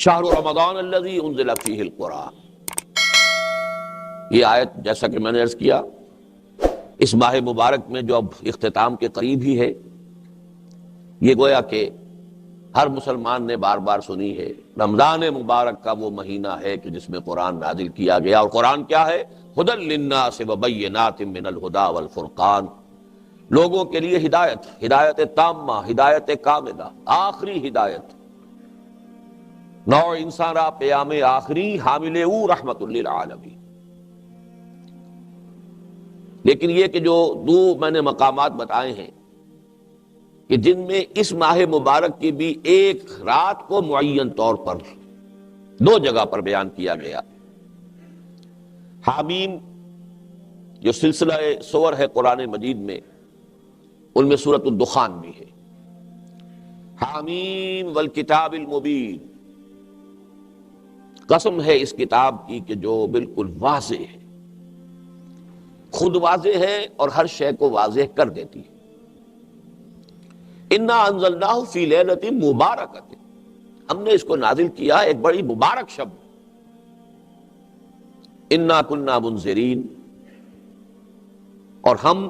شہر رمضان الذی انزل فیہ القرآن. یہ آیت جیسا کہ میں نے عرض کیا اس ماہ مبارک میں جو اب اختتام کے قریب ہی ہے، یہ گویا کہ ہر مسلمان نے بار بار سنی ہے. رمضان مبارک کا وہ مہینہ ہے کہ جس میں قرآن نازل کیا گیا، اور قرآن کیا ہے؟ ھدی للناس وبینات من الھدی والفرقان، لوگوں کے لیے ہدایت، ہدایت تامہ، ہدایت کاملہ، آخری ہدایت. نوع انسان را پیام آخری حامل او رحمت للعالمین. لیکن یہ کہ جو دو میں نے مقامات بتائے ہیں کہ جن میں اس ماہ مبارک کی بھی ایک رات کو معین طور پر دو جگہ پر بیان کیا گیا. حامیم جو سلسلہ سور ہے قرآن مجید میں، ان میں سورۃ الدخان بھی ہے. حامیم والکتاب المبین، قسم ہے اس کتاب کی کہ جو بالکل واضح ہے، خود واضح ہے اور ہر شے کو واضح کر دیتی ہے. انا انزلناہ فی لیلۃ مبارکۃ، ہم نے اس کو نازل کیا ایک بڑی مبارک شب. انا کنا منذرین، اور ہم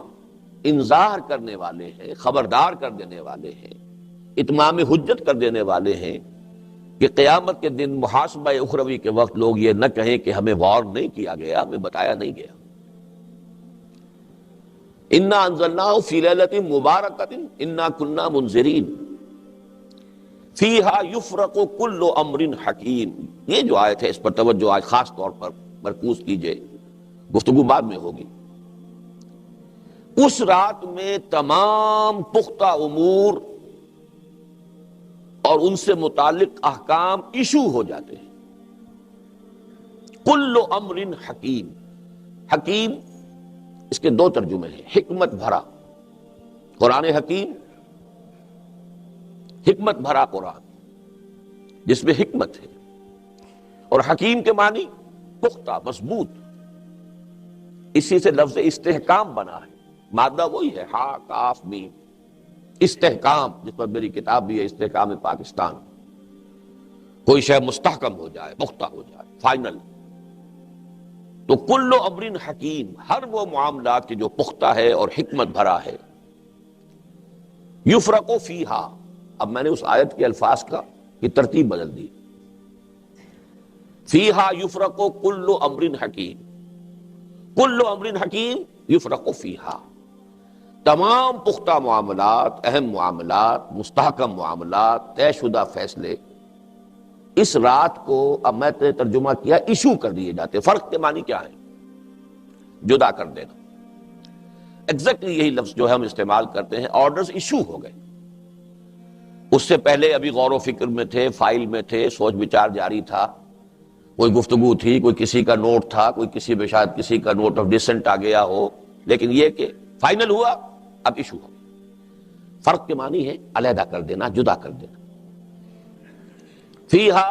انذار کرنے والے ہیں، خبردار کر دینے والے ہیں، اتمام حجت کر دینے والے ہیں کہ قیامت کے دن محاسبہ اخروی کے وقت لوگ یہ نہ کہیں کہ ہمیں وارن نہیں کیا گیا، ہمیں بتایا نہیں گیا. انا انزلناہ فی لیلۃ مبارکۃ انا کنا منذرین فیہا یفرق کل امر حکیم. یہ جو آیت ہے اس پر توجہ آج خاص طور پر مرکوز کیجئے، گفتگو بعد میں ہوگی. اس رات میں تمام پختہ امور اور ان سے متعلق احکام ایشو ہو جاتے ہیں. کل امر حکیم، حکیم اس کے دو ترجمے ہیں. حکمت بھرا، قرآن حکیم، حکمت بھرا قرآن جس میں حکمت ہے، اور حکیم کے معنی پختہ، مضبوط. اسی سے لفظ استحکام بنا ہے، مادہ وہی ہے، ہا کاف میم، استحکام، جس پر میری کتاب بھی ہے استحکام پاکستان. کوئی شے مستحکم ہو جائے، پختہ ہو جائے، فائنل. تو کل امر حکیم، ہر وہ معاملات کی جو پختہ ہے اور حکمت بھرا ہے. یفرق فیہا، اب میں نے اس آیت کے الفاظ کا کی ترتیب بدل دی. فیہا یفرق کل امر حکیم، کل امر حکیم یفرق فیہا، تمام پختہ معاملات، اہم معاملات، مستحکم معاملات، طے شدہ فیصلے اس رات کو، اب میں نے ترجمہ کیا، ایشو کر دیے جاتے. فرق کے معنی کیا ہے؟ جدا کر دینا. ایگزیکٹلی یہی لفظ جو ہے ہم استعمال کرتے ہیں، آرڈرز ایشو ہو گئے. اس سے پہلے ابھی غور و فکر میں تھے، فائل میں تھے، سوچ بچار جاری تھا، کوئی گفتگو تھی، کوئی کسی کا نوٹ تھا، کوئی کسی میں شاید کسی کا نوٹ آف ڈسنٹ آ گیا ہو، لیکن یہ کہ فائنل ہوا، اب ایشو ہو. فرق کے معنی ہے علیحدہ کر دینا، جدا کر دینا. فیہا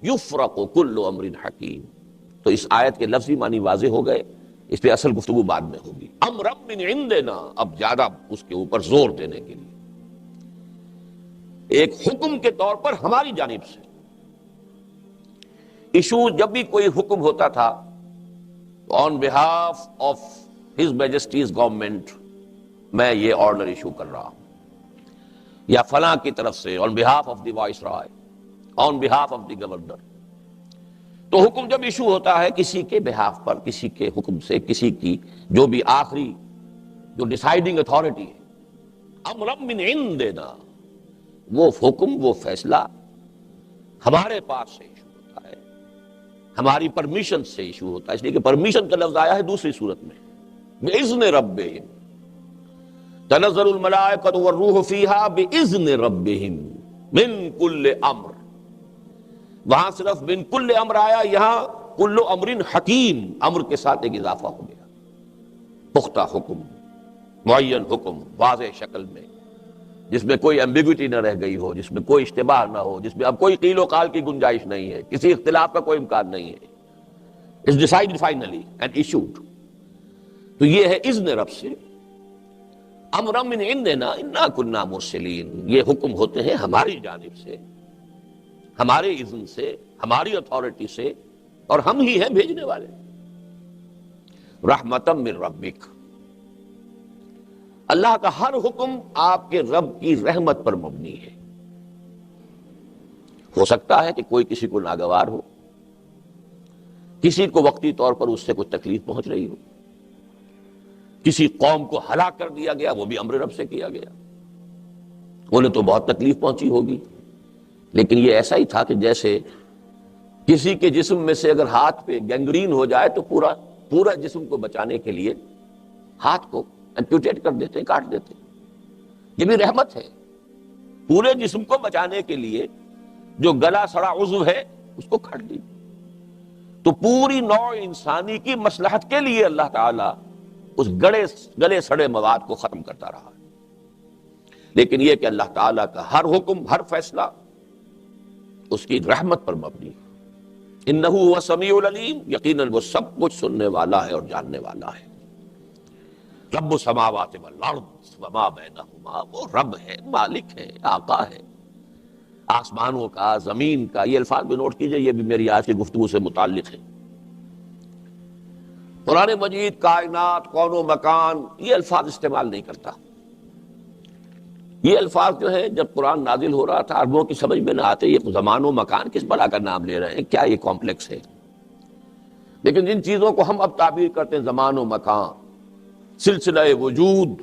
یفرق کل امر حکیم. تو اس آیت کے لفظی معنی واضح ہو گئے، اس پہ اصل گفتگو بعد میں ہوگی. امرا من عندنا، اب زیادہ اس کے اوپر زور دینے کے لیے ایک حکم کے طور پر ہماری جانب سے. ایشو جب بھی کوئی حکم ہوتا تھا on behalf of his majesty's government, میں یہ آرڈر ایشو کر رہا ہوں، یا فلاں کی طرف سے on behalf of the viceroy on, behalf behalf of دی گورنر. تو حکم جب ایشو ہوتا ہے کسی کے بہاف پر، کسی کے حکم سے، کسی کی جو بھی آخری جو ڈیسائیڈنگ اتھارٹی ہے، امرا من عندنا، وہ حکم، وہ فیصلہ ہمارے پاس سے ایشو ہوتا ہے، ہماری پرمیشن سے ایشو ہوتا ہے. اس لیے کہ پرمیشن کا لفظ آیا ہے دوسری صورت میں، بِإِذْنِ رَبِّهِمْ تنزل الملائکۃ والروح فیہا بِإِذْنِ رَبِّهِمْ من کل امر. وہاں صرف من کل امر آیا، یہاں کل امر حکیم، امر کے ساتھ ایک اضافہ ہو گیا. پختہ حکم، معین حکم، واضح شکل میں، جس میں کوئی ایمبیگوٹی نہ رہ گئی ہو، جس میں کوئی اشتباہ نہ ہو، جس میں اب کوئی قیل و قال کی گنجائش نہیں ہے، کسی اختلاف کا کوئی امکان نہیں ہے. It's decided finally and issued. تو یہ ہے اذن رب سے. امرا من عندنا انا کنا مرسلین، یہ حکم ہوتے ہیں ہماری جانب سے. ہمارے اذن سے، ہماری اتھارٹی سے، اور ہم ہی ہیں بھیجنے والے۔ رحمتم من ربک، اللہ کا ہر حکم آپ کے رب کی رحمت پر مبنی ہے۔ ہو سکتا ہے کہ کوئی کسی کو ناگوار ہو، کسی کو وقتی طور پر اس سے کچھ تکلیف پہنچ رہی ہو، کسی قوم کو ہلاک کر دیا گیا، وہ بھی امر رب سے کیا گیا، انہیں تو بہت تکلیف پہنچی ہوگی، لیکن یہ ایسا ہی تھا کہ جیسے کسی کے جسم میں سے اگر ہاتھ پہ گینگرین ہو جائے تو پورا جسم کو بچانے کے لیے ہاتھ کو ایمپیوٹیٹ کر دیتے ہیں، کاٹ دیتے ہیں۔ یہ بھی رحمت ہے، پورے جسم کو بچانے کے لیے جو گلا سڑا عضو ہے اس کو کاٹ دیجیے۔ تو پوری نوع انسانی کی مصلحت کے لیے اللہ تعالیٰ اس گلے سڑے مواد کو ختم کرتا رہا۔ لیکن یہ کہ اللہ تعالیٰ کا ہر حکم، ہر فیصلہ اس کی رحمت پر مبنی ہے۔ انہ هو السمیع العلیم، یقیناً وہ سب کچھ سننے والا ہے اور جاننے والا ہے۔ رب السماوات والارض وما بینہما، وہ رب ہے، مالک ہے، آقا ہے آسمانوں کا، زمین کا۔ یہ الفاظ بھی نوٹ کیجئے، یہ بھی میری آج کی گفتگو سے متعلق ہے۔ قرآن مجید کائنات، کون و مکان، یہ الفاظ استعمال نہیں کرتا۔ یہ الفاظ جو ہے جب قرآن نازل ہو رہا تھا عربوں کی سمجھ میں نہ آتے، یہ زمان و مکان کس بلا کا نام لے رہے ہیں، کیا یہ کمپلیکس ہے؟ لیکن جن چیزوں کو ہم اب تعبیر کرتے ہیں زمان و مکان، سلسلہ وجود،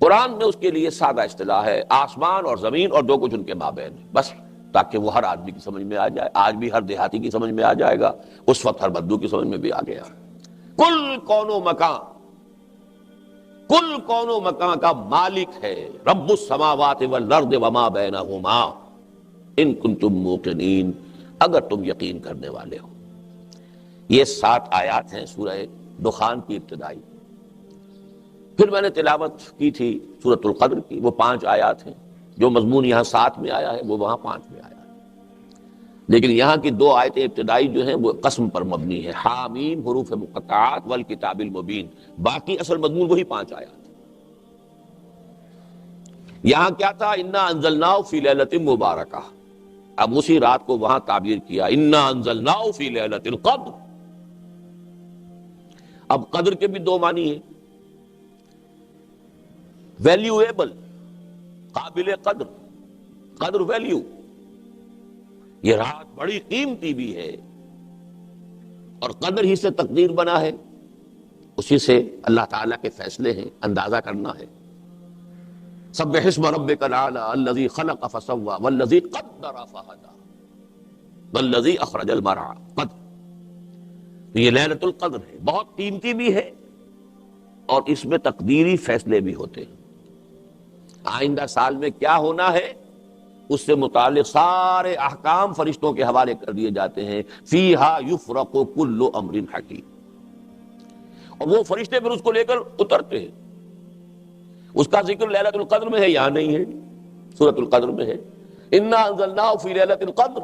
قرآن میں اس کے لیے سادہ اصطلاح ہے آسمان اور زمین اور جو کچھ ان کے مابین ہے، بس، تاکہ وہ ہر آدمی کی سمجھ میں آ جائے۔ آج بھی ہر دیہاتی کی سمجھ میں آ جائے گا، اس وقت ہر بدو کی سمجھ میں بھی آ گیا۔ کل کون و مکان، کل کون و مکان کا مالک ہے رب السماوات والارض وما بینہما ان کنتم موقنین، اگر تم یقین کرنے والے ہو۔ یہ 7 آیات ہیں سورہ دخان کی ابتدائی۔ پھر میں نے تلاوت کی تھی سورۃ القدر کی، وہ 5 آیات ہیں۔ جو مضمون یہاں 7 میں آیا ہے وہ وہاں 5 میں آیا ہے، لیکن یہاں کی 2 آیتیں ابتدائی جو ہیں وہ قسم پر مبنی ہے، حامیم حروف مقطعات والکتاب المبین، باقی اصل مضمون وہی 5 آیات۔ یہاں کیا تھا؟ انا انزلناہ فی لیلۃ مبارکہ، اب اسی رات کو وہاں تعبیر کیا انا انزلناہ فی لیلۃ القدر۔ اب قدر کے بھی 2 معنی ہیں، ویلیویبل، قابل قدر، قدر ویلیو، یہ رات بڑی قیمتی بھی ہے اور قدر ہی سے تقدیر بنا ہے، اسی سے اللہ تعالیٰ کے فیصلے ہیں، اندازہ کرنا ہے۔ سبح اسم ربک الاعلی الذی خلق فسوی والذی قدر فہدی والذی اخرج المرعی، قدر، تو یہ لیلۃ القدر ہے، بہت قیمتی بھی ہے اور اس میں تقدیری فیصلے بھی ہوتے ہیں۔ آئندہ سال میں کیا ہونا ہے اس سے متعلق سارے احکام فرشتوں کے حوالے کر دیے جاتے ہیں۔ فیہا یفرق کل امر حکیم، اور وہ فرشتے پھر اس کو لے کر اترتے ہیں۔ اس کا ذکر لیلۃ القدر میں ہے، یہاں نہیں ہے، سورۃ القدر میں ہے۔ انا انزلناہ فی لیلۃ القدر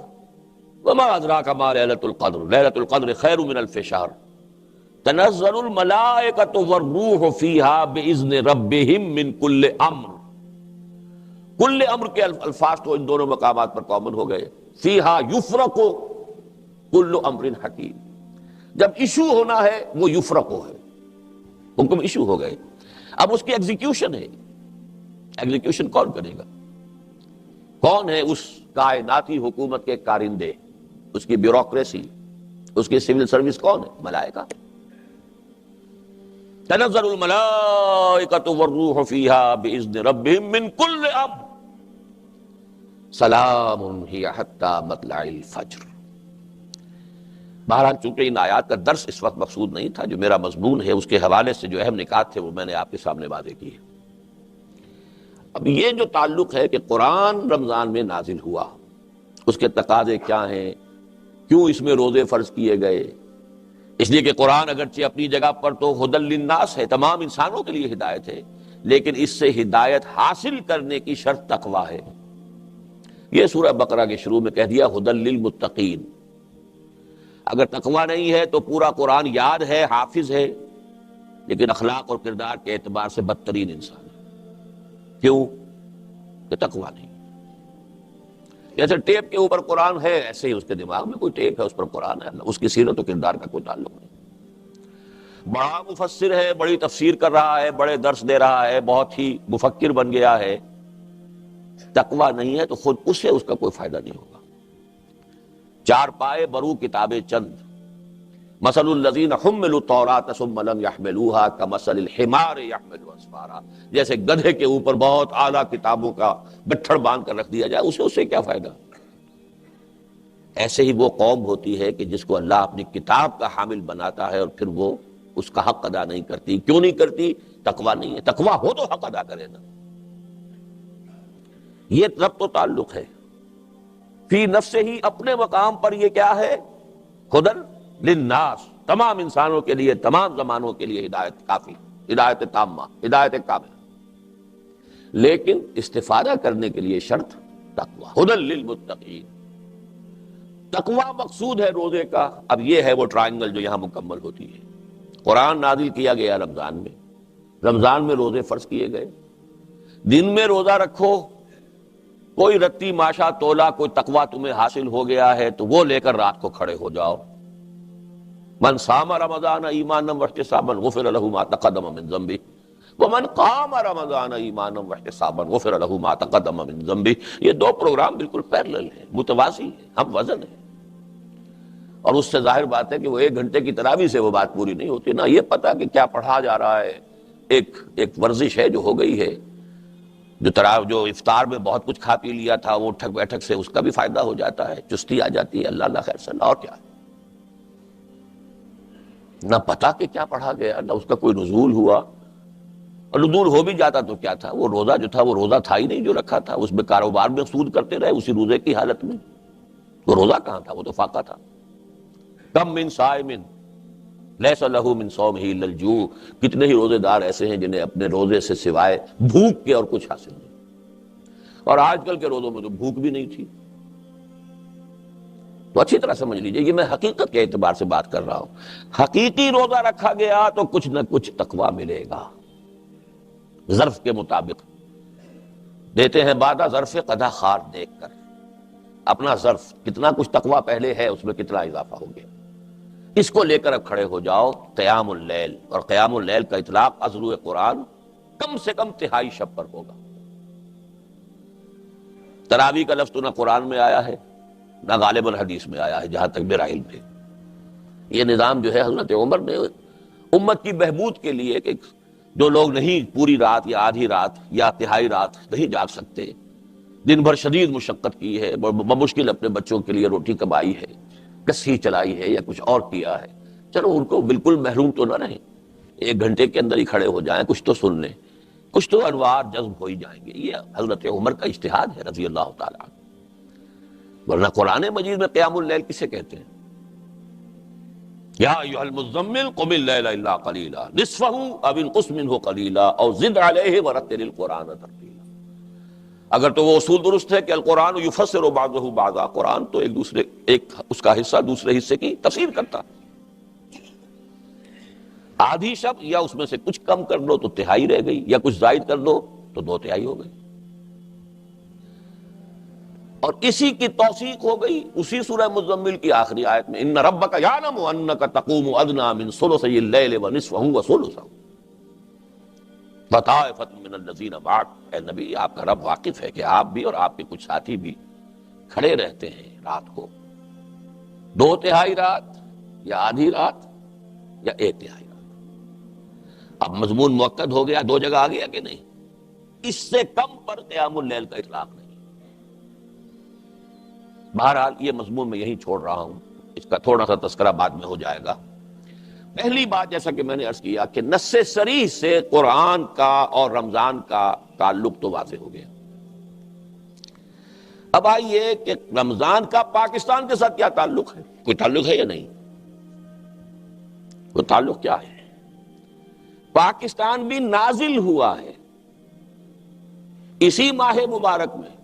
وما ادراک ما لیلۃ القدر، لیلۃ القدر خیر من الف شہر تنزل الملائکۃ والروح فیہا باذن ربہم من کل امر۔ کل امر کے الفاظ تو ان دونوں مقامات پر کامن ہو گئے۔ فیہا یفرق کل امر حکیم، جب ایشو ہونا ہے وہ یفرقو ہے، حکم ایشو ہو گئے، اب اس کی ایگزیکیوشن ہے۔ ایگزیکیوشن کون کرے گا؟ کون ہے اس کائناتی حکومت کے کارندے، اس کی بیوروکریسی، اس کی سول سروس کون ہے؟ ملائکہ۔ تنزل الملائکۃ والروح فیہا باذن ربہم من کل امر سلام ہی حتی مطلع الفجر۔ بہرحال چونکہ ان آیات کا درس اس وقت مقصود نہیں تھا، جو میرا مضمون ہے اس کے حوالے سے جو اہم نکات تھے وہ میں نے آپ کے سامنے واضح کی ہے۔ اب یہ جو تعلق ہے کہ قرآن رمضان میں نازل ہوا، اس کے تقاضے کیا ہیں، کیوں اس میں روزے فرض کیے گئے؟ اس لیے کہ قرآن اگرچہ اپنی جگہ پر تو ہدی للناس ہے، تمام انسانوں کے لیے ہدایت ہے، لیکن اس سے ہدایت حاصل کرنے کی شرط تقویٰ ہے۔ یہ سورہ بقرہ کے شروع میں کہہ دیا ہدی للمتقین۔ اگر تقویٰ نہیں ہے تو پورا قرآن یاد ہے، حافظ ہے، لیکن اخلاق اور کردار کے اعتبار سے بدترین انسان ہے۔ کیوں؟ کہ تقویٰ نہیں۔ جیسے ٹیپ کے اوپر قرآن ہے ایسے ہی اس کے دماغ میں کوئی ٹیپ ہے، اس پر قرآن ہے، اس کی سیرت و کردار کا کوئی تعلق نہیں۔ بڑا مفسر ہے، بڑی تفسیر کر رہا ہے، بڑے درس دے رہا ہے، بہت ہی مفکر بن گیا ہے، تقویٰ نہیں ہے تو خود اس سے اس کا کوئی فائدہ نہیں ہوگا۔ چار پائے برو کتابیں چند، مثل الذین حملوا التوراۃ ثم لم يحملوها كمثل الحمار يحمل اسفارا، جیسے گدھے کے اوپر بہت اعلیٰ کتابوں کا گٹھڑ باندھ کر رکھ دیا جائے، اسے کیا فائدہ۔ ایسے ہی وہ قوم ہوتی ہے کہ جس کو اللہ اپنی کتاب کا حامل بناتا ہے اور پھر وہ اس کا حق ادا نہیں کرتی۔ کیوں نہیں کرتی؟ تقویٰ نہیں ہے۔ تقویٰ ہو تو حق ادا کرے نا۔ یہ ربط و تعلق ہے۔ فی نفس ہی، اپنے مقام پر یہ کیا ہے؟ ہدن للناس، تمام انسانوں کے لیے، تمام زمانوں کے لیے ہدایت کافی، ہدایت تامہ، ہدایت کاملہ، لیکن استفادہ کرنے کے لیے شرط تقویٰ، ہدن للمتقین۔ تقویٰ مقصود ہے روزے کا۔ اب یہ ہے وہ ٹرائنگل جو یہاں مکمل ہوتی ہے۔ قرآن نازل کیا گیا رمضان میں، رمضان میں روزے فرض کیے گئے، دن میں روزہ رکھو، کوئی رتی ماشا تولا کوئی تقویٰ تمہیں حاصل ہو گیا ہے تو وہ لے کر رات کو کھڑے ہو جاؤ۔ من صام رمضان ایمانا واحتسابا غفر له ما تقدم من ذنبه ومن قام رمضان ایمانا واحتسابا غفر له ما تقدم من ذنبه۔ یہ دو پروگرام بالکل پیرلل ہیں، متوازی ہیں، ہم وزن ہیں۔ اور اس سے ظاہر بات ہے کہ وہ 1 گھنٹے کی تراویح سے وہ بات پوری نہیں ہوتی نا، یہ پتہ کہ کیا پڑھا جا رہا ہے۔ ایک ورزش ہے جو ہو گئی ہے، جو افطار میں بہت کچھ کھا پی لیا تھا، وہ اٹھک بیٹھک سے اس کا بھی فائدہ ہو جاتا ہے، چستی آ جاتی ہے، اللہ اللہ خیر صلی اللہ، اور کیا ہے؟ نہ پتا کہ کیا پڑھا گیا، نہ اس کا کوئی نزول ہوا، اور نزول ہو بھی جاتا تو کیا تھا، وہ روزہ جو تھا وہ روزہ تھا ہی نہیں جو رکھا تھا، اس میں کاروبار میں سود کرتے رہے اسی روزے کی حالت میں، وہ روزہ کہاں تھا، وہ تو فاقہ تھا۔ کم من صائم لیس لہ من صومہ الا الجوع، کتنے ہی روزے دار ایسے ہیں جنہیں اپنے روزے سے سوائے بھوک کے اور کچھ حاصل نہیں، اور آج کل کے روزوں میں تو بھوک بھی نہیں تھی۔ تو اچھی طرح سمجھ لیجئے، یہ میں حقیقت کے اعتبار سے بات کر رہا ہوں۔ حقیقی روزہ رکھا گیا تو کچھ نہ کچھ تقویٰ ملے گا، ظرف کے مطابق دیتے ہیں بعدہ ظرف قضا خار دیکھ کر، اپنا ظرف کتنا کچھ تقویٰ پہلے ہے اس میں کتنا اضافہ ہو گیا، اس کو لے کر اب کھڑے ہو جاؤ۔ قیام اللیل، اور قیام اللیل کا اطلاق ازرو قرآن کم سے کم تہائی شب پر ہوگا۔ تراویح کا لفظ تو نہ قرآن میں آیا ہے نہ غالباً حدیث میں آیا ہے جہاں تک میرا علم ہے۔ یہ نظام جو ہے حضرت عمر نے امت کی بہبود کے لیے، کہ جو لوگ نہیں پوری رات یا آدھی رات یا تہائی رات نہیں جاگ سکتے، دن بھر شدید مشقت کی ہے، بمشکل اپنے بچوں کے لیے روٹی کمائی ہے، کسی چلائی ہے یا کچھ اور کیا ہے، چلو ان کو بالکل محروم تو نہ رہیں، 1 گھنٹے کے اندر ہی کھڑے ہو جائیں، کچھ تو سن لیں، کچھ تو انوار جذب ہو ہی جائیں گے۔ یہ حضرت عمر کا اجتہاد ہے رضی اللہ تعالیٰ عنہ۔ ورنہ قرآن مجید میں قیام اللیل کسے کہتے ہیں؟ یا ایھا المزمل قم اللیل الا قلیلا نصفہ او انقص منہ قلیلا او زد علیہ ورتل القرآن ترتیلا۔ اگر تو وہ اصول درست ہے کہ القرآن یفسر بعضہ بعضا، قرآن تو ایک اس کا حصہ دوسرے حصے کی تفسیر کرتا، آدھی شب یا اس میں سے کچھ کم کر دو تو تہائی رہ گئی، یا کچھ زائد کر دو تو 2/3 ہو گئی۔ اور اسی کی توثیق ہو گئی اسی سورہ مزمل کی آخری آیت میں، ان ربک یعلم انک تقوم ادنی من ثلثی اللیل ونصفہ وثلثہ وطائفۃ من الذین معک۔ اے نبی، آپ کا رب واقف ہے کہ آپ بھی اور آپ کے کچھ ساتھی بھی کھڑے رہتے ہیں رات کو، 2/3 رات یا آدھی رات یا 1/3 رات۔ اب مضمون مؤکد ہو گیا، 2 جگہ آ گیا کہ نہیں؟ اس سے کم پر قیام اللیل کا اطلاق نہیں۔ بہرحال یہ مضمون میں یہی چھوڑ رہا ہوں، اس کا تھوڑا سا تذکرہ بعد میں ہو جائے گا۔ پہلی بات جیسا کہ میں نے عرض کیا کہ نص صریح سے قرآن کا اور رمضان کا تعلق تو واضح ہو گیا۔ اب آئیے کہ رمضان کا پاکستان کے ساتھ کیا تعلق ہے؟ کوئی تعلق ہے یا نہیں؟ وہ تعلق کیا ہے؟ پاکستان بھی نازل ہوا ہے اسی ماہ مبارک میں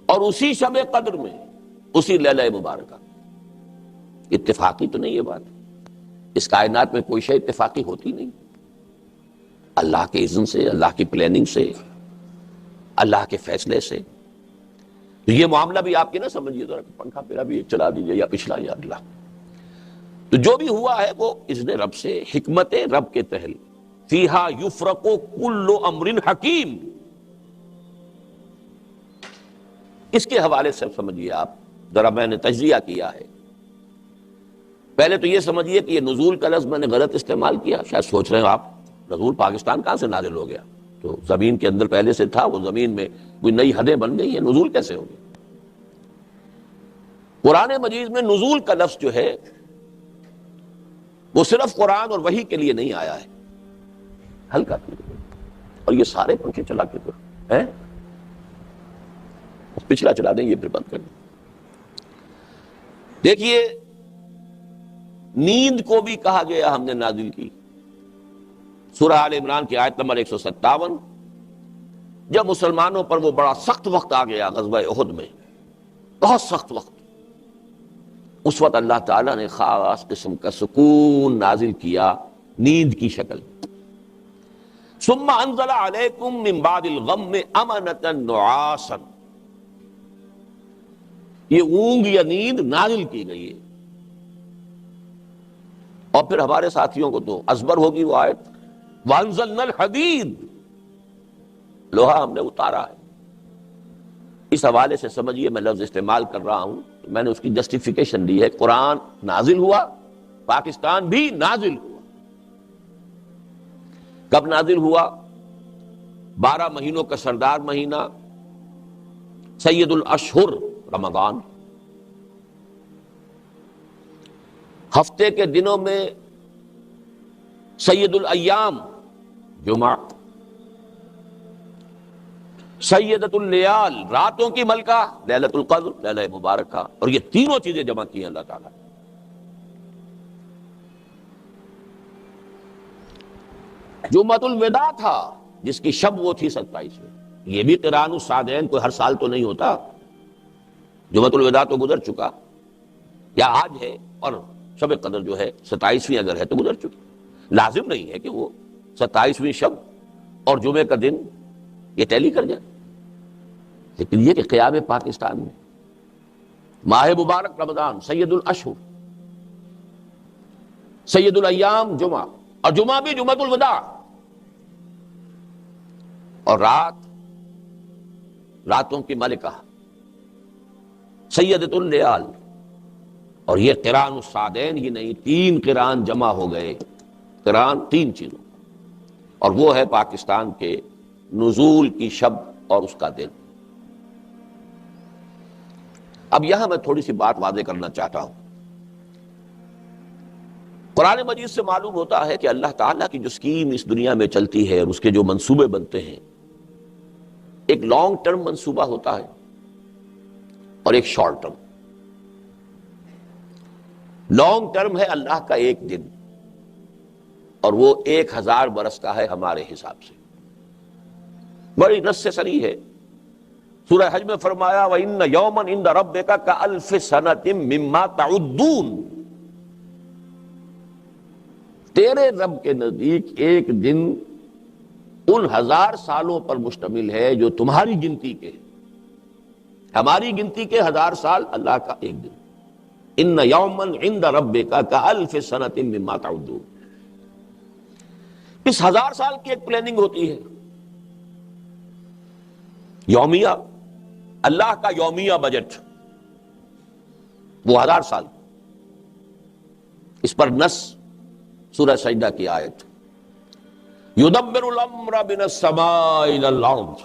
اور اسی شب قدر میں، اسی لیلہ مبارکہ۔ اتفاقی تو نہیں یہ بات، اس کائنات میں کوئی شے اتفاقی ہوتی نہیں، اللہ کے اذن سے، اللہ کی پلاننگ سے، اللہ کے فیصلے سے۔ تو یہ معاملہ بھی آپ کے نہ سمجھیے، ذرا پنکھا پھرا بھی چلا دیجیے یا پچھلا یا اگلا. تو جو بھی ہوا ہے وہ اذن رب سے، حکمت رب کے تحت. فیہا یفرق کل امر حکیم، اس کے حوالے سے سمجھیے آپ. ذرا میں نے تجزیہ کیا ہے. پہلے تو یہ سمجھیے کہ یہ نزول کا لفظ میں نے غلط استعمال کیا. شاید سوچ رہے ہو آپ نزول پاکستان کہاں سے نازل ہو گیا؟ تو زمین کے اندر پہلے سے تھا، وہ زمین میں کوئی نئی حدیں بن گئی ہیں، نزول کیسے ہوگی؟ قرآن مجید میں نزول کا لفظ جو ہے وہ صرف قرآن اور وحی کے لیے نہیں آیا ہے. ہلکا کیجیے. اور یہ سارے پنکھے چلا کے ہیں، پچھلا چلا دیں، یہ پھر بند کر دیں. دیکھیے نیند کو بھی کہا گیا ہم نے نازل کی. سورہ آل عمران کی آیت نمبر 157. جب مسلمانوں پر وہ بڑا سخت وقت آ گیا غزوہ احد میں، بہت سخت وقت، اس وقت اللہ تعالیٰ نے خاص قسم کا سکون نازل کیا نیند کی شکل. ثم انزل علیکم من بعد الغم امنۃ نعاسا، یہ اونگ یا نیند نازل کی گئی ہے. اور پھر ہمارے ساتھیوں کو تو ازبر ہوگی وہ آیت، وانزلنا الحدید، لوہا ہم نے اتارا ہے. اس حوالے سے سمجھیے میں لفظ استعمال کر رہا ہوں، میں نے اس کی جسٹیفیکیشن دی ہے. قرآن نازل ہوا، پاکستان بھی نازل ہوا. کب نازل ہوا؟ 12 مہینوں کا سردار مہینہ، سید الاشہر رمضان. ہفتے کے دنوں میں سید الایام جمعہ، سیدۃ اللیال راتوں کی ملکہ لیلۃ القدر لیلہ مبارکہ. اور یہ تینوں چیزیں جمع کی ہیں اللہ تعالیٰ. جمعۃ الوداع تھا جس کی شب وہ تھی 27ویں. یہ بھی قران الصادین کوئی ہر سال تو نہیں ہوتا. جمعۃ الوداع تو گزر چکا یا آج ہے، اور شب قدر جو ہے 27ویں اگر ہے تو گزر چکی. لازم نہیں ہے کہ وہ 27ویں شب اور جمعے کا دن یہ ٹیلی کر جائے، لیکن یہ کہ قیام پاکستان میں ماہ مبارک رمضان، سید الاشہر، سید الایام جمعہ، اور جمعہ بھی جمعۃ الوداع. اور راتوں کی ملکہ سیدۃ اللیال. اور یہ قران الصادین ہی نہیں، 3 قران جمع ہو گئے. قران 3 چیزوں، اور وہ ہے پاکستان کے نزول کی شب اور اس کا دن. اب یہاں میں تھوڑی سی بات واضح کرنا چاہتا ہوں. قرآن مجید سے معلوم ہوتا ہے کہ اللہ تعالیٰ کی جو اسکیم اس دنیا میں چلتی ہے اور اس کے جو منصوبے بنتے ہیں، ایک لانگ ٹرم منصوبہ ہوتا ہے اور ایک شارٹ ٹرم. لانگ ٹرم ہے اللہ کا ایک دن، اور وہ 1000 برس کا ہے ہمارے حساب سے. بڑی نص سے صریح ہے. سورہ حج میں فرمایا وَإِنَّ يَوْمًا عِندَ رَبِّكَ كَأَلْفِ سَنَةٍ مِّمَّا تَعُدُّونَ، تیرے رب کے نزدیک ایک دن ان 1000 سالوں پر مشتمل ہے جو تمہاری گنتی کے. ہماری گنتی کے 1000 سال، اللہ کا ایک دن. ان یوما عند ربک کالف سنۃ مما تعدون. اس 1000 سال کی ایک پلاننگ ہوتی ہے یومیہ. اللہ کا یومیہ بجٹ وہ 1000 سال. اس پر نص سورہ سجدہ کی آیت، یدبر الامر من السماء الى الارض.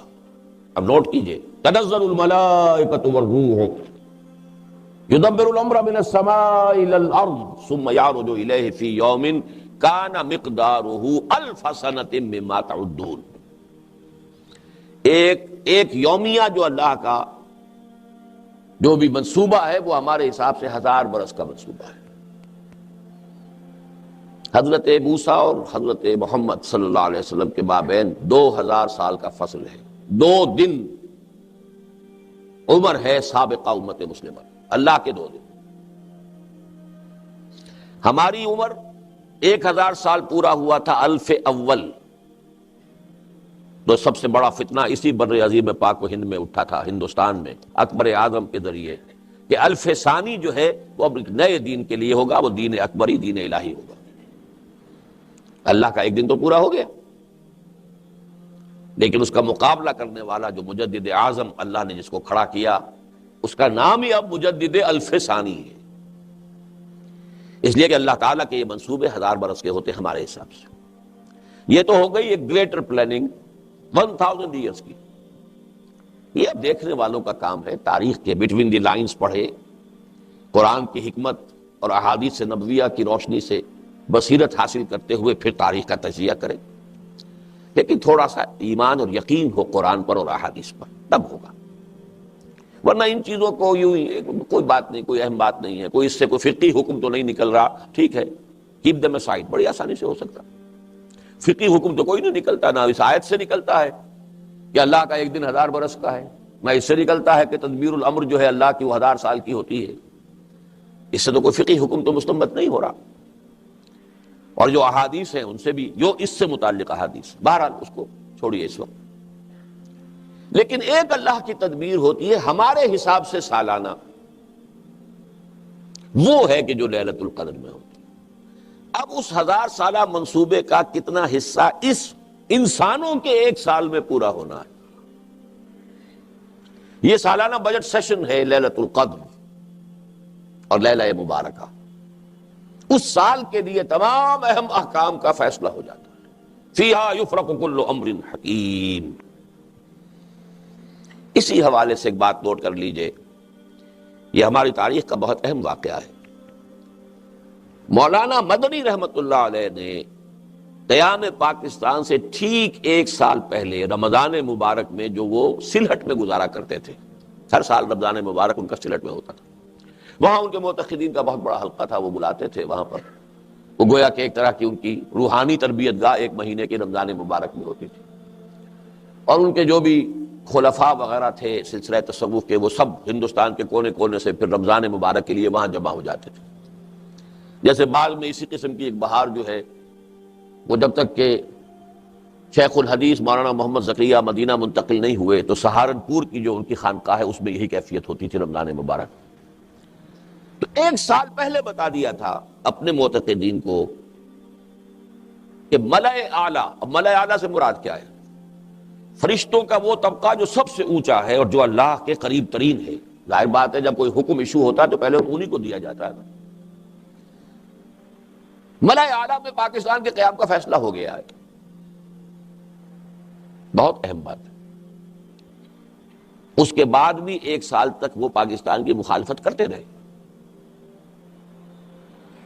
اب نوٹ کیجئے، تنزل الملائکۃ والروح، یدبر الامر من السماء الى الارض ثم يعرج الیہ فی یوم کان مقدارہ 1000 سنۃ مما تعدون. ایک یومیہ جو اللہ کا جو بھی منصوبہ ہے وہ ہمارے حساب سے 1000 برس کا منصوبہ ہے. حضرت موسیٰ اور حضرت محمد صلی اللہ علیہ وسلم کے مابین 2000 سال کا فصل ہے. 2 دن عمر ہے سابقہ امت مسلمہ، اللہ کے 2 دن. ہماری عمر 1000 سال پورا ہوا تھا الف اول تو سب سے بڑا فتنہ اسی بر عظیم پاک و ہند میں اٹھا تھا، ہندوستان میں اکبر اعظم کے ذریعے، کہ الف ثانی جو ہے وہ اب ایک نئے دین کے لیے ہوگا، وہ دین اکبری، دین الہی ہوگا۔ اللہ کا ایک دن تو پورا ہو گیا، لیکن اس کا مقابلہ کرنے والا جو مجدد اعظم اللہ نے جس کو کھڑا کیا، اس کا نام ہی اب مجدد الف ثانی ہے، اس لیے کہ اللہ تعالیٰ کے یہ منصوبے 1000 برس کے ہوتے ہمارے حساب سے۔ یہ تو ہو گئی ایک گریٹر پلاننگ 1000 ایئرس کی۔ یہ اب دیکھنے والوں کا کام ہے، تاریخ کے بٹوین دی لائنز پڑھے، قرآن کی حکمت اور احادیث نبویہ کی روشنی سے بصیرت حاصل کرتے ہوئے پھر تاریخ کا تجزیہ کرے، لیکن تھوڑا سا ایمان اور یقین ہو قرآن پر اور احادیث پر، تب ہوگا۔ ورنہ ان چیزوں کو یوں ہی کوئی بات نہیں، کوئی اہم بات نہیں ہے، کوئی اس سے کوئی فقہی حکم تو نہیں نکل رہا، ٹھیک ہے، کیپ دیم اسائڈ، بڑی آسانی سے ہو سکتا۔ فقہی حکم تو کوئی نہیں نکلتا، نہ اس آیت سے نکلتا ہے کہ اللہ کا ایک دن 1000 برس کا ہے، نہ اس سے نکلتا ہے کہ تدبیر الامر جو ہے اللہ کی وہ 1000 سال کی ہوتی ہے۔ اس سے تو کوئی فقہی حکم تو مستنبط نہیں ہو رہا۔ اور جو احادیث ہیں ان سے بھی، جو اس سے متعلق احادیث، بہرحال اس کو چھوڑیے اس وقت، لیکن ایک اللہ کی تدبیر ہوتی ہے ہمارے حساب سے سالانہ، وہ ہے کہ جو لیلۃ القدر میں ہوتی ہے۔ اب اس 1000 سالہ منصوبے کا کتنا حصہ اس انسانوں کے ایک سال میں پورا ہونا ہے؟ یہ سالانہ بجٹ سیشن ہے لیلۃ القدر اور لیلہ مبارکہ، اس سال کے لیے تمام اہم احکام کا فیصلہ ہو جاتا ہے، فیہا یفرق کل امر حکیم۔ اسی حوالے سے ایک بات نوٹ کر لیجئے، یہ ہماری تاریخ کا بہت اہم واقعہ ہے۔ مولانا مدنی رحمت اللہ علیہ نے قیام پاکستان سے ٹھیک 1 سال پہلے رمضان مبارک میں جو وہ سلہٹ میں گزارا کرتے تھے، ہر سال رمضان مبارک ان کا سلہٹ میں ہوتا تھا، وہاں ان کے معتقدین کا بہت بڑا حلقہ تھا، وہ بلاتے تھے وہاں پر، وہ گویا کہ ایک طرح کی ان کی روحانی تربیت گاہ 1 مہینے کے رمضان مبارک میں ہوتی تھی، اور ان کے جو بھی خلفاء وغیرہ تھے سلسلہ تصوف کے، وہ سب ہندوستان کے کونے کونے سے پھر رمضان مبارک کے لیے وہاں جمع ہو جاتے تھے۔ جیسے بعد میں اسی قسم کی ایک بہار جو ہے، وہ جب تک کہ شیخ الحدیث مولانا محمد زکریہ مدینہ منتقل نہیں ہوئے تو سہارنپور کی جو ان کی خانقاہ ہے اس میں یہی کیفیت ہوتی تھی رمضان مبارک۔ تو 1 سال پہلے بتا دیا تھا اپنے معتقدین کو کہ ملأ اعلیٰ، اب ملأ اعلیٰ سے مراد کیا ہے؟ فرشتوں کا وہ طبقہ جو سب سے اونچا ہے اور جو اللہ کے قریب ترین ہے۔ ظاہر بات ہے جب کوئی حکم ایشو ہوتا ہے تو پہلے انہی کو دیا جاتا ہے۔ ملأ اعلیٰ میں پاکستان کے قیام کا فیصلہ ہو گیا ہے، بہت اہم بات ہے۔ اس کے بعد بھی 1 سال تک وہ پاکستان کی مخالفت کرتے رہے،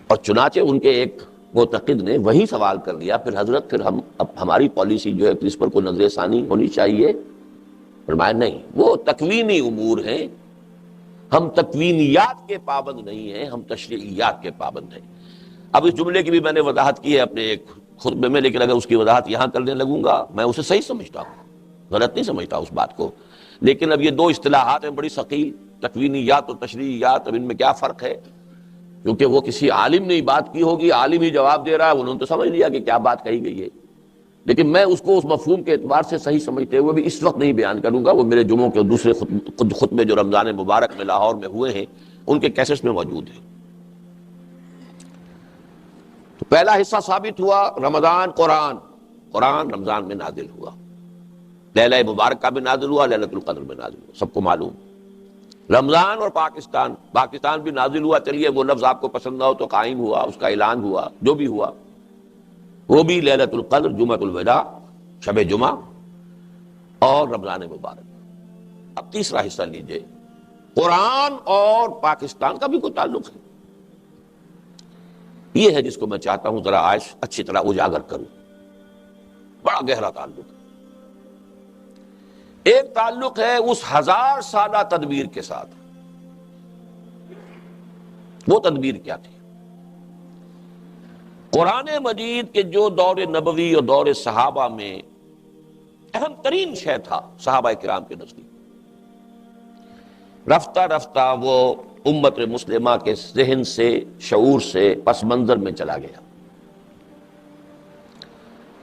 اور چنانچہ ان کے ایک معتقد نے وہی سوال کر لیا، پھر حضرت پھر اب ہماری پالیسی جو ہے اس پر کوئی نظر ثانی ہونی چاہیے؟ فرمایا نہیں، وہ تکوینی امور ہیں، ہم تکوینیات کے پابند نہیں ہیں، ہم تشریعیات کے پابند ہیں۔ اب اس جملے کی بھی میں نے وضاحت کی ہے اپنے ایک خطبے میں، لیکن اگر اس کی وضاحت یہاں کرنے لگوں گا میں اسے صحیح سمجھتا ہوں، غلط نہیں سمجھتا اس بات کو، لیکن اب یہ 2 اصطلاحات ہیں بڑی ثقیل، تکوینیات اور تشریعیات، اب ان میں کیا فرق ہے؟ کیونکہ وہ کسی عالم نے بات کی ہوگی، عالم ہی جواب دے رہا ہے، انہوں نے تو سمجھ لیا کہ کیا بات کہی گئی ہے، لیکن میں اس کو اس مفہوم کے اعتبار سے صحیح سمجھتے ہوئے بھی اس وقت نہیں بیان کروں گا، وہ میرے جمعوں کے دوسرے خطبے جو رمضان مبارک میں لاہور میں ہوئے ہیں ان کے کیسٹس میں موجود ہیں۔ تو پہلا حصہ ثابت ہوا رمضان، قرآن رمضان میں نازل ہوا، لیلہ مبارکہ بھی نازل ہوا، لیلۃ القدر میں نازل ہوا، سب کو معلوم۔ رمضان اور پاکستان بھی نازل ہوا، چلیے وہ لفظ آپ کو پسند نہ ہو تو قائم ہوا، اس کا اعلان ہوا، جو بھی ہوا، وہ بھی لیلۃ القدر، جمعۃ الوداع، شب جمعہ اور رمضان مبارک۔ اب تیسرا حصہ لیجئے، قرآن اور پاکستان کا بھی کوئی تعلق ہے؟ یہ ہے جس کو میں چاہتا ہوں ذرا آج اچھی طرح اجاگر کروں، بڑا گہرا تعلق ہے۔ ایک تعلق ہے اس 1000 سالہ تدبیر کے ساتھ، وہ تدبیر کیا تھی؟ قرآن مجید کے جو دور نبوی اور دور صحابہ میں اہم ترین شے تھا صحابہ کرام کے نزدیک، رفتہ رفتہ وہ امت مسلمہ کے ذہن سے، شعور سے پس منظر میں چلا گیا۔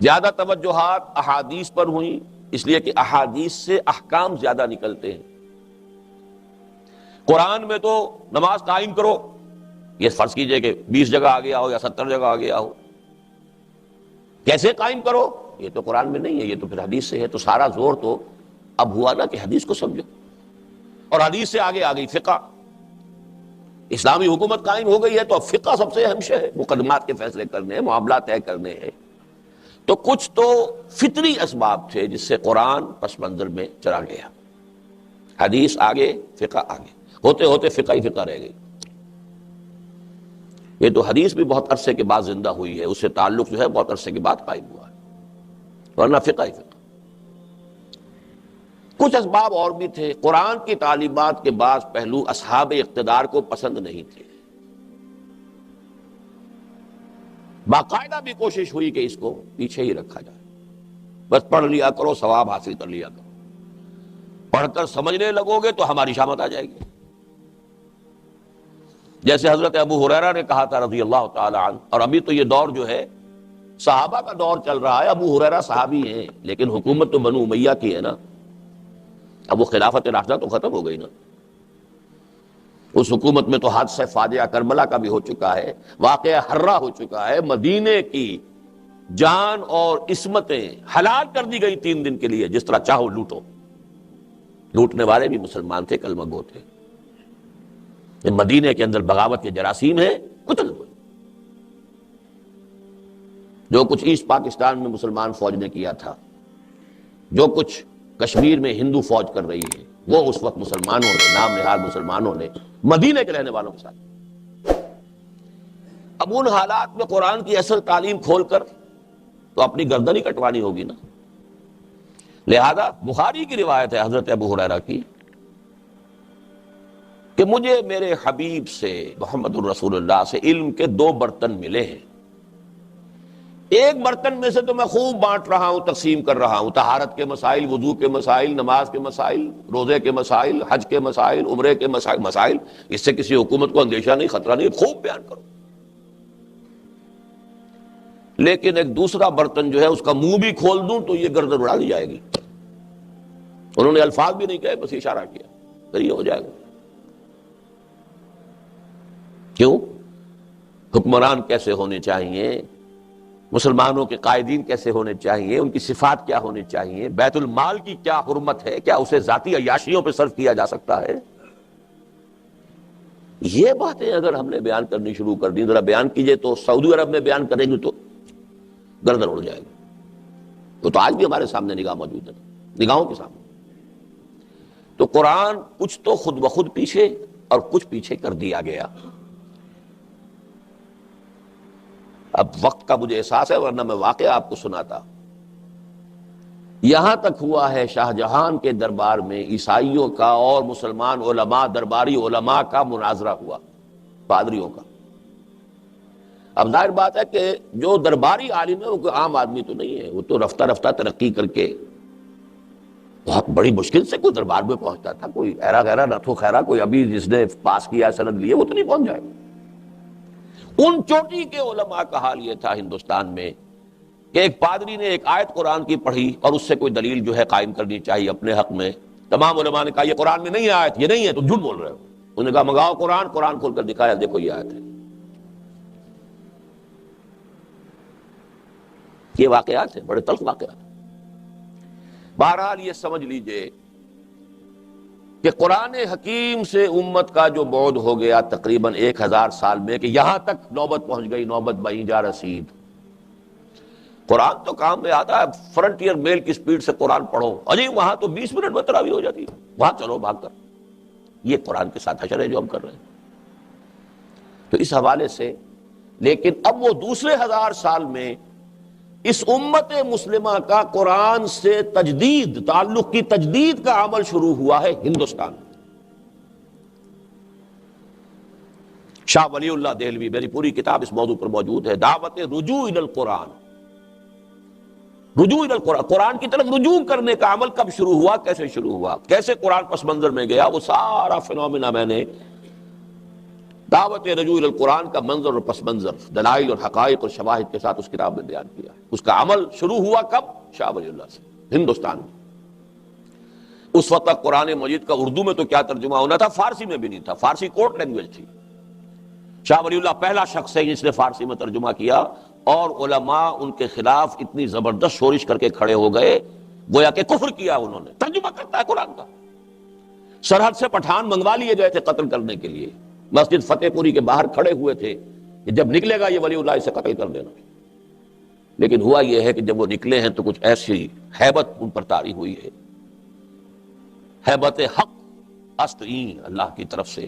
زیادہ توجہات احادیث پر ہوئیں، اس لیے کہ احادیث سے احکام زیادہ نکلتے ہیں۔ قرآن میں تو نماز قائم کرو، یہ فرض کیجئے کہ 20 جگہ آ گیا ہو یا 70 جگہ آ گیا ہو، کیسے قائم کرو یہ تو قرآن میں نہیں ہے، یہ تو پھر حدیث سے ہے۔ تو سارا زور تو اب ہوا نا کہ حدیث کو سمجھو، اور حدیث سے آگے آ گئی فقہ۔ اسلامی حکومت قائم ہو گئی ہے تو اب فقہ سب سے اہم شے ہے، مقدمات کے فیصلے کرنے ہیں، معاملات طے کرنے ہیں۔ تو کچھ تو فطری اسباب تھے جس سے قرآن پس منظر میں چلا گیا، حدیث آگے فقہ آگے، ہوتے ہوتے فقہ ہی فقہ رہ گئی۔ یہ تو حدیث بھی بہت عرصے کے بعد زندہ ہوئی ہے، اس سے تعلق جو ہے بہت عرصے کے بعد قائم ہوا ہے، ورنہ فقہ ہی فقہ۔ کچھ اسباب اور بھی تھے۔ قرآن کی تعلیمات کے بعض پہلو اصحاب اقتدار کو پسند نہیں تھے، باقاعدہ بھی کوشش ہوئی کہ اس کو پیچھے ہی رکھا جائے، بس پڑھ لیا کرو، ثواب حاصل کر لیا کرو، پڑھ کر سمجھنے لگو گے تو ہماری شامت آ جائے گی۔ جیسے حضرت ابو ہریرہ نے کہا تھا رضی اللہ تعالی عنہ، اور ابھی تو یہ دور جو ہے صحابہ کا دور چل رہا ہے، ابو ہریرہ صحابی ہیں لیکن حکومت تو بنو امیہ کی ہے نا، اب وہ خلافت راشدہ تو ختم ہو گئی نا، اس حکومت میں تو حادثہ فاجعہ کربلا کا بھی ہو چکا ہے، واقعہ حرہ ہو چکا ہے، مدینے کی جان اور عصمتیں حلال کر دی گئی 3 دن کے لیے، جس طرح چاہو لوٹو۔ لوٹنے والے بھی مسلمان تھے، کلمہ گو تھے۔ مدینے کے اندر بغاوت کے جراثیم ہیں، قتل ہوئے۔ جو کچھ ایسٹ پاکستان میں مسلمان فوج نے کیا تھا، جو کچھ کشمیر میں ہندو فوج کر رہی ہے، وہ اس وقت مسلمانوں نے، نام نہاد مسلمانوں نے مدینے کے رہنے والوں کے ساتھ۔ اب ان حالات میں قرآن کی اصل تعلیم کھول کر تو اپنی گردن ہی کٹوانی ہوگی نا۔ لہذا بخاری کی روایت ہے حضرت ابو ہریرہ کی کہ مجھے میرے حبیب سے، محمد الرسول اللہ سے، علم کے 2 برتن ملے ہیں۔ ایک برتن میں سے تو میں خوب بانٹ رہا ہوں، تقسیم کر رہا ہوں، طہارت کے مسائل، وضو کے مسائل، نماز کے مسائل، روزے کے مسائل، حج کے مسائل، عمرے کے مسائل، اس سے کسی حکومت کو اندیشہ نہیں، خطرہ نہیں، خوب بیان کرو۔ لیکن ایک دوسرا برتن جو ہے اس کا منہ بھی کھول دوں تو یہ گردن اڑا دی جائے گی۔ انہوں نے الفاظ بھی نہیں کہے، بس اشارہ کیا، پھر یہ ہو جائے گا۔ کیوں؟ حکمران کیسے ہونے چاہیے، مسلمانوں کے قائدین کیسے ہونے چاہیے، ان کی صفات کیا ہونی چاہیے، بیت المال کی کیا حرمت ہے، کیا اسے ذاتی عیاشیوں پہ صرف کیا جا سکتا ہے؟ یہ باتیں اگر ہم نے بیان کرنی شروع کر دی، ذرا بیان کیجئے تو سعودی عرب میں بیان کریں گے تو گردن اڑ جائے گی۔ وہ تو آج بھی ہمارے سامنے نگاہ موجود ہے، نگاہوں کے سامنے۔ تو قرآن کچھ تو خود بخود پیچھے اور کچھ پیچھے کر دیا گیا۔ اب وقت کا مجھے احساس ہے، ورنہ میں واقعہ آپ کو سناتا۔ یہاں تک ہوا ہے شاہ جہان کے دربار میں عیسائیوں کا اور مسلمان علماء، درباری علماء کا مناظرہ ہوا، پادریوں کا۔ اب ظاہر بات ہے کہ جو درباری عالم ہے وہ کوئی عام آدمی تو نہیں ہے، وہ تو رفتہ رفتہ ترقی کر کے بہت بڑی مشکل سے کوئی دربار میں پہنچتا تھا، کوئی ایرا غیرہ نتھو خیرہ، کوئی ابھی جس نے پاس کیا سند لیے وہ تو نہیں پہنچ جائے گا۔ ان چوٹی کے علماء کا حال یہ تھا ہندوستان میں کہ ایک پادری نے ایک آیت قرآن کی پڑھی اور اس سے کوئی دلیل جو ہے قائم کرنی چاہیے اپنے حق میں۔ تمام علماء نے کہا یہ قرآن میں نہیں ہے آیت، یہ نہیں ہے، تم جھوٹ بول رہے ہو۔ انہوں نے کہا منگاؤ قرآن، قرآن کھول کر دکھایا، دیکھو یہ آیت ہے۔ یہ واقعات ہیں، بڑے تلخ واقعات۔ بہرحال یہ سمجھ لیجئے کہ قرآن حکیم سے امت کا جو بعد ہو گیا تقریباً 1000 سال میں، کہ یہاں تک نوبت پہنچ گئی، نوبت بہیں جا رسید۔ قرآن تو کام میں آتا ہے، فرنٹیئر میل کی سپیڈ سے قرآن پڑھو، اجی وہاں تو 20 منٹ میں تراویح ہو جاتی ہے، وہاں چلو بھاگ کر۔ یہ قرآن کے ساتھ حشر ہے جو ہم کر رہے ہیں۔ تو اس حوالے سے لیکن اب وہ دوسرے 1000 سال میں اس امت مسلمہ کا قرآن سے تجدید، تعلق کی تجدید کا عمل شروع ہوا ہے ہندوستان میں۔ شاہ ولی اللہ دہلوی، میری پوری کتاب اس موضوع پر موجود ہے، دعوت رجوع الی القرآن، رجوع الی القرآن، قرآن کی طرف رجوع کرنے کا عمل کب شروع ہوا، کیسے شروع ہوا، کیسے قرآن پس منظر میں گیا، وہ سارا فنومینا میں نے دعوت رجوع الی القرآن کا منظر اور پس منظر، دلائل اور حقائق اور شواہد کے ساتھ اس کتاب میں بیان کیا ہے۔ اس کا عمل شروع ہوا کب؟ شاہ ولی اللہ سے، ہندوستان میں۔ اس وقت تک قرآن مجید کا اردو میں تو کیا ترجمہ ہونا تھا، فارسی میں بھی نہیں تھا، فارسی کورٹ لینگویج تھی۔ شاہ ولی اللہ پہلا شخص ہے جس نے فارسی میں ترجمہ کیا، اور علماء ان کے خلاف اتنی زبردست شورش کر کے کھڑے ہو گئے، گویا کہ کفر کیا انہوں نے، ترجمہ کرتا ہے قرآن کا۔ سرحد سے پٹھان منگوا لیے گئے تھے قتل کرنے کے لیے، مسجد فتح پوری کے باہر کھڑے ہوئے تھے کہ جب نکلے گا یہ ولی اللہ اسے قتل کر دینا۔ لیکن ہوا یہ ہے کہ جب وہ نکلے ہیں تو کچھ ایسی ہیبت ان پر طاری ہوئی ہے، ہیبت حق استعین اللہ کی طرف سے،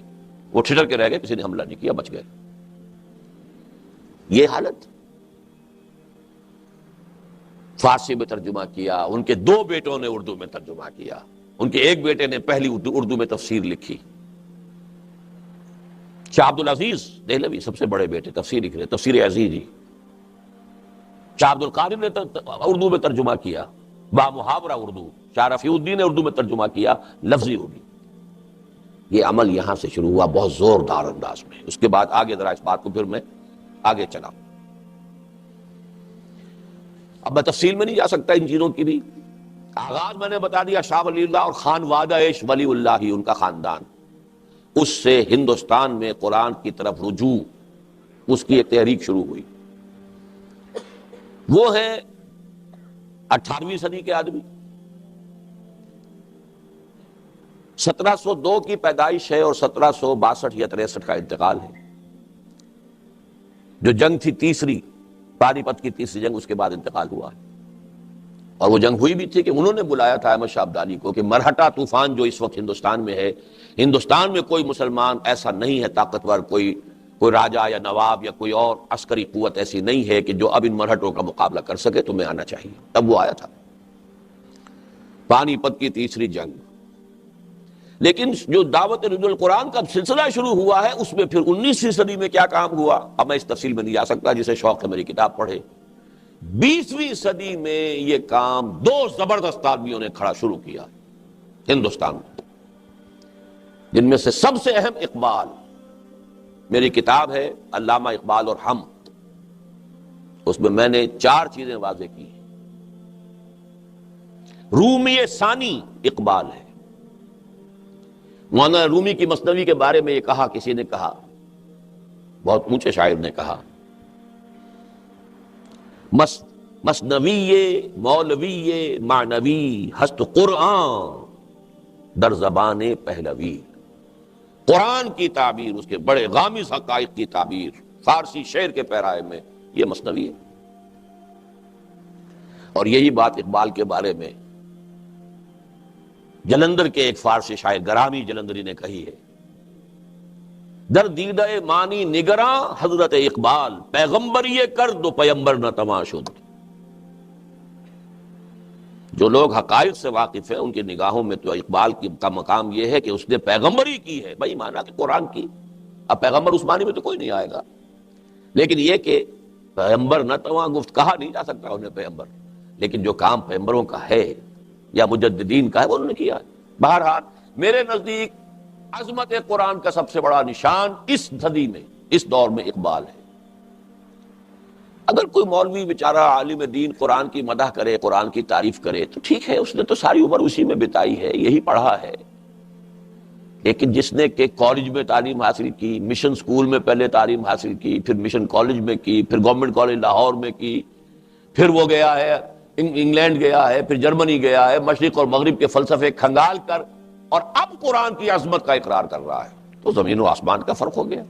وہ ٹھٹر کے رہ گئے، کسی نے حملہ نہیں کیا، بچ گئے۔ یہ حالت، فارسی میں ترجمہ کیا، ان کے 2 بیٹوں نے اردو میں ترجمہ کیا، ان کے ایک بیٹے نے پہلی اردو میں تفسیر لکھی، شاہ عبد العزیز دہلوی سب سے بڑے بیٹے تفسیر لکھ رہے، تفسیر عزیزی۔ شاہ عبد القادر نے اردو میں ترجمہ کیا، با محاورہ اردو۔ شاہ رفیع الدین نے اردو میں ترجمہ کیا، لفظی اردو۔ یہ عمل یہاں سے شروع ہوا بہت زوردار انداز میں۔ اس کے بعد آگے ذرا اس بات کو پھر میں آگے چلا، اب میں تفصیل میں نہیں جا سکتا ان چیزوں کی بھی۔ آغاز میں نے بتا دیا، شاہ ولی اللہ اور خان وادعش ولی اللہ ہی ان کا خاندان، اس سے ہندوستان میں قرآن کی طرف رجوع، اس کی ایک تحریک شروع ہوئی۔ وہ ہیں 18ویں صدی کے آدمی، 1702 کی پیدائش ہے اور 1762 یا 63 کا انتقال ہے۔ جو جنگ تھی تیسری، پانی پت کی تیسری جنگ، اس کے بعد انتقال ہوا ہے۔ اور وہ جنگ ہوئی بھی تھی کہ انہوں نے بلایا تھا احمد شاہ ابدالی کو کہ مرہٹا طوفان جو اس وقت ہندوستان میں ہے، ہندوستان میں کوئی مسلمان ایسا نہیں ہے طاقتور، کوئی راجہ یا نواب یا کوئی اور عسکری قوت ایسی نہیں ہے کہ جو اب ان مرہٹوں کا مقابلہ کر سکے، تمہیں آنا چاہیے۔ تب وہ آیا تھا، پانی پت کی تیسری جنگ۔ لیکن جو دعوت نزول القرآن کا سلسلہ شروع ہوا ہے، اس میں پھر 19ویں صدی میں کیا کام ہوا، اب میں اس تفصیل میں نہیں جا سکتا، جسے شوق ہے میری کتاب پڑھے۔ 20ویں صدی میں یہ کام 2 زبردست آدمیوں نے کھڑا شروع کیا ہندوستان میں، جن میں سے سب سے اہم اقبال۔ میری کتاب ہے علامہ اقبال اور ہم، اس میں نے 4 چیزیں واضح کی ہیں۔ رومی ثانی اقبال ہے۔ مولانا رومی کی مثنوی کے بارے میں یہ کہا، کسی نے کہا، بہت اونچے شاعر نے کہا، مثنوی مولوی معنوی ہست قرآن در زبان پہلوی۔ قرآن کی تعبیر، اس کے بڑے غامض حقائق کی تعبیر فارسی شعر کے پیرائے میں، یہ مثنوی ہے۔ اور یہی بات اقبال کے بارے میں جلندر کے ایک فارسی شاعر گرامی جلندری نے کہی ہے، در دیدہ مانی نگراں حضرت اقبال، پیغمبر یہ کرد و پیمبر نہ تماشد۔ جو لوگ حقائق سے واقف ہیں ان کی نگاہوں میں تو اقبال کا مقام یہ ہے کہ اس نے پیغمبری کی ہے، بھائی مانا کہ قرآن کی۔ اب پیغمبر عثمانی میں تو کوئی نہیں آئے گا، لیکن یہ کہ پیغمبر نہ تواں گفت، کہا نہیں جا سکتا انہیں پیغمبر، لیکن جو کام پیغمبروں کا ہے یا مجددین کا ہے وہ انہوں نے کیا ہے۔ بہرحال میرے نزدیک عظمت قرآن کا سب سے بڑا نشان اس صدی میں، اس دور میں اقبال ہے۔ اگر کوئی مولوی بیچارہ عالم دین قرآن کی مدح کرے، قرآن کی تعریف کرے تو ٹھیک ہے، اس نے تو ساری عمر اسی میں بتائی ہے، یہی پڑھا ہے۔ لیکن جس نے کہ کالج میں تعلیم حاصل کی، مشن سکول میں پہلے تعلیم حاصل کی، پھر مشن کالج میں کی، پھر گورنمنٹ کالج لاہور میں کی، پھر وہ گیا ہے انگلینڈ گیا ہے، پھر جرمنی گیا ہے، مشرق اور مغرب کے فلسفے کھنگال کر، اور اب قرآن کی عظمت کا اقرار کر رہا ہے، تو زمین و آسمان کا فرق ہو گیا۔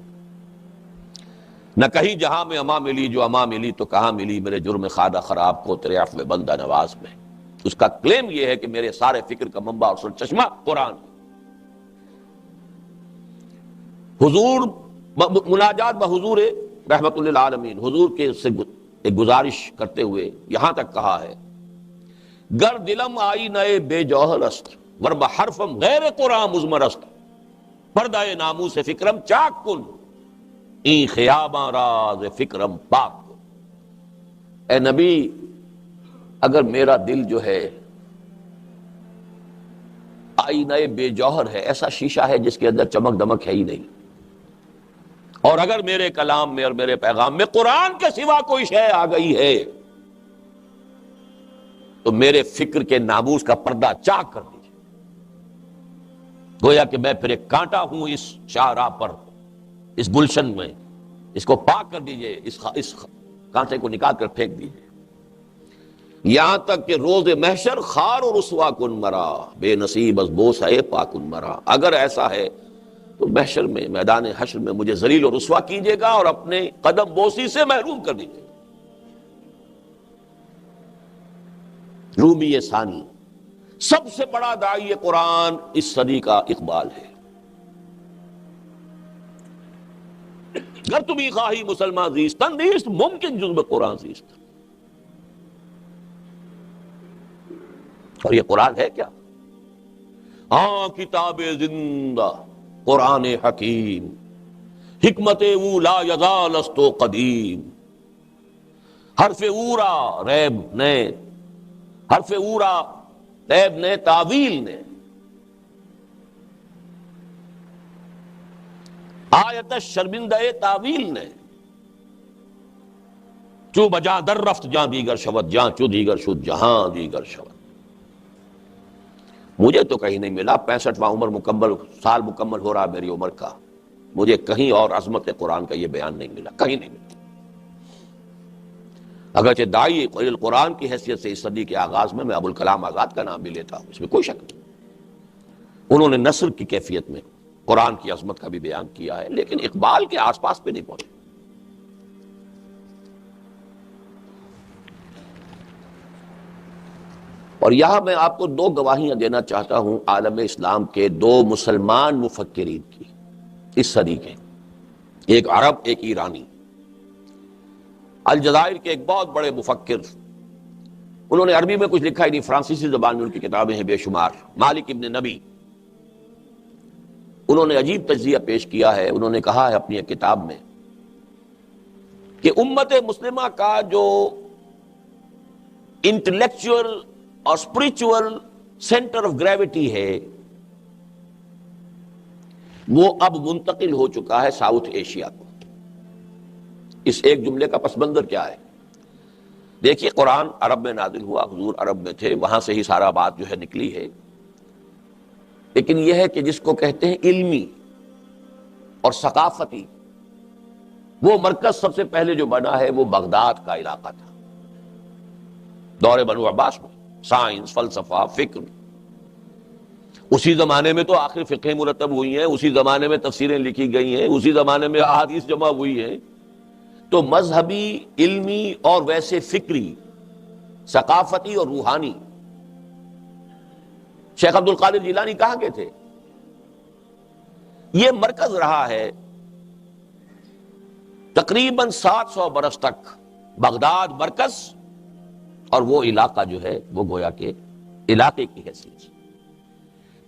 نہ کہیں جہاں میں اما ملی، جو اما ملی تو کہاں ملی، میرے جرم خادہ خراب کو تیرے عفو بندہ نواز میں۔ اس کا کلیم یہ ہے کہ میرے سارے فکر کا منبع اور سرچشمہ قرآن۔ حضور مناجات بحضور رحمت للعالمین، حضور کے سے ایک گزارش کرتے ہوئے یہاں تک کہا ہے، گر دلم آئی نئے بے جوہر است، ور بحرفم غیر قرآن مزمر است، پردہ ناموس فکرم چاک کن، این خیاباں راز فکرم پاک کن۔ اے نبی، اگر میرا دل جو ہے آئینہ بے جوہر ہے، ایسا شیشہ ہے جس کے اندر چمک دمک ہے ہی نہیں، اور اگر میرے کلام میں اور میرے پیغام میں قرآن کے سوا کوئی شے آ گئی ہے تو میرے فکر کے ناموس کا پردہ چاک کر دیجیے۔ گویا کہ میں پھر ایک کانٹا ہوں اس شاہراہ پر، اس گلشن میں، اس کو پاک کر دیجئے، اس کانٹے کو نکال کر پھینک دیجئے، یہاں تک کہ روز محشر خار و رسوا کن مرا، بے نصیب از بوس ہے پاکن مرا۔ اگر ایسا ہے تو محشر میں، میدان حشر میں مجھے ذلیل و رسوا کیجیے گا اور اپنے قدم بوسی سے محروم کر دیجیے گا۔ رومی ثانی سب سے بڑا داعی قرآن اس صدی کا اقبال ہے۔ گر تمہیں خواہی مسلمان زیستن نیست ممکن جز میں قرآن زیستن۔ اور یہ قرآن ہے کیا؟ ہاں کتاب زندہ قرآن حکیم، حکمت او لا یزال است و قدیم، حرف اورا ریب نے، حرف اورا ریب نے، تعویل نے، آیت شرمندہ تعویل نے، چو بجا در رفت جہاں دیگر شود، جہاں چو دیگر شد جہاں دیگر شود۔ مجھے تو کہیں نہیں ملا، 65واں عمر مکمل، سال مکمل ہو رہا میری عمر کا، مجھے کہیں اور عظمت قرآن کا یہ بیان نہیں ملا، کہیں نہیں ملا۔ اگرچہ داعی قرآن کی حیثیت سے اس صدی کے آغاز میں ابوالکلام آزاد کا نام بھی لیتا ہوں، اس میں کوئی شک نہیں، انہوں نے نثر کی کیفیت میں قرآن کی عظمت کا بھی بیان کیا ہے، لیکن اقبال کے آس پاس پہ نہیں پہنچے۔ اور یہاں میں آپ کو دو گواہیاں دینا چاہتا ہوں عالم اسلام کے دو مسلمان مفکرین کی اس صدی کے، ایک عرب ایک ایرانی۔ الجزائر کے ایک بہت بڑے مفکر، انہوں نے عربی میں کچھ لکھا ہی نہیں، فرانسیسی زبان میں ان کی کتابیں ہیں بے شمار، مالک ابن نبی۔ انہوں نے عجیب تجزیہ پیش کیا ہے، انہوں نے کہا ہے اپنی ایک کتاب میں کہ امت مسلمہ کا جو انٹلیکچوئل اور اسپرچول سینٹر آف گریوٹی ہے وہ اب منتقل ہو چکا ہے ساؤتھ ایشیا کو۔ اس ایک جملے کا پس منظر کیا ہے؟ دیکھیے قرآن عرب میں نازل ہوا، حضور عرب میں تھے، وہاں سے ہی سارا بات جو ہے نکلی ہے، لیکن یہ ہے کہ جس کو کہتے ہیں علمی اور ثقافتی، وہ مرکز سب سے پہلے جو بنا ہے وہ بغداد کا علاقہ تھا دور بنو عباس میں۔ سائنس، فلسفہ، فکر، اسی زمانے میں تو آخر فقہ مرتب ہوئی ہیں، اسی زمانے میں تفسیریں لکھی گئی ہیں، اسی زمانے میں احادیث جمع ہوئی ہیں، تو مذہبی، علمی اور ویسے فکری، ثقافتی اور روحانی شیخ عبد القادر جیلانی کہاں کے تھے؟ یہ مرکز رہا ہے تقریباً 700 برس تک، بغداد مرکز، اور وہ علاقہ جو ہے وہ گویا کہ علاقے کی حیثیت سے۔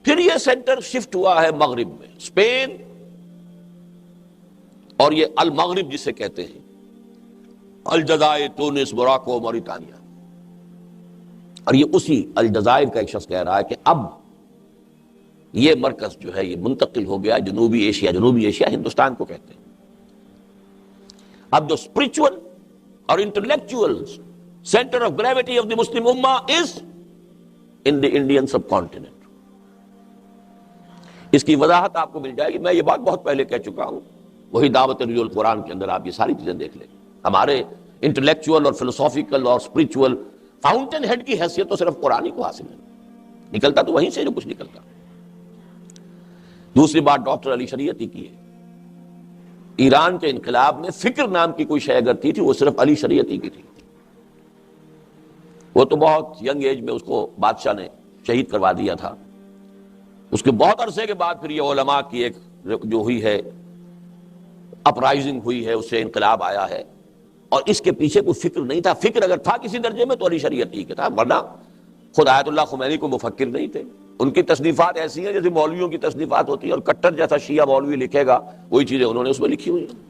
پھر یہ سینٹر شفٹ ہوا ہے مغرب میں، اسپین اور یہ المغرب جسے کہتے ہیں، الجزائر، تونس، موراکو، موریتانیہ۔ اور یہ اسی الجزائر کا ایک شخص کہہ رہا ہے کہ اب یہ مرکز جو ہے یہ منتقل ہو گیا جنوبی ایشیا، جنوبی ایشیا ہندوستان کو کہتے ہیں۔ اب جو اسپرچول اور intellectual centre of gravity of the Muslim امہ is in the Indian sub continent. اس کی وضاحت آپ کو مل جائے گی، میں یہ بات بہت پہلے کہہ چکا ہوں، وہی دعوت رجوع القرآن کے اندر آپ یہ ساری چیزیں دیکھ لیں۔ ہمارے انٹلیکچوئل اور فلسافیکل اور اسپرچول فاؤنٹین ہیڈ کی حیثیت تو صرف قرآن ہی کو حاصل ہے، نکلتا تو وہیں سے جو کچھ نکلتا۔ دوسری بات ڈاکٹر علی شریعتی کی ہے، ایران کے انقلاب میں فکر نام کی کوئی شے اگر تھی وہ صرف علی شریعتی کی تھی۔ وہ تو بہت ینگ ایج میں اس کو بادشاہ نے شہید کروا دیا تھا، اس کے بہت عرصے کے بعد پھر یہ علماء کی ایک جو ہوئی ہے اپرائزنگ ہوئی ہے، اس سے انقلاب آیا ہے، اور اس کے پیچھے کوئی فکر نہیں تھا۔ فکر اگر تھا کسی درجے میں تو علی شریعتی کے تھا، ورنہ خود آیت اللہ خمینی کو مفکر نہیں تھے۔ ان کی تصنیفات ایسی ہیں جیسے مولویوں کی تصنیفات ہوتی ہیں، اور کٹر جیسا شیعہ مولوی لکھے گا وہی چیزیں انہوں نے اس میں لکھی ہوئی ہیں۔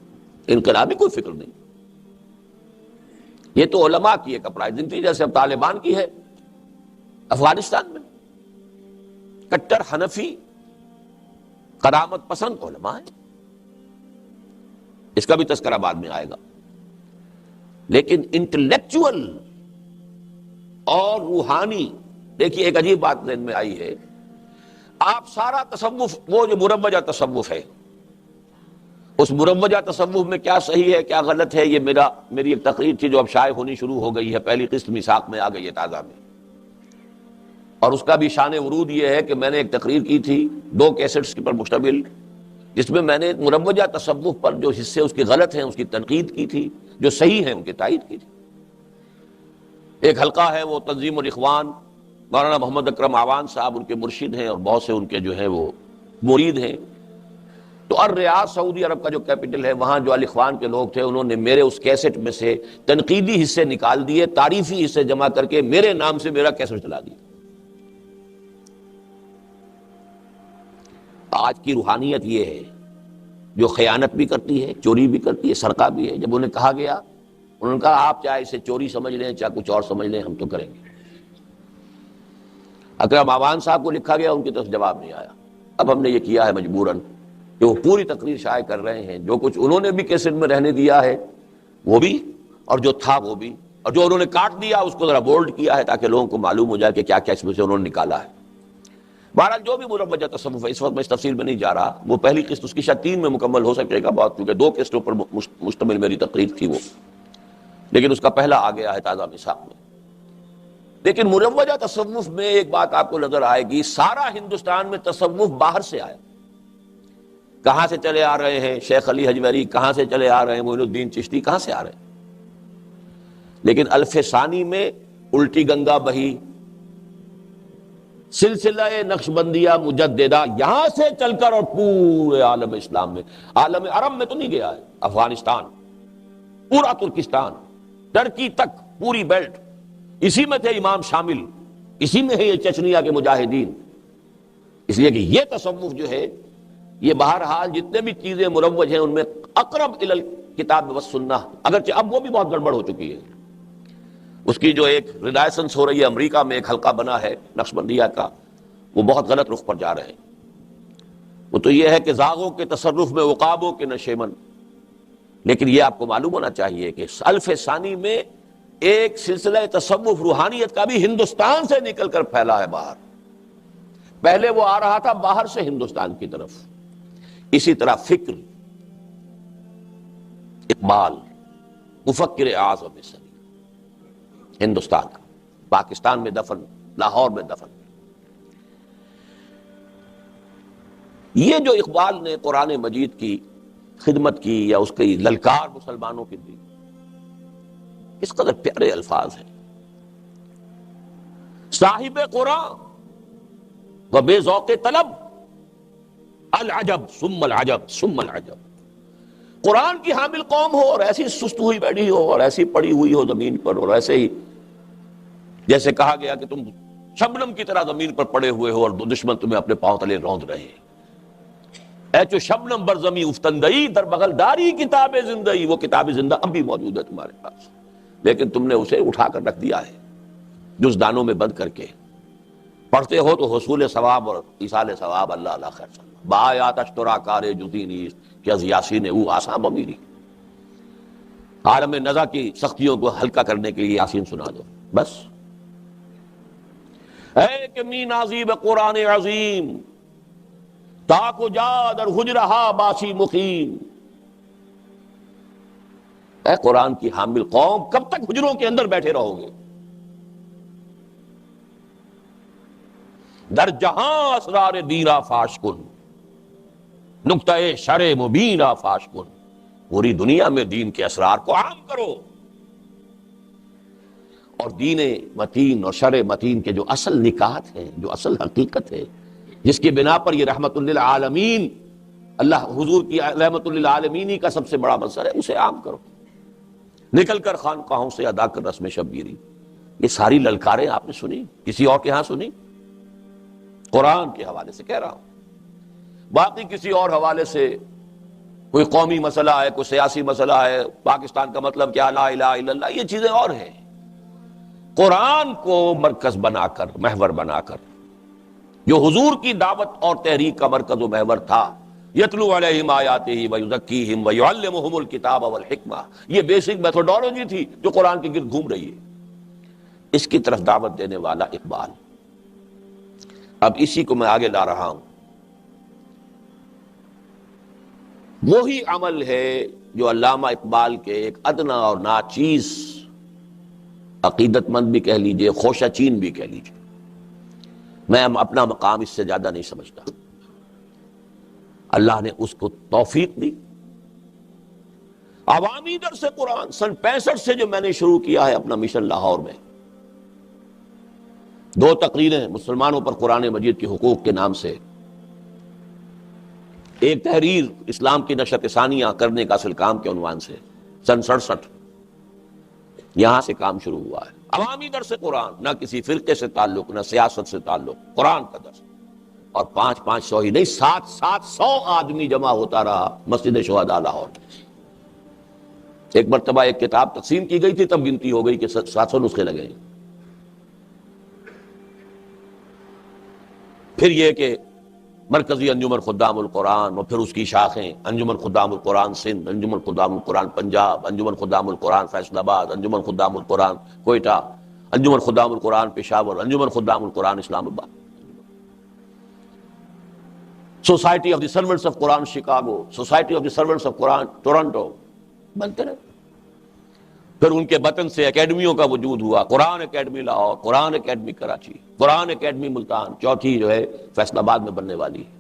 انقلابی کوئی فکر نہیں، یہ تو علماء کی ایک اپرائزنگ تھی، جیسے اب طالبان کی ہے افغانستان میں۔ کٹر حنفی قدامت پسند علماء ہیں، اس کا بھی تذکرہ بعد میں آئے گا، لیکن انٹلیکچوئل اور روحانی، دیکھیے ایک عجیب بات ذہن میں آئی ہے، آپ سارا تصوف، وہ جو مروجہ تصوف ہے، اس مروجہ تصوف میں کیا صحیح ہے کیا غلط ہے، یہ میری ایک تقریر تھی جو اب شائع ہونی شروع ہو گئی ہے، پہلی قسط میثاق میں آ گئی ہے تازہ میں، اور اس کا بھی شان ورود یہ ہے کہ میں نے ایک تقریر کی تھی 2 کیسٹس پر مشتمل، جس میں میں نے مروجہ تصوف پر جو حصے اس کے غلط ہیں اس کی تنقید کی تھی، جو صحیح ہیں ان کی تائید کی تھی۔ ایک حلقہ ہے وہ تنظیم الاخوان، مولانا محمد اکرم آوان صاحب ان کے مرشد ہیں اور بہت سے ان کے جو ہیں وہ مرید ہیں، تو الریاض سعودی عرب کا جو کیپٹل ہے وہاں جو الاخوان کے لوگ تھے انہوں نے میرے اس کیسٹ میں سے تنقیدی حصے نکال دیے، تعریفی حصے جمع کر کے میرے نام سے میرا کیسٹ چلا دیا۔ آج کی روحانیت یہ ہے جو خیانت بھی کرتی ہے، چوری بھی کرتی ہے، سرقہ بھی ہے۔ جب انہیں کہا گیا، انہوں نے کہا آپ چاہے اسے چوری سمجھ لیں چاہے کچھ اور سمجھ لیں، ہم تو کریں گے۔ اکرم آوان صاحب کو لکھا گیا، ان کی طرف جواب نہیں آیا۔ اب ہم نے یہ کیا ہے مجبوراً کہ وہ پوری تقریر شائع کر رہے ہیں، جو کچھ انہوں نے بھی کیسٹ میں رہنے دیا ہے وہ بھی، اور جو تھا وہ بھی، اور جو انہوں نے کاٹ دیا اس کو ذرا بولڈ کیا ہے تاکہ لوگوں کو معلوم ہو جائے کہ کیا کیا اس میں سے انہوں نے نکالا ہے۔ بہرحال جو بھی مروجہ تصوف ہے، اس وقت میں اس تفصیل میں نہیں جا رہا، وہ پہلی قسط اس کی شاید 3 میں مکمل ہو سکے گا، بہت کیونکہ 2 قسطوں پر مشتمل میری تقریر تھی وہ، لیکن اس کا پہلا آ گیا ہے تازہ میثاق میں۔ لیکن مروجہ تصوف میں ایک بات آپ کو نظر آئے گی، سارا ہندوستان میں تصوف باہر سے آیا۔ کہاں سے چلے آ رہے ہیں؟ شیخ علی حجویری کہاں سے چلے آ رہے ہیں؟ معین الدین چشتی کہاں سے آ رہے ہیں؟ لیکن الف ثانی میں الٹی گنگا بہی، سلسلہ نقشبندیہ مجددہ یہاں سے چل کر اور پورے عالم اسلام میں، عالم عرب میں تو نہیں گیا ہے، افغانستان، پورا ترکستان، ترکی تک پوری بیلٹ، اسی میں تھے امام شامل، اسی میں ہے یہ چچنیا کے مجاہدین۔ اس لیے کہ یہ تصوف جو ہے یہ بہرحال جتنے بھی چیزیں مروج ہیں ان میں اقرب الی الکتاب والسنہ، اگرچہ اب وہ بھی بہت گڑبڑ ہو چکی ہے۔ اس کی جو ایک ریلائسنس ہو رہی ہے، امریکہ میں ایک حلقہ بنا ہے نقشبندیہ کا، وہ بہت غلط رخ پر جا رہے ہیں۔ وہ تو یہ ہے کہ زاغوں کے تصرف میں عقابوں کے نشیمن، لیکن یہ آپ کو معلوم ہونا چاہیے کہ الف ثانی میں ایک سلسلہ تصوف روحانیت کا بھی ہندوستان سے نکل کر پھیلا ہے باہر۔ پہلے وہ آ رہا تھا باہر سے ہندوستان کی طرف۔ اسی طرح فکر، اقبال مفکر اعظم مصری، ہندوستان کا، پاکستان میں دفن، لاہور میں دفن۔ یہ جو اقبال نے قرآن مجید کی خدمت کی یا اس کی للکار مسلمانوں کی دی، اس قدر پیارے الفاظ ہیں۔ صاحب قرآن و بے ذوق طلب، العجب ثم العجب ثم العجب۔ قرآن کی حامل قوم ہو اور ایسی سست ہوئی بیٹھی ہو اور ایسی پڑی ہوئی ہو زمین پر، اور ایسے ہی جیسے کہا گیا کہ تم شبنم کی طرح زمین پر پڑے ہوئے ہو اور دشمن تمہیں اپنے پاؤں تلے روند رہے ہیں۔ اے چو شبنم بر زمیں افتندئی، در بغل داری کتاب زندئی، وہ کتاب زندہ اب بھی موجود ہے تمہارے پاس، لیکن تم نے اسے اٹھا کر رکھ دیا ہے جزدانوں میں بند کر کے۔ پڑھتے ہو تو حصول ثواب اور ایصال ثواب اللہ اللہ خیر صلی اللہ بآیات اشترا کار جزی نیست کہ از یاسین او آسان بمیری۔ عالم نزا کی سختیوں کو ہلکا کرنے کے لیے یاسین سنا دو بس۔ اے کہ می نازیب قرآن عظیم، تاک و جا در حجرہا باسی مقیم۔ اے قرآن کی حامل قوم، کب تک حجروں کے اندر بیٹھے رہو گے؟ در جہاں اسرار دیرا فاش کن، نقطہ شر مبینہ فاش کن۔ پوری دنیا میں دین کے اسرار کو عام کرو، اور دین متین اور شر متین کے جو اصل نکات ہیں، جو اصل حقیقت ہے، جس کی بنا پر یہ رحمت للعالمین، اللہ حضور کی رحمت للعالمینی کا سب سے بڑا منصر ہے، اسے عام کرو۔ نکل کر خانقاہوں سے ادا کر رسم شبگیری۔ یہ ساری للکاریں آپ نے سنی، کسی اور کے ہاں سنی؟ قرآن کے حوالے سے کہہ رہا ہوں۔ باقی کسی اور حوالے سے کوئی قومی مسئلہ ہے، کوئی سیاسی مسئلہ ہے، پاکستان کا مطلب کیا، لا الہ الا اللہ، یہ چیزیں اور ہیں۔ قرآن کو مرکز بنا کر، محور بنا کر، جو حضور کی دعوت اور تحریک کا مرکز و محور تھا، یتلو علیہم آیاتہ ویزکیہم ویعلمہم الکتاب والحکمہ، یہ بیسک میتھوڈالوجی تھی جو قرآن کے گرد گھوم رہی ہے۔ اس کی طرف دعوت دینے والا اقبال۔ اب اسی کو میں آگے لا رہا ہوں. وہی عمل ہے جو علامہ اقبال کے ایک ادنا اور ناچیز عقیدت مند بھی کہہ لیجئے، خوشہ چین بھی کہہ لیجئے، میں اپنا مقام اس سے زیادہ نہیں سمجھتا، اللہ نے اس کو توفیق دی. عوامی درس قرآن سن 65 سے جو میں نے شروع کیا ہے اپنا مشن لاہور میں، 2 تقریریں مسلمانوں پر قرآن مجید کے حقوق کے نام سے، ایک تحریر اسلام کی نشر ثانیہ کرنے کا اصل کام کے عنوان سے، سن 67 یہاں سے کام شروع ہوا ہے. عوامی درس قرآن، نہ کسی فرقے سے تعلق، نہ سیاست سے تعلق، قرآن کا درس. اور 500 ہی نہیں، 700 آدمی جمع ہوتا رہا مسجد شہداء لاہور. ایک مرتبہ ایک کتاب تقسیم کی گئی تھی، تب گنتی ہو گئی کہ 700 نسخے لگے. پھر یہ کہ مرکزی انجمن خدام القرآن اور پھر اس کی شاخیں، انجمن خدام القرآن سندھ، انجمن خدام القرآن پنجاب، انجمن خدام القرآن فیصل آباد، انجمن خدام القرآن کوئٹہ، انجمن خدام القرآن پشاور، انجمن خدام القرآن اسلام آباد، society of the servants of Quran Chicago, society of the servants of Quran Toronto, بنتے رہے. پھر ان کے بطن سے اکیڈمیوں کا وجود ہوا، قرآن اکیڈمی لاہور، قرآن اکیڈمی کراچی، قرآن اکیڈمی ملتان، چوتھی جو ہے فیصل آباد میں بننے والی ہے.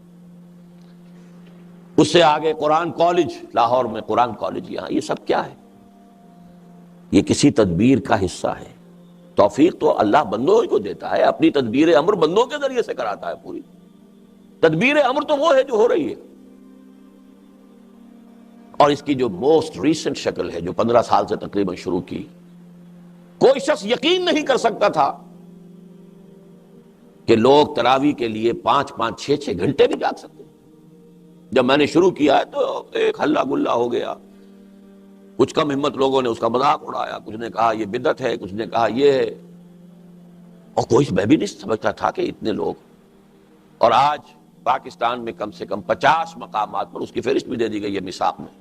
اس سے آگے قرآن کالج لاہور میں، قرآن کالج یہاں. یہ سب کیا ہے؟ یہ کسی تدبیر کا حصہ ہے. توفیق تو اللہ بندوں کو دیتا ہے، اپنی تدبیر امر بندوں کے ذریعے سے کراتا ہے. پوری تدبیر امر تو وہ ہے جو ہو رہی ہے. اور اس کی جو موسٹ ریسنٹ شکل ہے، جو 15 سال سے تقریباً شروع کی، کوئی شخص یقین نہیں کر سکتا تھا کہ لوگ تراویح کے لیے 5 6 گھنٹے بھی جاگ سکتے. جب میں نے شروع کیا ہے تو ایک ہلہ گلہ ہو گیا. کچھ کم ہمت لوگوں نے اس کا مذاق اڑایا، کچھ نے کہا یہ بدعت ہے، کچھ نے کہا یہ ہے، اور کوئی میں بھی نہیں سمجھتا تھا کہ اتنے لوگ. اور آج پاکستان میں کم سے کم 50 مقامات پر اس کی فہرست بھی دے دی گئی ہے میثاق میں،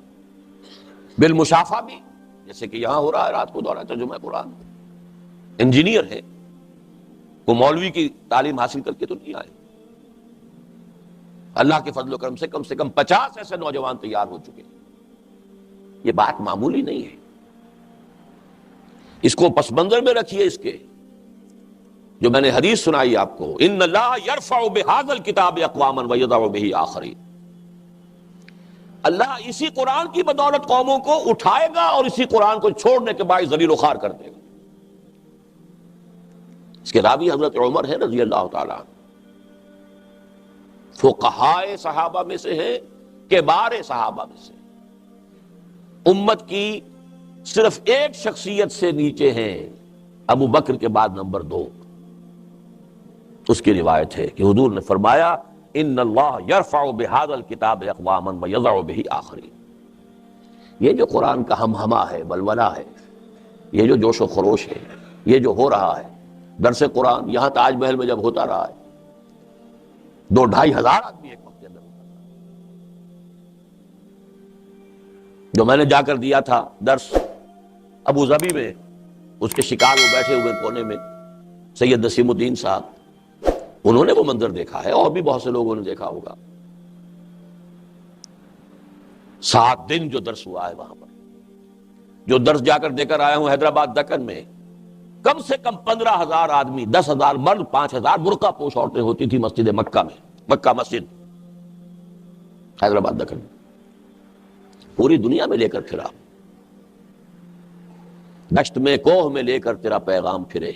بالمشافہ بھی، جیسے کہ یہاں ہو رہا ہے رات کو دورہ ترجمہ قرآن. انجینئر ہے، وہ مولوی کی تعلیم حاصل کر کے تو نہیں آئے. اللہ کے فضل و کرم سے کم 50 ایسے نوجوان تیار ہو چکے. یہ بات معمولی نہیں ہے. اس کو پس منظر میں رکھیے. اس کے جو میں نے حدیث سنائی آپ کو، ان اللہ یرفع بہذا الکتاب اقواما ویضع بہ آخرین، اللہ اسی قرآن کی بدولت قوموں کو اٹھائے گا اور اسی قرآن کو چھوڑنے کے باعث ذلیل و خوار کر دے گا. اس کے راوی حضرت عمر ہے رضی اللہ تعالیٰ عنہ، فقہائے صحابہ میں سے ہیں، کبار صحابہ میں سے. امت کی صرف ایک شخصیت سے نیچے ہیں، ابو بکر کے بعد نمبر 2. اس کی روایت ہے کہ حضور نے فرمایا ان اللہ یرفع بہذا الکتاب اقواما ویضع بہ آخرین. یہ جو قرآن کا ہمہمہ ہے، ولولہ ہے، یہ جو جوش و خروش ہے، یہ جو ہو رہا ہے درس قرآن، یہاں تاج محل میں جب ہوتا رہا ہے 2-2.5 ہزار آدمی ایک وقت کے اندر ہوتا تھا. جو میں نے جا کر دیا تھا درس ابو ظبی میں، اس کے شکار وہ بیٹھے ہوئے کونے میں سید نسیم الدین صاحب، انہوں نے وہ منظر دیکھا ہے، اور بھی بہت سے لوگوں نے دیکھا ہوگا. 7 دن جو درس ہوا ہے وہاں پر، جو درس جا کر دے کر آیا ہوں حیدرآباد دکن میں، کم سے کم 15,000 آدمی، 10,000 مرد، 5,000 برقع پوش عورتیں ہوتی تھی مسجد مکہ میں، مکہ مسجد حیدرآباد دکن میں. پوری دنیا میں لے کر پھرا، دشت میں کوہ میں لے کر تیرا پیغام پھرے.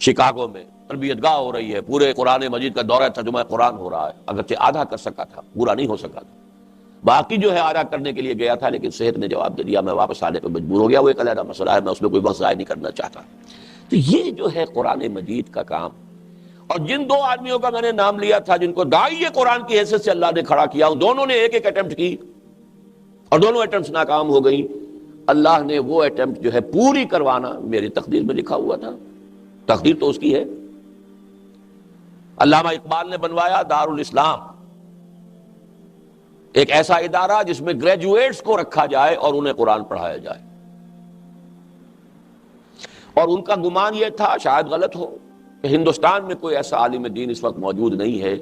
شکاگو میں تربیت گاہ ہو رہی ہے، پورے قرآن مجید کا دورہ ترجمہ قرآن ہو رہا ہے. اگرچہ آدھا کر سکا تھا، پورا نہیں ہو سکا تھا، باقی جو ہے آدھا کرنے کے لیے گیا تھا، لیکن صحت نے جواب دے دیا، میں واپس آنے پہ مجبور ہو گیا. وہ ایک علیحدہ مسئلہ ہے، میں اس میں کوئی وقت ضائع نہیں کرنا چاہتا. تو یہ جو ہے قرآن مجید کا کام. اور جن 2 آدمیوں کا میں نے نام لیا تھا جن کو داعی قرآن کی حیثیت سے اللہ نے کھڑا کیا، دونوں نے ایک اٹیمپٹ کی اور دونوں اٹیمپٹس ناکام ہو گئی. اللہ نے وہ اٹیمپٹ جو ہے پوری کروانا میری تقدیر میں لکھا ہوا تھا. تقدیر تو اس کی ہے. علامہ اقبال نے بنوایا دارالاسلام، ایک ایسا ادارہ جس میں گریجویٹس کو رکھا جائے اور انہیں قرآن پڑھایا جائے. اور ان کا گمان یہ تھا، شاید غلط ہو، کہ ہندوستان میں کوئی ایسا عالم دین اس وقت موجود نہیں ہے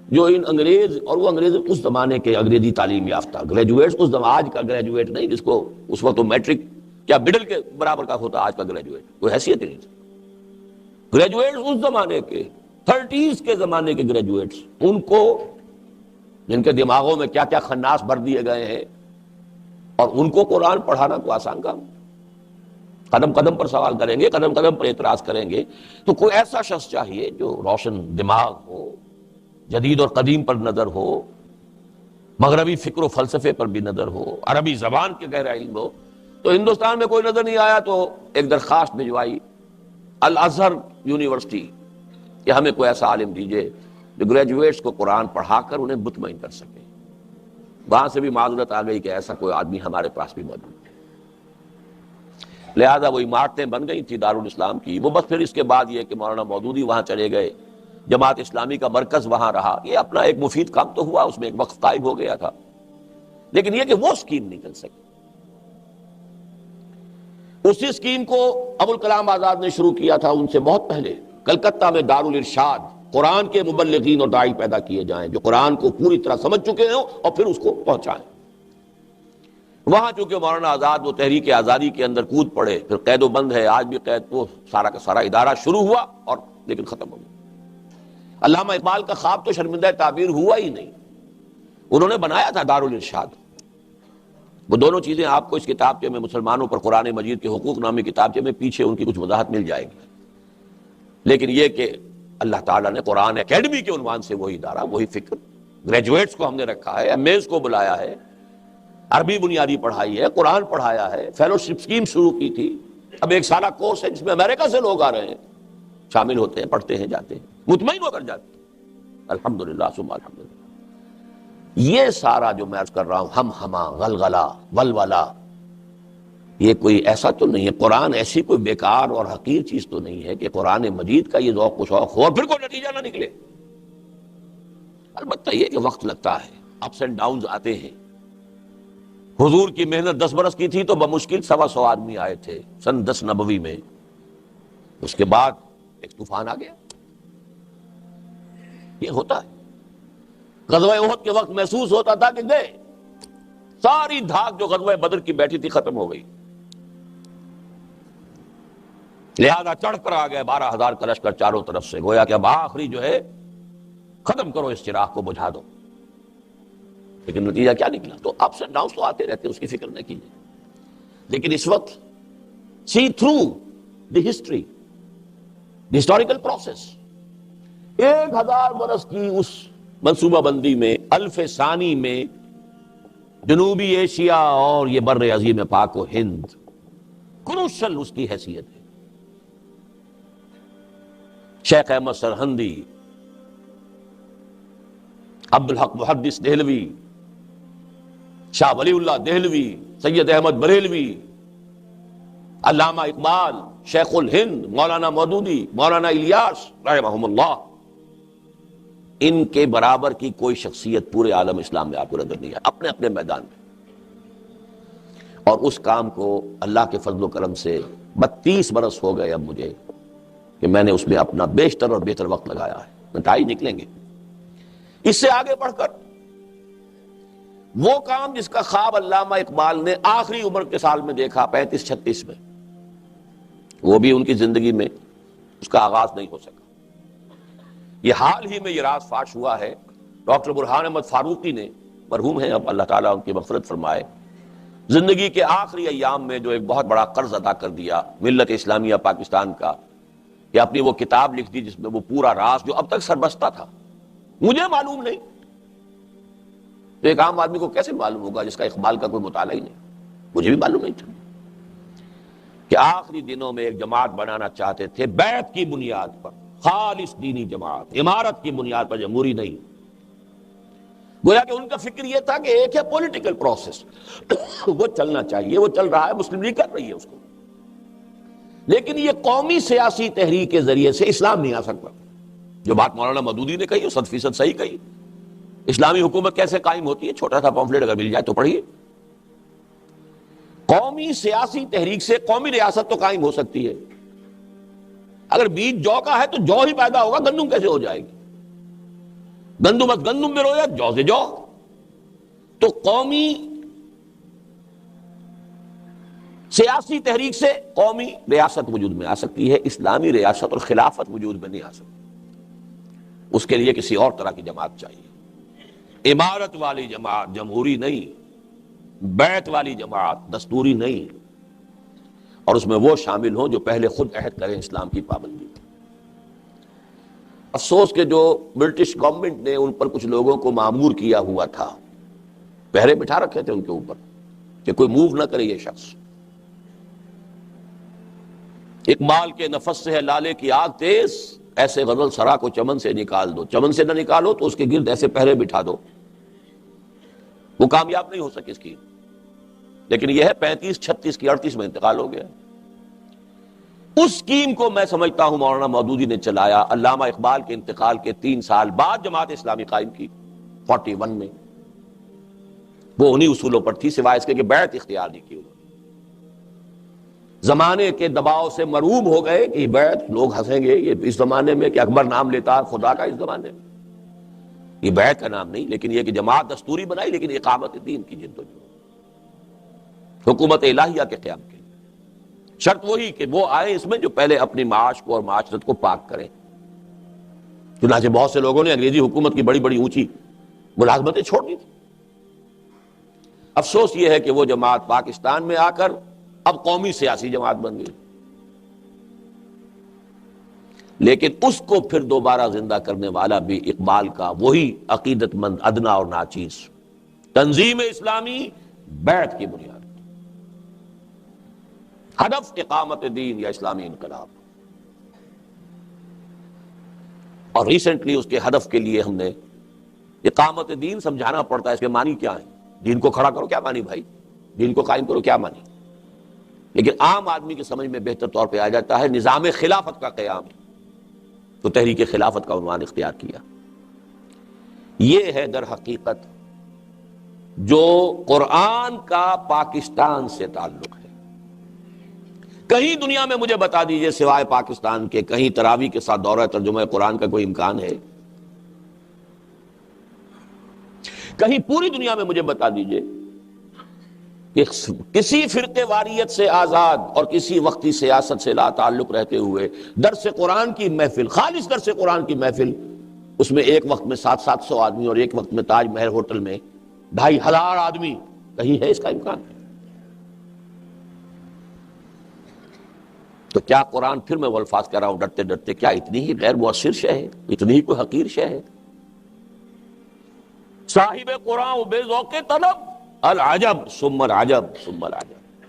جو ان انگریز، اور وہ انگریز اس زمانے کے انگریزی تعلیم یافتہ گریجویٹس، اس زمانے آج کا گریجویٹ نہیں جس کو اس وقت تو میٹرک کیا مڈل کے برابر کا ہوتا آج کا گریجویٹ، کوئی حیثیت ہی نہیں تھی۔ گریجویٹس اس زمانے کے 30s کے زمانے کے گریجویٹس، ان کو جن کے دماغوں میں کیا کیا خناس بھر دیے گئے ہیں، اور ان کو قرآن پڑھانا تو آسان کام، قدم قدم پر سوال کریں گے، قدم قدم پر اعتراض کریں گے۔ تو کوئی ایسا شخص چاہیے جو روشن دماغ ہو، جدید اور قدیم پر نظر ہو، مغربی فکر و فلسفے پر بھی نظر ہو، عربی زبان کے گہرا علم ہو۔ تو ہندوستان میں کوئی نظر نہیں آیا تو ایک درخواست بھجوائی الازہر یونیورسٹی کہ ہمیں کوئی ایسا عالم دیجیے جو گریجویٹس کو قرآن پڑھا کر انہیں مطمئن کر سکے۔ وہاں سے بھی معذرت آ گئی کہ ایسا کوئی آدمی ہمارے پاس بھی موجود ہے، لہذا وہ عمارتیں بن گئی تھی دارالاسلام کی، وہ بس پھر اس کے بعد یہ کہ مولانا مودودی وہاں چلے گئے، جماعت اسلامی کا مرکز وہاں رہا، یہ اپنا ایک مفید کام تو ہوا، اس میں ایک وقت قائم ہو گیا تھا، لیکن یہ کہ وہ اسکیم نہیں چل سکی۔ اسی اسکیم کو ابوالکلام آزاد نے شروع کیا تھا ان سے بہت پہلے، کلکتہ میں دارالارشاد، قرآن کے مبلغین اور داعی پیدا کیے جائیں جو قرآن کو پوری طرح سمجھ چکے ہوں اور پھر اس کو پہنچائیں۔ وہاں چونکہ مولانا آزاد وہ تحریک آزادی کے اندر کود پڑے، پھر قید و بند ہے، آج بھی قید، وہ سارا کا سارا ادارہ شروع ہوا اور لیکن ختم ہو گیا۔ علامہ اقبال کا خواب تو شرمندہ تعبیر ہوا ہی نہیں، انہوں نے بنایا تھا دارالارشاد۔ وہ دونوں چیزیں آپ کو اس کتابچے میں، مسلمانوں پر قرآن مجید کے حقوق نامی کتابچے میں پیچھے ان کی کچھ وضاحت مل جائے گی، لیکن یہ کہ اللہ تعالیٰ نے قرآن اکیڈمی کے عنوان سے وہی ادارہ، وہی فکر، گریجویٹس کو ہم نے رکھا ہے، ایم ایز کو بلایا ہے، عربی بنیادی پڑھائی ہے، قرآن پڑھایا ہے، فیلوشپ اسکیم شروع کی تھی، اب ایک سالہ کورس ہے جس میں امریکہ سے لوگ آ رہے ہیں، شامل ہوتے ہیں، پڑھتے ہیں، جاتے ہیں، مطمئن ہو کر جاتے ہیں، الحمدللہ ثم الحمدللہ۔ یہ سارا جو میں عرض کر رہا ہوں، ہم ہما، غلغلہ، ولولہ، یہ کوئی ایسا تو نہیں ہے، قرآن ایسی کوئی بیکار اور حقیر چیز تو نہیں ہے کہ قرآن مجید کا یہ ذوق و شوق ہو اور پھر کوئی نتیجہ نہ نکلے۔ البتہ یہ کہ وقت لگتا ہے، اپس اینڈ ڈاؤنز آتے ہیں۔ حضور کی محنت 10 برس کی تھی تو بمشکل 125 آدمی آئے تھے سن 10 نبوی میں، اس کے بعد ایک طوفان آ گیا۔ یہ ہوتا ہے۔ غزوہ احد کے وقت محسوس ہوتا تھا کہ گئے، ساری دھاک جو غزوہ بدر کی بیٹھی تھی ختم ہو گئی، لہذا چڑھ کر آ گئے 12,000 کا لشکر چاروں طرف سے، گویا کہ اب آخری جو ہے ختم کرو اس چراغ کو، بجھا دو۔ لیکن نتیجہ کیا نکلا؟ تو اپس اینڈ ڈاؤنس تو آتے رہتے، اس کی فکر نہ کیجیے، لیکن اس وقت see through the history, the historical process, 1000 برس کی اس منصوبہ بندی میں، الف ثانی میں جنوبی ایشیا اور یہ بر عظیم پاک و ہند کروشل اس کی حیثیت ہے۔ شیخ احمد سرہندی، عبدالحق محدث دہلوی، شاہ ولی اللہ دہلوی، سید احمد بریلوی، علامہ اقبال، شیخ الہند، مولانا مودودی، مولانا الیاس رحمہم اللہ، ان کے برابر کی کوئی شخصیت پورے عالم اسلام میں آپ کو نظر نہیں ہے، اپنے اپنے میدان میں۔ اور اس کام کو اللہ کے فضل و کرم سے 32 برس ہو گئے اب مجھے کہ میں نے اس میں اپنا بیشتر اور بہتر وقت لگایا ہے، نتائج نکلیں گے۔ اس سے آگے بڑھ کر وہ کام جس کا خواب علامہ اقبال نے آخری عمر کے سال میں دیکھا 35-36 میں، وہ بھی ان کی زندگی میں اس کا آغاز نہیں ہو سکا۔ یہ حال ہی میں یہ راز فاش ہوا ہے، ڈاکٹر برہان احمد فاروقی نے، مرحوم ہیں اب، اللہ تعالیٰ ان کی مغفرت فرمائے، زندگی کے آخری ایام میں جو ایک بہت بڑا قرض ادا کر دیا ملت اسلامیہ پاکستان کا، کہ اپنی وہ کتاب لکھ دی جس میں وہ پورا راز جو اب تک سربستہ تھا، مجھے معلوم نہیں، تو ایک عام آدمی کو کیسے معلوم ہوگا جس کا اقبال کا کوئی مطالعہ ہی نہیں، مجھے بھی معلوم نہیں تھا کہ آخری دنوں میں ایک جماعت بنانا چاہتے تھے بیعت کی بنیاد پر، خالص دینی جماعت، امارت کی بنیاد پر، جمہوری نہیں۔ گویا کہ ان کا فکر یہ تھا کہ ایک ہے پولیٹیکل پروسیس، وہ چلنا چاہیے، وہ چل رہا ہے، مسلم لیگ کر رہی ہے اس کو، لیکن یہ قومی سیاسی تحریک کے ذریعے سے اسلام نہیں آ سکتا۔ جو بات مولانا مودودی نے کہی وہ 100% صحیح کہی۔ اسلامی حکومت کیسے قائم ہوتی ہے؟ چھوٹا سا پمفلٹ اگر مل جائے تو پڑھیے۔ قومی سیاسی تحریک سے قومی ریاست تو قائم ہو سکتی ہے، اگر بیج جو کا ہے تو جو ہی پیدا ہوگا، گندم کیسے ہو جائے گی؟ گندم از گندم میں رویا، جو سے جو. تو قومی سیاسی تحریک سے قومی ریاست وجود میں آ سکتی ہے، اسلامی ریاست اور خلافت وجود میں نہیں آ سکتی. اس کے لیے کسی اور طرح کی جماعت چاہیے، امارت والی جماعت، جمہوری نہیں، بیعت والی جماعت، دستوری نہیں. اور اس میں وہ شامل ہوں جو پہلے خود عہد کریں اسلام کی پابندی. افسوس کہ جو برٹش گورنمنٹ نے ان پر کچھ لوگوں کو مامور کیا ہوا تھا، پہرے بٹھا رکھے تھے ان کے اوپر کہ کوئی موو نہ کرے یہ شخص. اقبال کے نفس سے ہے لالے کی آگ تیز، ایسے غزل سرا کو چمن سے نکال دو. چمن سے نہ نکالو تو اس کے گرد ایسے پہرے بٹھا دو، وہ کامیاب نہیں ہو سکی اس کی. لیکن یہ ہے 35 36 کی 38 میں انتقال ہو گیا. اس اسکیم کو میں سمجھتا ہوں مولانا مودودی نے چلایا. علامہ اقبال کے انتقال کے 3 سال بعد جماعت اسلامی قائم کی 41 میں. وہ انہی اصولوں پر تھی، سوائے اس کے کہ بیعت اختیار نہیں کی. زمانے کے دباؤ سے مرعوب ہو گئے کہ بیعت، لوگ ہنسیں گے یہ اس زمانے میں کہ اکبر نام لیتا ہے خدا کا. اس زمانے میں یہ بیعت کا نام نہیں، لیکن یہ کہ جماعت دستوری بنائی، لیکن اقامت دین کی جد و جہد، حکومت الہیہ کے قیام کے. شرط وہی کہ وہ آئے اس میں جو پہلے اپنی معاش کو اور معاشرت کو پاک کریں. چنانچہ بہت سے لوگوں نے انگریزی حکومت کی بڑی بڑی اونچی ملازمتیں چھوڑ دی تھی. افسوس یہ ہے کہ وہ جماعت پاکستان میں آ کر اب قومی سیاسی جماعت بن گئی. لیکن اس کو پھر دوبارہ زندہ کرنے والا بھی اقبال کا وہی عقیدت مند ادنا اور ناچیز تنظیم اسلامی بیعت کی بنیاد، ہدف اقامت دین یا اسلامی انقلاب. اور ریسنٹلی اس کے ہدف کے لیے ہم نے اقامت دین سمجھانا پڑتا ہے. اس کے معنی کیا ہے؟ دین کو کھڑا کرو کیا معنی بھائی؟ دین کو قائم کرو کیا معنی؟ لیکن عام آدمی کی سمجھ میں بہتر طور پہ آ جاتا ہے نظام خلافت کا قیام. تو تحریک خلافت کا عنوان اختیار کیا. یہ ہے در حقیقت جو قرآن کا پاکستان سے تعلق ہے. کہیں دنیا میں مجھے بتا دیجئے سوائے پاکستان کے کہیں تراویح کے ساتھ دورہ ترجمہ قرآن کا کوئی امکان ہے؟ کہیں پوری دنیا میں مجھے بتا دیجئے کہ کسی فرقے واریت سے آزاد اور کسی وقتی سیاست سے لا تعلق رہتے ہوئے درس قرآن کی محفل، خالص درس قرآن کی محفل، اس میں ایک وقت میں 700 آدمی اور ایک وقت میں تاج محل ہوٹل میں 2500 آدمی، کہیں ہے اس کا امکان؟ تو کیا قرآن، پھر میں وہ الفاظ کہہ رہا ہوں ڈرتے ڈرتے، کیا اتنی ہی غیر مؤثر شے ہے؟ اتنی ہی کوئی حقیر شے ہے؟ صاحب قرآن و بے ذوق طلب، العجب ثم العجب ثم العجب.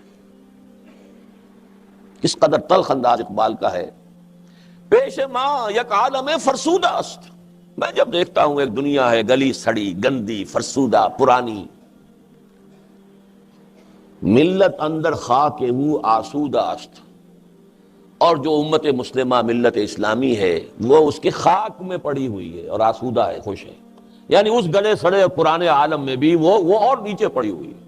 کس قدر تلخ انداز اقبال کا ہے. پیش ماں یک عالم فرسودہ است. میں جب دیکھتا ہوں ایک دنیا ہے گلی سڑی، گندی، فرسودہ، پرانی، ملت اندر خاک وہ آسودہ است، اور جو امت مسلمہ ملت اسلامی ہے وہ اس کے خاک میں پڑی ہوئی ہے اور آسودہ ہے، خوش ہے. یعنی اس گلے سڑے اور پرانے عالم میں بھی وہ اور نیچے پڑی ہوئی ہے.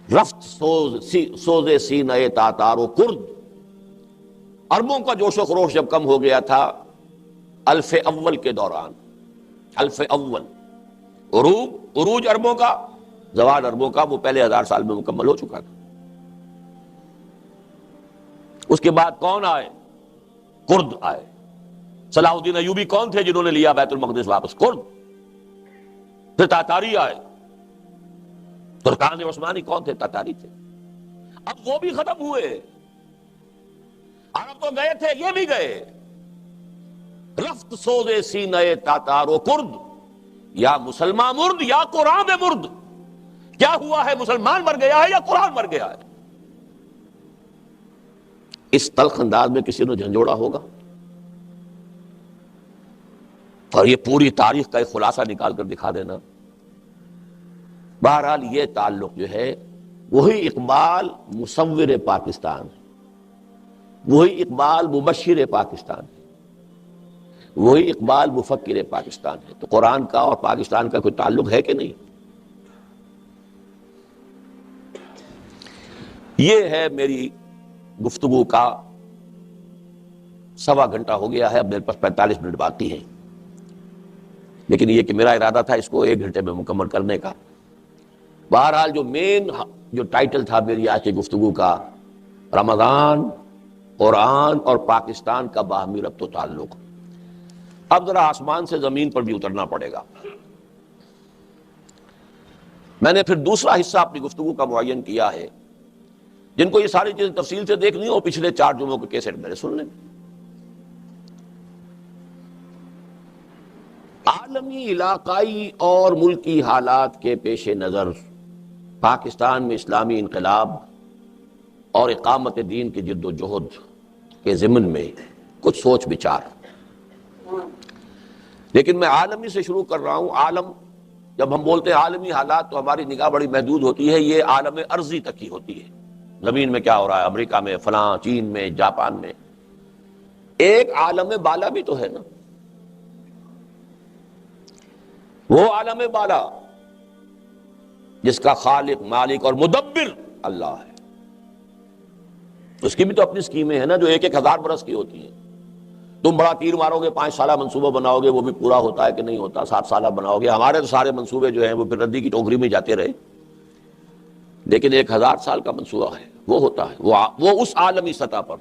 رفت سوز سینہ تاتار و کرد. عربوں کا جوش و خروش جب کم ہو گیا تھا الف اول کے دوران، الف اول، عروج عربوں کا، زوال عربوں کا وہ پہلے 1000 سال میں مکمل ہو چکا تھا. اس کے بعد کون آئے؟ کرد آئے. صلاح الدین ایوبی کون تھے جنہوں نے لیا بیت المقدس واپس؟ کرد. پھر تاتاری آئے. ترکان عثمانی کون تھے؟ تاتاری تھے. اب وہ بھی ختم ہوئے. عرب تو گئے تھے، یہ بھی گئے. رفت سوز سینہ تاتار و کرد. یا مسلمان مرد یا قرآن مرد. کیا ہوا ہے؟ مسلمان مر گیا ہے یا قرآن مر گیا ہے؟ اس تلخ انداز میں کسی نے جھنجھوڑا ہوگا؟ اور یہ پوری تاریخ کا ایک خلاصہ نکال کر دکھا دینا. بہرحال یہ تعلق جو ہے وہی اقبال مصور پاکستان ہے، وہی اقبال مبشر پاکستان ہے، وہی اقبال مفکر پاکستان ہے. تو قرآن کا اور پاکستان کا کوئی تعلق ہے کہ نہیں؟ یہ ہے میری گفتگو کا سوا گھنٹہ ہو گیا ہے، اب میرے پاس 45 منٹ باقی ہیں، لیکن یہ کہ میرا ارادہ تھا اس کو 1 گھنٹے میں مکمل کرنے کا۔ بہرحال جو مین جو ٹائٹل تھا میری آج کی گفتگو کا، رمضان، قرآن اور پاکستان کا باہمی ربط و تعلق۔ اب ذرا آسمان سے زمین پر بھی اترنا پڑے گا۔ میں نے پھر دوسرا حصہ اپنی گفتگو کا معین کیا ہے، جن کو یہ ساری چیزیں تفصیل سے دیکھنی ہو پچھلے 4 جمعوں کے کیسٹ میرے سن لیں۔ عالمی، علاقائی اور ملکی حالات کے پیش نظر پاکستان میں اسلامی انقلاب اور اقامت دین کی جد و جہد کے ضمن میں کچھ سوچ بچار، لیکن میں عالمی سے شروع کر رہا ہوں۔ عالم، جب ہم بولتے ہیں عالمی حالات تو ہماری نگاہ بڑی محدود ہوتی ہے، یہ عالم ارضی تک ہی ہوتی ہے، زمین میں کیا ہو رہا ہے، امریکہ میں فلاں، چین میں، جاپان میں۔ ایک عالم بالا بھی تو ہے نا، وہ عالم بالا جس کا خالق، مالک اور مدبر اللہ ہے، اس کی بھی تو اپنی اسکیمیں ہیں نا، جو 1,000 برس کی ہوتی ہیں۔ تم بڑا تیر مارو گے، 5 سالہ منصوبہ بناؤ گے، وہ بھی پورا ہوتا ہے کہ نہیں ہوتا، 7 سالہ بناؤ گے۔ ہمارے تو سارے منصوبے جو ہیں وہ پھر ردی کی ٹوکری میں جاتے رہے، لیکن 1,000 سال کا منصوبہ ہے، وہ ہوتا ہے، وہ اس عالمی سطح پر،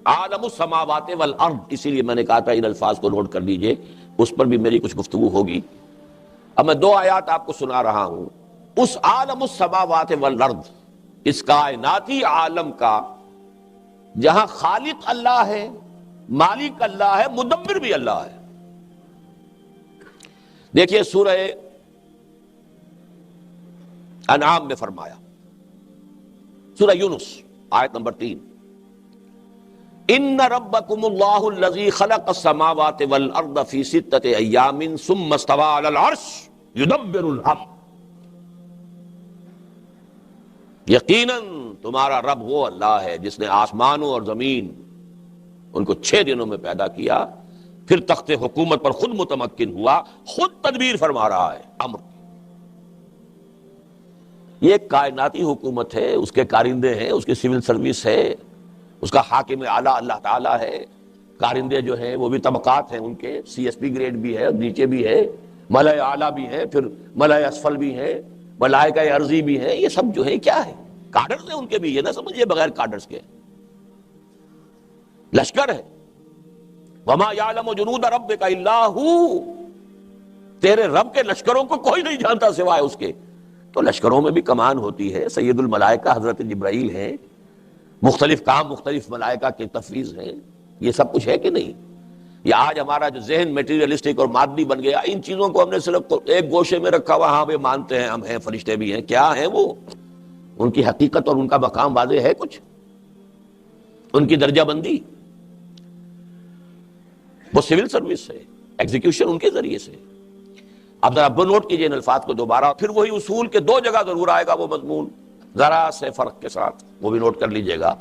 عالم السماوات والارض۔ اسی لیے میں نے کہا تھا ان الفاظ کو نوٹ کر لیجئے، اس پر بھی میری کچھ گفتگو ہوگی۔ اب میں 2 آیات آپ کو سنا رہا ہوں، اس عالم السماوات والارض، اس کائناتی عالم کا جہاں خالق اللہ ہے، مالک اللہ ہے، مدبر بھی اللہ ہے۔ دیکھیے سورہ انعام میں فرمایا، سورہ یونس آیت نمبر 3، ان ربکم اللہ الذی خلق السماوات والارض فی 6 ایام ثم استوى علی العرش یدبر الامر۔ یقیناً تمہارا رب وہ اللہ ہے جس نے آسمانوں اور زمین ان کو 6 دنوں میں پیدا کیا، پھر تخت حکومت پر خود متمکن ہوا، خود تدبیر فرما رہا ہے امر۔ یہ ایک کائناتی حکومت ہے، اس کے کارندے ہیں، اس کی سول سروس ہے، اس کا حاکم اعلیٰ اللہ تعالیٰ ہے۔ کارندے جو ہیں وہ بھی طبقات ہیں، ان کے CSP گریڈ بھی ہے، نیچے بھی ہے، ملائے اعلیٰ بھی ہے، پھر ملائے اسفل بھی ہے، ملائکہ ارضی بھی ہے۔ یہ سب جو ہے کیا ہے؟ کارڈرز ہیں ان کے بھی، یہ نہ سمجھیے بغیر کارڈرز کے، لشکر ہے۔ وَمَا يَعْلَمُ جُنُودَ رَبِّكَ إِلَّا هُوَ، تیرے رب کے لشکروں کو کوئی نہیں جانتا سوائے اس کے۔ تو لشکروں میں بھی کمان ہوتی ہے، سید الملائکہ حضرت جبرائیل ہیں، مختلف کام مختلف ملائکہ کے تفویض ہیں، یہ سب کچھ ہے کہ نہیں؟ یہ آج ہمارا جو ذہن میٹیریلسٹک اور مادی بن گیا، ان چیزوں کو ہم نے صرف ایک گوشے میں رکھا ہوا، ہاں وہ مانتے ہیں ہم ہیں، فرشتے بھی ہیں، کیا ہیں وہ؟ ان کی حقیقت اور ان کا مقام واضح ہے کچھ؟ ان کی درجہ بندی وہ سول سروس سے، ایگزیکیوشن ان کے ذریعے سے۔ اب ذرا نوٹ کیجئے ان الفاظ کو دوبارہ، پھر وہی اصول کے 2 جگہ ضرور آئے گا وہ مضمون، ذرا سے فرق کے ساتھ، وہ بھی نوٹ کر لیجئے گا۔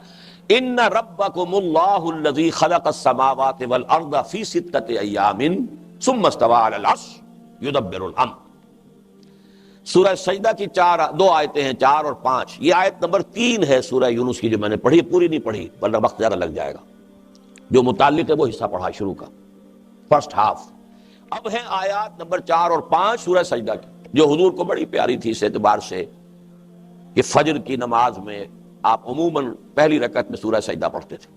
ان ربکم اللہ الذی خلق السماوات والارض فی 6 ایام ثم استوى علی العرش یدبر الامر۔ سورہ سجدہ کی 2 آیتیں ہیں، 4 اور 5۔ یہ آیت نمبر 3 ہے سورہ یونس کی جو میں نے پڑھی، پوری نہیں پڑھی ورنہ وقت زیادہ لگ جائے گا، جو متعلق ہے وہ حصہ پڑھا شروع کا، فرسٹ ہاف۔ اب ہیں آیات نمبر 4 اور 5 سورہ سجدہ کی، جو حضور کو بڑی پیاری تھی اس اعتبار سے کہ فجر کی نماز میں آپ عموماً پہلی رکعت میں سورہ سجدہ پڑھتے تھے۔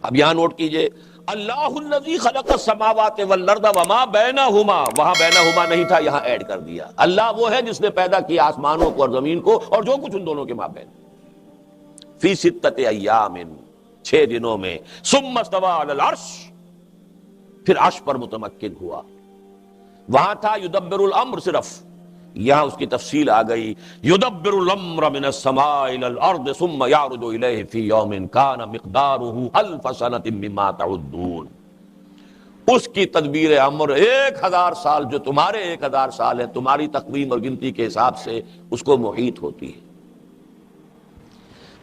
اب یہاں نوٹ کیجئے، اللہ الذی خلق السماوات والارض وما بینہما، وہاں بینہما نہیں تھا، یہاں ایڈ کر دیا۔ اللہ وہ ہے جس نے پیدا کیا آسمانوں کو اور زمین کو اور جو کچھ ان دونوں کے مابین، فی 6 ایام، 6 دنوں میں، ثم استوى علی العرش، پھر عرش پر متمکن ہوا۔ وہاں تھا یدبر الامر صرف، یہاں اس کی تفصیل آ گئی، یدبر الامر من السماء الى الارض ثم يعرج الیہ فی یوم کان مقدارہ 1000 سنۃ مما تعدون۔ اس کی تدبیر امر 1000 سال، جو تمہارے 1000 سال ہے تمہاری تقویم اور گنتی کے حساب سے، اس کو محیط ہوتی ہے۔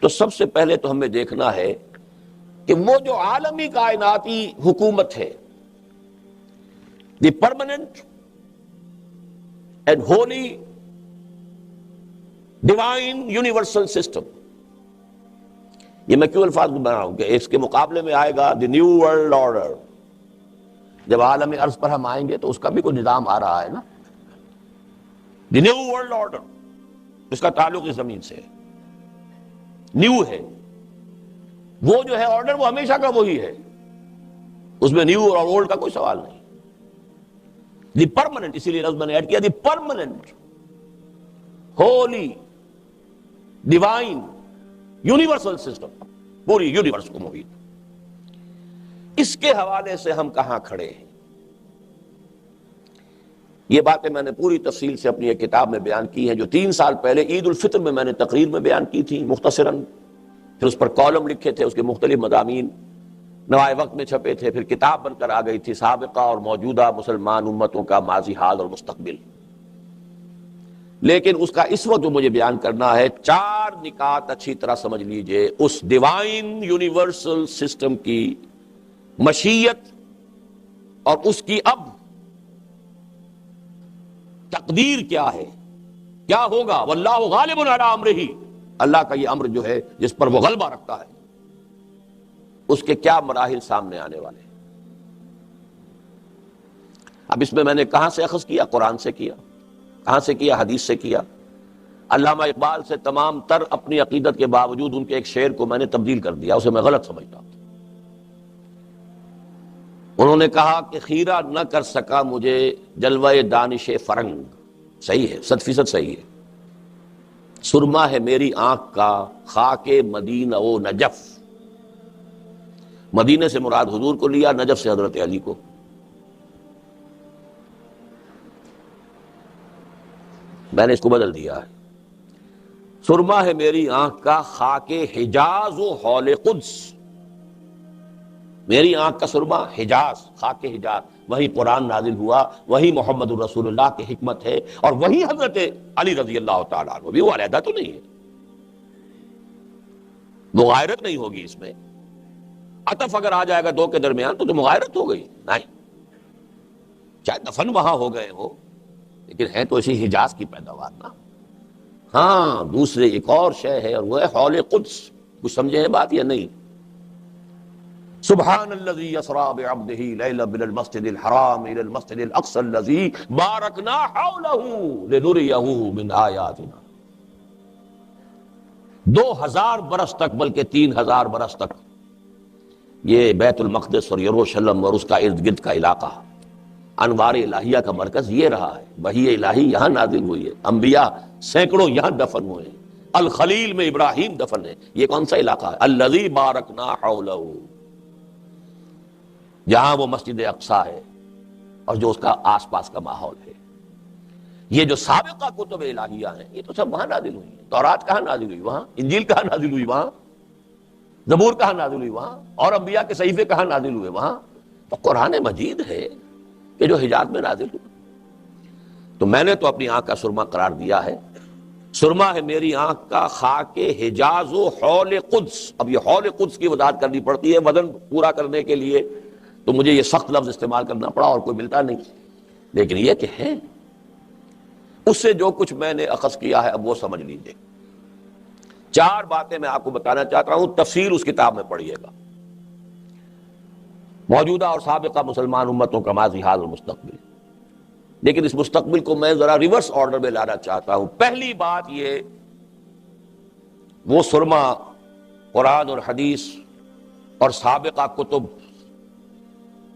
تو سب سے پہلے تو ہمیں دیکھنا ہے کہ وہ جو عالمی کائناتی حکومت ہے، the permanent and holy divine universal system, یہ میں کیوں الفاظ بنا رہا ہوں کہ اس کے مقابلے میں آئے گا دی نیو ورلڈ آرڈر. جب عالم ارض پر ہم آئیں گے تو اس کا بھی کوئی نظام آ رہا ہے نا. دی نیو ورلڈ آرڈر، اس کا تعلق اس زمین سے ہے، نیو ہے. وہ جو ہے آرڈر وہ ہمیشہ کا وہی ہے، اس میں نیو اور اولڈ کا کوئی سوال نہیں. دی پرماننٹ، اسی لیے لفظ میں نے ایڈ کیا، the permanent holy divine universal system, پوری یونیورس کو محیط. اس کے حوالے سے ہم کہاں کھڑے ہیں؟ یہ باتیں میں نے پوری تفصیل سے اپنی ایک کتاب میں بیان کی ہیں، جو 3 سال پہلے عید الفطر میں نے تقریر میں بیان کی تھی مختصراً. پھر اس پر کالم لکھے تھے، اس کے مختلف مضامین نوائے وقت میں چھپے تھے. پھر کتاب بن کر آ گئی تھی، سابقہ اور موجودہ مسلمان امتوں کا ماضی، حال اور مستقبل. لیکن اس کا اس وقت جو مجھے بیان کرنا ہے، 4 نکات اچھی طرح سمجھ لیجئے اس ڈیوائن یونیورسل سسٹم کی مشیت اور اس کی اب تقدیر کیا ہے، کیا ہوگا. واللہ غالب علی امرہ، اللہ کا یہ امر جو ہے جس پر وہ غلبہ رکھتا ہے، اس کے کیا مراحل سامنے آنے والے ہیں. اب اس میں نے کہاں سے اخذ کیا؟ قرآن سے کیا. کہاں سے کیا؟ حدیث سے کیا. علامہ اقبال سے تمام تر اپنی عقیدت کے باوجود ان کے ایک شعر کو میں نے تبدیل کر دیا، اسے میں غلط سمجھتا ہوں. انہوں نے کہا کہ خیرہ نہ کر سکا مجھے جلوہ دانش فرنگ. صحیح ہے، 100% صحیح ہے. سرما ہے میری آنکھ کا خاک مدینہ و نجف. مدینے سے مراد حضور کو لیا، نجف سے حضرت علی کو. میں نے اس کو بدل دیا ہے. سرما ہے میری آنکھ کا خاک حجاز و حول قدس. میری آنکھ کا سرما حجاز، خاک حجاز، وہی قرآن نازل ہوا، وہی محمد الرسول اللہ کی حکمت ہے، اور وہی حضرت علی رضی اللہ تعالیٰ عنہ بھی. وہ علیحدہ تو نہیں ہے، مغایرت نہیں ہوگی اس میں. عطف اگر آ جائے گا 2 کے درمیان تو مغایرت ہو گئی. نہیں، چاہے دفن وہاں ہو گئے ہو، لیکن ہے تو اسی حجاز کی پیداوار نا. ہاں، دوسرے ایک اور شے ہے، اور وہ ہے حول قدس. کچھ سمجھے ہیں بات یا نہیں؟ سبحان الذی اسری بعبدہ لیلا من المسجد الحرام الی المسجد الاقصی الذی بارکنا حولہ لنریہ من آیاتنا. 2000 برس تک، بلکہ 3000 برس تک یہ بیت المقدس اور یروشلم اور اس کا ارد گرد کا علاقہ انوار الہیہ کا مرکز یہ رہا ہے. وحی الہی یہاں نازل ہوئی ہے، انبیاء سینکڑوں یہاں دفن ہوئے ہیں. الخلیل میں ابراہیم دفن ہے. یہ کون سا علاقہ ہے؟ الذی بارکنا حولہ، جہاں وہ مسجد اقصیٰ ہے اور جو اس کا آس پاس کا ماحول ہے. یہ جو سابقہ کتب الہیہ ہیں یہ تو سب وہاں نازل ہوئی ہیں. تورات کہاں نازل ہوئی؟ وہاں. انجیل کہاں نازل ہوئی؟ وہاں. زبور کہاں نازل ہوئی؟ وہاں. اور انبیاء کے صحیفے کہاں نازل ہوئے؟ وہاں. تو قرآن مجید ہے کہ جو حجاز میں نازل ہوا. تو میں نے تو اپنی آنکھ کا سرما قرار دیا ہے. سرما ہے میری آنکھ کا خاک حجاز و حول قدس. اب یہ حول قدس کی وضاحت کرنی پڑتی ہے وزن پورا کرنے کے لیے، تو مجھے یہ سخت لفظ استعمال کرنا پڑا اور کوئی ملتا نہیں. لیکن یہ کہ ہے، اس سے جو کچھ میں نے اخذ کیا ہے اب وہ سمجھ لیجیے. 4 باتیں میں آپ کو بتانا چاہتا ہوں، تفصیل اس کتاب میں پڑھیے گا. موجودہ اور سابقہ مسلمان امتوں کا ماضی، حال اور مستقبل. لیکن اس مستقبل کو میں ذرا ریورس آرڈر میں لانا چاہتا ہوں. پہلی بات یہ، وہ سرما قرآن اور حدیث اور سابقہ کتب،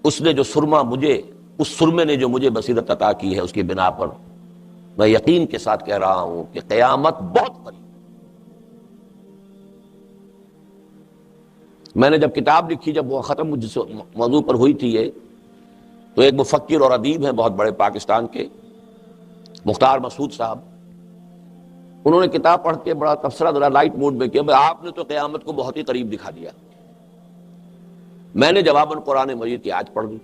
اس نے جو سرما مجھے، اس سرمے نے جو مجھے بصیرت عطا کی ہے، اس کی بنا پر میں یقین کے ساتھ کہہ رہا ہوں کہ قیامت بہت قریب. میں نے جب کتاب لکھی، جب وہ ختم جس موضوع پر ہوئی تھی یہ، تو ایک مفکر اور ادیب ہیں بہت بڑے پاکستان کے، مختار مسعود صاحب. انہوں نے کتاب پڑھ کے بڑا تبصرہ ذرا لائٹ موڈ میں کیا، آپ نے تو قیامت کو بہت ہی قریب دکھا دیا. میں نے جواباً قرآن مجید کی آیت پڑھ دی،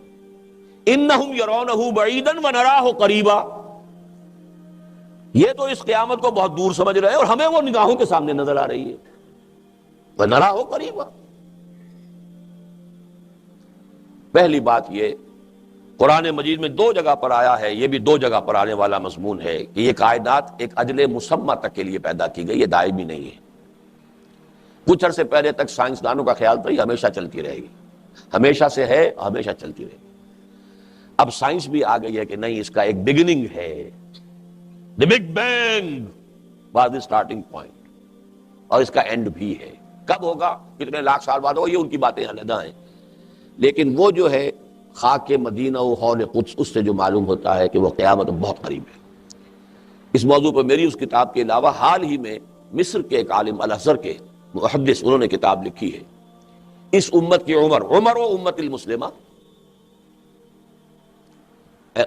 انہم یرونہ بعیدا ونراہ قریبا. یہ تو اس قیامت کو بہت دور سمجھ رہے ہیں اور ہمیں وہ نگاہوں کے سامنے نظر آ رہی ہے. ونراہ قریبا. پہلی بات یہ، قرآن مجید میں 2 جگہ پر آیا ہے، یہ بھی 2 جگہ پر آنے والا مضمون ہے کہ یہ کائنات ایک اجل مسمى تک کے لیے پیدا کی گئی، یہ دائمی نہیں ہے. کچھ عرصے پہلے تک سائنسدانوں کا خیال تھا یہ ہمیشہ چلتی رہے گی، ہمیشہ سے ہے، ہمیشہ چلتی رہے گی۔ اب سائنس بھی آ گئی ہے کہ نہیں، اس کا ایک بگننگ ہے، the big bang was the starting point, اور اس کا اینڈ بھی ہے۔ کب ہوگا، کتنے لاکھ سال بعد ہوگا، یہ ان کی باتیں علیحدہ ہیں، لیکن وہ جو ہے خاک مدینہ و حول قدس، اس سے جو معلوم ہوتا ہے کہ وہ قیامت بہت قریب ہے۔ اس موضوع پر میری اس کتاب کے علاوہ حال ہی میں مصر کے ایک عالم الازہر کے محدث، انہوں نے کتاب لکھی ہے اس امت کی عمر و امت المسلمہ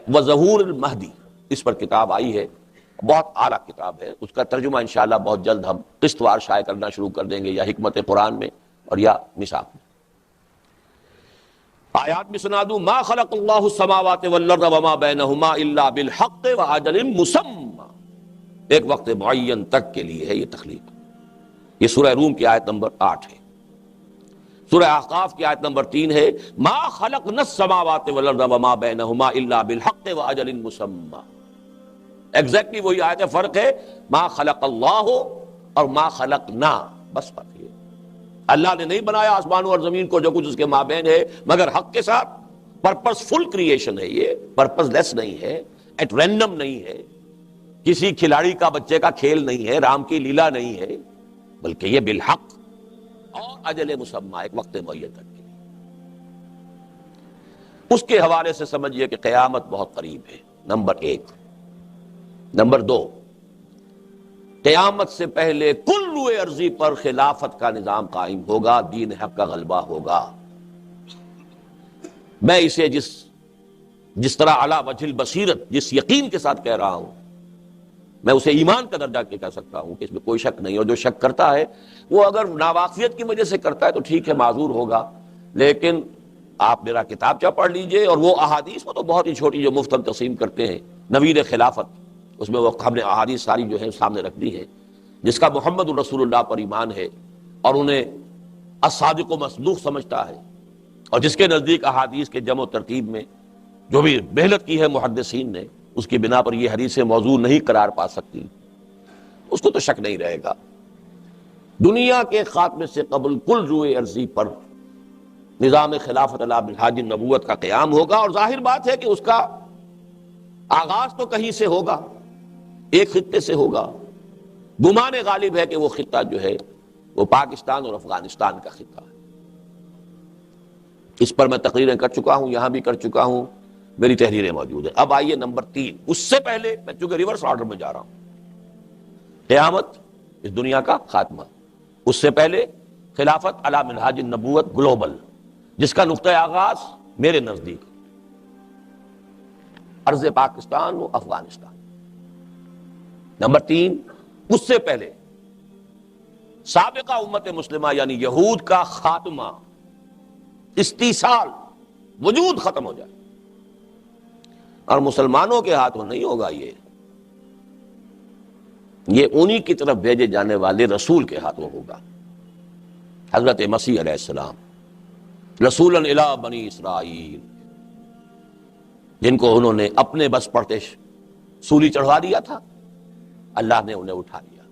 و ظہور المہدی، اس پر کتاب آئی ہے، بہت اعلیٰ کتاب ہے۔ اس کا ترجمہ انشاءاللہ بہت جلد ہم قسط وار شائع کرنا شروع کر دیں گے، یا حکمت قرآن میں اور یا نصاب میں۔ آیات میں سنا دوں، ما خلق اللہ السماوات والارض وما بینہما الا بالحق واجل مسمى، ایک وقت معین تک کے لیے ہے یہ تخلیق۔ یہ سورہ روم کی آیت نمبر 8 ہے۔ سورہ احقاف کی آیت نمبر 3 ہے، ما خلقنا السماوات والارض وما بینہما الا بالحق واجل مسمى۔ ایگزیکٹلی وہی آیت ہے، فرق ہے ما خلق اللہ اور ما خلقنا، بس فرق ہے۔ اللہ نے نہیں بنایا آسمانوں اور زمین کو جو کچھ اس کے مابین ہے مگر حق کے ساتھ، پرپس فل کریشن ہے، یہ پرپس لیس نہیں ہے، ایٹ رینڈم نہیں ہے، کسی کھلاڑی کا بچے کا کھیل نہیں ہے، رام کی لیلا نہیں ہے، بلکہ یہ بالحق اور اجل مسمى، ایک وقت معین تک کے لیے۔ اس کے حوالے سے سمجھیے کہ قیامت بہت قریب ہے، نمبر 1۔ نمبر 2، قیامت سے پہلے کل روئے ارضی پر خلافت کا نظام قائم ہوگا، دین حق کا غلبہ ہوگا۔ میں اسے جس طرح علی وجہ البصیرت، جس یقین کے ساتھ کہہ رہا ہوں، میں اسے ایمان کا درجہ کہہ سکتا ہوں کہ اس میں کوئی شک نہیں، اور جو شک کرتا ہے وہ اگر ناواقفیت کی وجہ سے کرتا ہے تو ٹھیک ہے، معذور ہوگا، لیکن آپ میرا کتابچہ پڑھ لیجئے، اور وہ احادیث وہ تو بہت ہی چھوٹی جو مفت ہم تقسیم کرتے ہیں، نویر خلافت، اس میں وہ ہم نے احادیث ساری جو ہے سامنے رکھ دی ہے، جس کا محمد الرسول اللہ پر ایمان ہے اور انہیں الصادق و مصدوق سمجھتا ہے، اور جس کے نزدیک احادیث کے جمع و ترتیب میں جو بھی محنت کی ہے محدثین نے، اس کی بنا پر یہ حدیث موضوع نہیں قرار پا سکتی، اس کو تو شک نہیں رہے گا۔ دنیا کے خاتمے سے قبل کل روئے ارضی پر نظام خلافت علی منہاج النبوت کا قیام ہوگا، اور ظاہر بات ہے کہ اس کا آغاز تو کہیں سے ہوگا، ایک خطے سے ہوگا۔ گمان غالب ہے کہ وہ خطہ جو ہے وہ پاکستان اور افغانستان کا خطہ ہے۔ اس پر میں تقریریں کر چکا ہوں، یہاں بھی کر چکا ہوں، میری تحریریں موجود ہیں۔ اب آئیے نمبر 3، اس سے پہلے میں چونکہ ریورس آرڈر میں جا رہا ہوں، قیامت، اس دنیا کا خاتمہ، اس سے پہلے خلافت علی منہاج النبوت گلوبل، جس کا نقطہ آغاز میرے نزدیک ارض پاکستان و افغانستان۔ نمبر 3، اس سے پہلے سابقہ امت مسلمہ یعنی یہود کا خاتمہ، استیصال، وجود ختم ہو جائے، اور مسلمانوں کے ہاتھوں نہیں ہوگا، یہ انہی کی طرف بھیجے جانے والے رسول کے ہاتھوں ہوگا، حضرت مسیح علیہ السلام، رسولا الی بنی اسرائیل، جن کو انہوں نے اپنے بس پڑتے سولی چڑھوا دیا تھا، اللہ نے انہیں اٹھا لیا،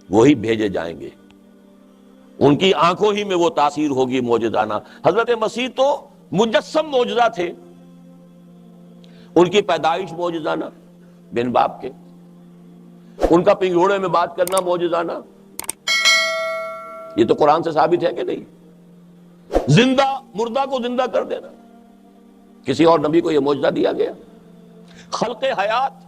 وہی بھیجے جائیں گے، ان کی آنکھوں ہی میں وہ تاثیر ہوگی معجزانہ۔ حضرت مسیح تو مجسم معجزہ تھے، ان کی پیدائش معجزانہ بن باپ کے، ان کا پنگھوڑے میں بات کرنا معجزانہ، یہ تو قرآن سے ثابت ہے کہ نہیں؟ زندہ مردہ کو زندہ کر دینا، کسی اور نبی کو یہ معجزہ دیا گیا؟ خلق حیات،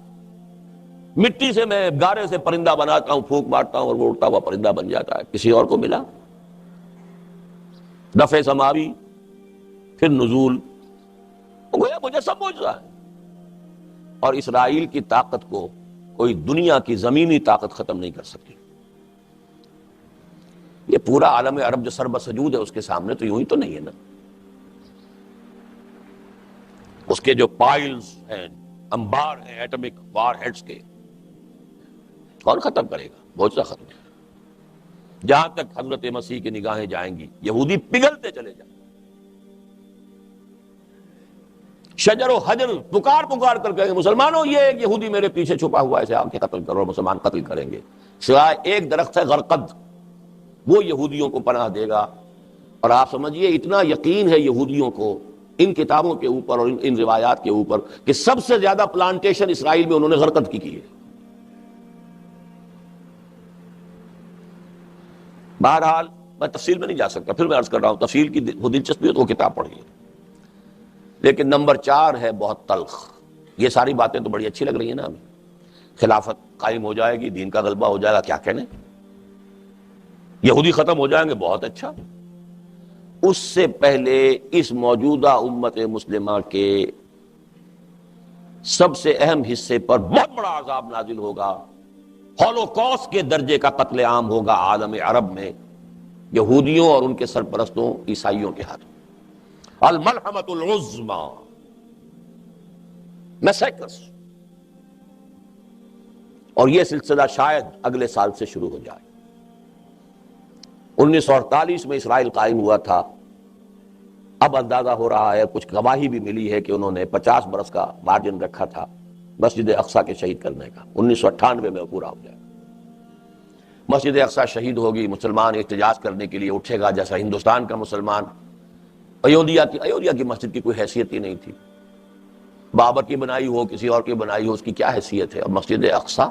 مٹی سے میں گارے سے پرندہ بناتا ہوں، پھونک مارتا ہوں اور وہ اڑتا ہوا پرندہ بن جاتا ہے، کسی اور کو ملا؟ دفع سماوی، پھر نزول، گویا مجسم معجزہ ہے۔ اور اسرائیل کی طاقت کو کوئی دنیا کی زمینی طاقت ختم نہیں کر سکتی۔ یہ پورا عالم عرب جو سرب سجود ہے اس کے سامنے تو یوں ہی تو نہیں ہے نا، اس کے جو پائلز ہیں، انبار ہیں ایٹمک وار ہیڈز کے، کون ختم کرے گا؟ بہت سا ختم۔ جہاں تک حضرت مسیح کی نگاہیں جائیں گی یہودی پگھلتے چلے جائیں، شجر و حجر پکار کر کہیں گے مسلمانوں یہ ایک یہودی میرے پیچھے چھپا ہوا ہے، اسے آ کے قتل کرو، مسلمان قتل کریں گے، سوائے ایک درخت ہے غرقد، وہ یہودیوں کو پناہ دے گا. اور آپ سمجھیے اتنا یقین ہے یہودیوں کو ان کتابوں کے اوپر اور ان روایات کے اوپر کہ سب سے زیادہ پلانٹیشن اسرائیل میں انہوں نے غرقت کی ہے. بہرحال میں تفصیل میں نہیں جا سکتا، پھر میں عرض کر رہا ہوں تفصیل کی دلچسپی ہو تو وہ کتاب پڑھیے. لیکن نمبر 4 ہے بہت تلخ. یہ ساری باتیں تو بڑی اچھی لگ رہی ہیں نا ہمیں، خلافت قائم ہو جائے گی، دین کا غلبہ ہو جائے گا، کیا کہنے، یہودی ختم ہو جائیں گے، بہت اچھا. اس سے پہلے اس موجودہ امت مسلمہ کے سب سے اہم حصے پر بہت بڑا عذاب نازل ہوگا. ہولوکاسٹ کے درجے کا قتل عام ہوگا عالم عرب میں یہودیوں اور ان کے سرپرستوں عیسائیوں کے ہاتھوں. الملحمۃ العظمی، میسیکرز. اور یہ سلسلہ شاید اگلے سال سے شروع ہو جائے. 1948 میں اسرائیل قائم ہوا تھا. اب اندازہ ہو رہا ہے، کچھ گواہی بھی ملی ہے کہ انہوں نے 50 برس کا مارجن رکھا تھا مسجد اقصیٰ کے شہید کرنے کا. 1998 میں پورا ہو جائے. مسجد اقصیٰ شہید ہوگی، مسلمان احتجاج کرنے کے لیے اٹھے گا جیسا ہندوستان کا مسلمان. ایودھیا کی مسجد کی کوئی حیثیت ہی نہیں تھی. بابر کی بنائی ہو، کسی اور کی بنائی ہو، اس کی کیا حیثیت ہے. اور مسجد اقصیٰ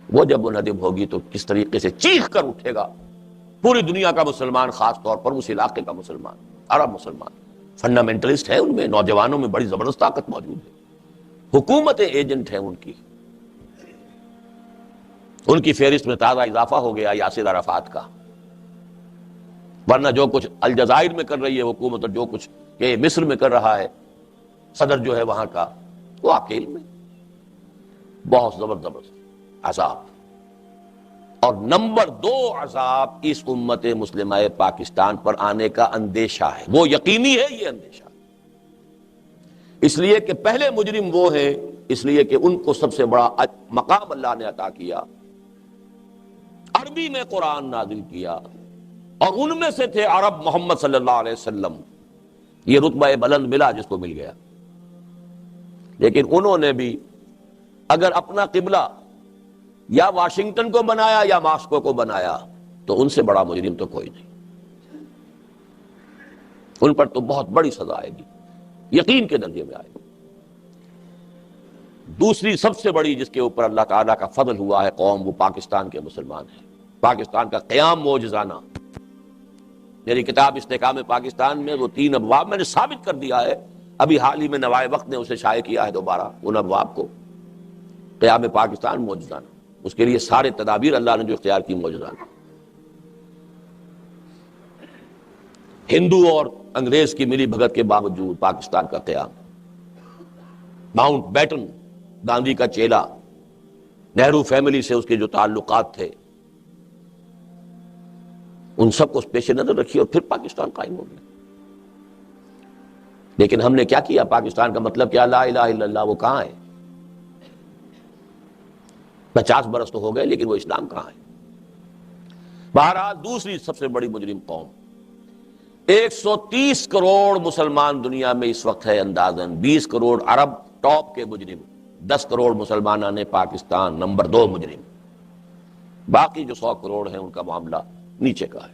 وہ جب منہدم ہوگی تو کس طریقے سے چیخ کر اٹھے گا پوری دنیا کا مسلمان، خاص طور پر اس علاقے کا مسلمان، عرب مسلمان. فنڈامنٹلسٹ ہے ان میں، نوجوانوں میں بڑی زبردست طاقت موجود ہے. حکومتیں ایجنٹ ہیں ان کی فہرست میں تازہ اضافہ ہو گیا یاسر عرفات کا. ورنہ جو کچھ الجزائر میں کر رہی ہے حکومت اور جو کچھ یہ مصر میں کر رہا ہے صدر جو ہے وہاں کا، وہ اکیل میں بہت زبردست عذاب. اور نمبر 2 عذاب اس امت مسلمہ پاکستان پر آنے کا اندیشہ ہے. وہ یقینی ہے یہ اندیشہ، اس لیے کہ پہلے مجرم وہ ہیں، اس لیے کہ ان کو سب سے بڑا مقام اللہ نے عطا کیا، عربی میں قرآن نازل کیا، اور ان میں سے تھے عرب محمد صلی اللہ علیہ وسلم. یہ رتبہ بلند ملا جس کو مل گیا. لیکن انہوں نے بھی اگر اپنا قبلہ یا واشنگٹن کو بنایا یا ماسکو کو بنایا تو ان سے بڑا مجرم تو کوئی نہیں. ان پر تو بہت بڑی سزا آئے گی، یقین کے درجے میں آئے گی. دوسری سب سے بڑی جس کے اوپر اللہ تعالیٰ کا فضل ہوا ہے قوم، وہ پاکستان کے مسلمان ہیں. پاکستان کا قیام معجزانہ. میری کتاب استحکام پاکستان میں وہ 3 ابواب میں نے ثابت کر دیا ہے. ابھی حال ہی میں نوائے وقت نے اسے شائع کیا ہے دوبارہ ان ابواب کو. قیام پاکستان معجزانہ، اس کے لیے سارے تدابیر اللہ نے جو اختیار کی معجزانہ. ہندو اور انگریز کی ملی بھگت کے باوجود پاکستان کا قیام. ماؤنٹ بیٹن گاندھی کا چیلا، نہرو فیملی سے اس کے جو تعلقات تھے ان سب کو پیش نظر رکھی اور پھر پاکستان قائم ہو گیا. لیکن ہم نے کیا کیا؟ پاکستان کا مطلب کیا؟ لا الہ الا اللہ. وہ کہاں ہے؟ 50 برس تو ہو گئے لیکن وہ اسلام کہاں ہے؟ بہرحال دوسری سب سے بڑی مجرم قوم، 130 کروڑ مسلمان دنیا میں اس وقت ہے اندازاً. 20 کروڑ عرب ٹاپ کے مجرم، 10 کروڑ مسلمانان پاکستان نمبر 2 مجرم. باقی جو 100 کروڑ ہیں ان کا معاملہ نیچے کا ہے.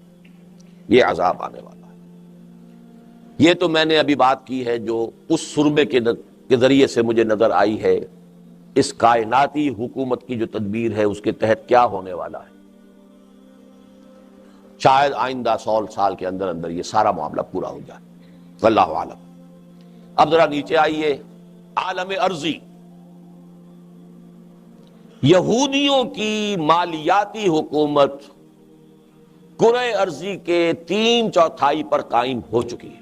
یہ عذاب آنے والا ہے. یہ تو میں نے ابھی بات کی ہے جو اس سربے کے ذریعے سے مجھے نظر آئی ہے. اس کائناتی حکومت کی جو تدبیر ہے اس کے تحت کیا ہونے والا ہے. شاید آئندہ 100 سال کے اندر اندر یہ سارا معاملہ پورا ہو جائے، واللہ عالم. اب ذرا نیچے آئیے. عالم ارضی، یہودیوں کی مالیاتی حکومت کرۂ ارضی کے 3/4 پر قائم ہو چکی ہے.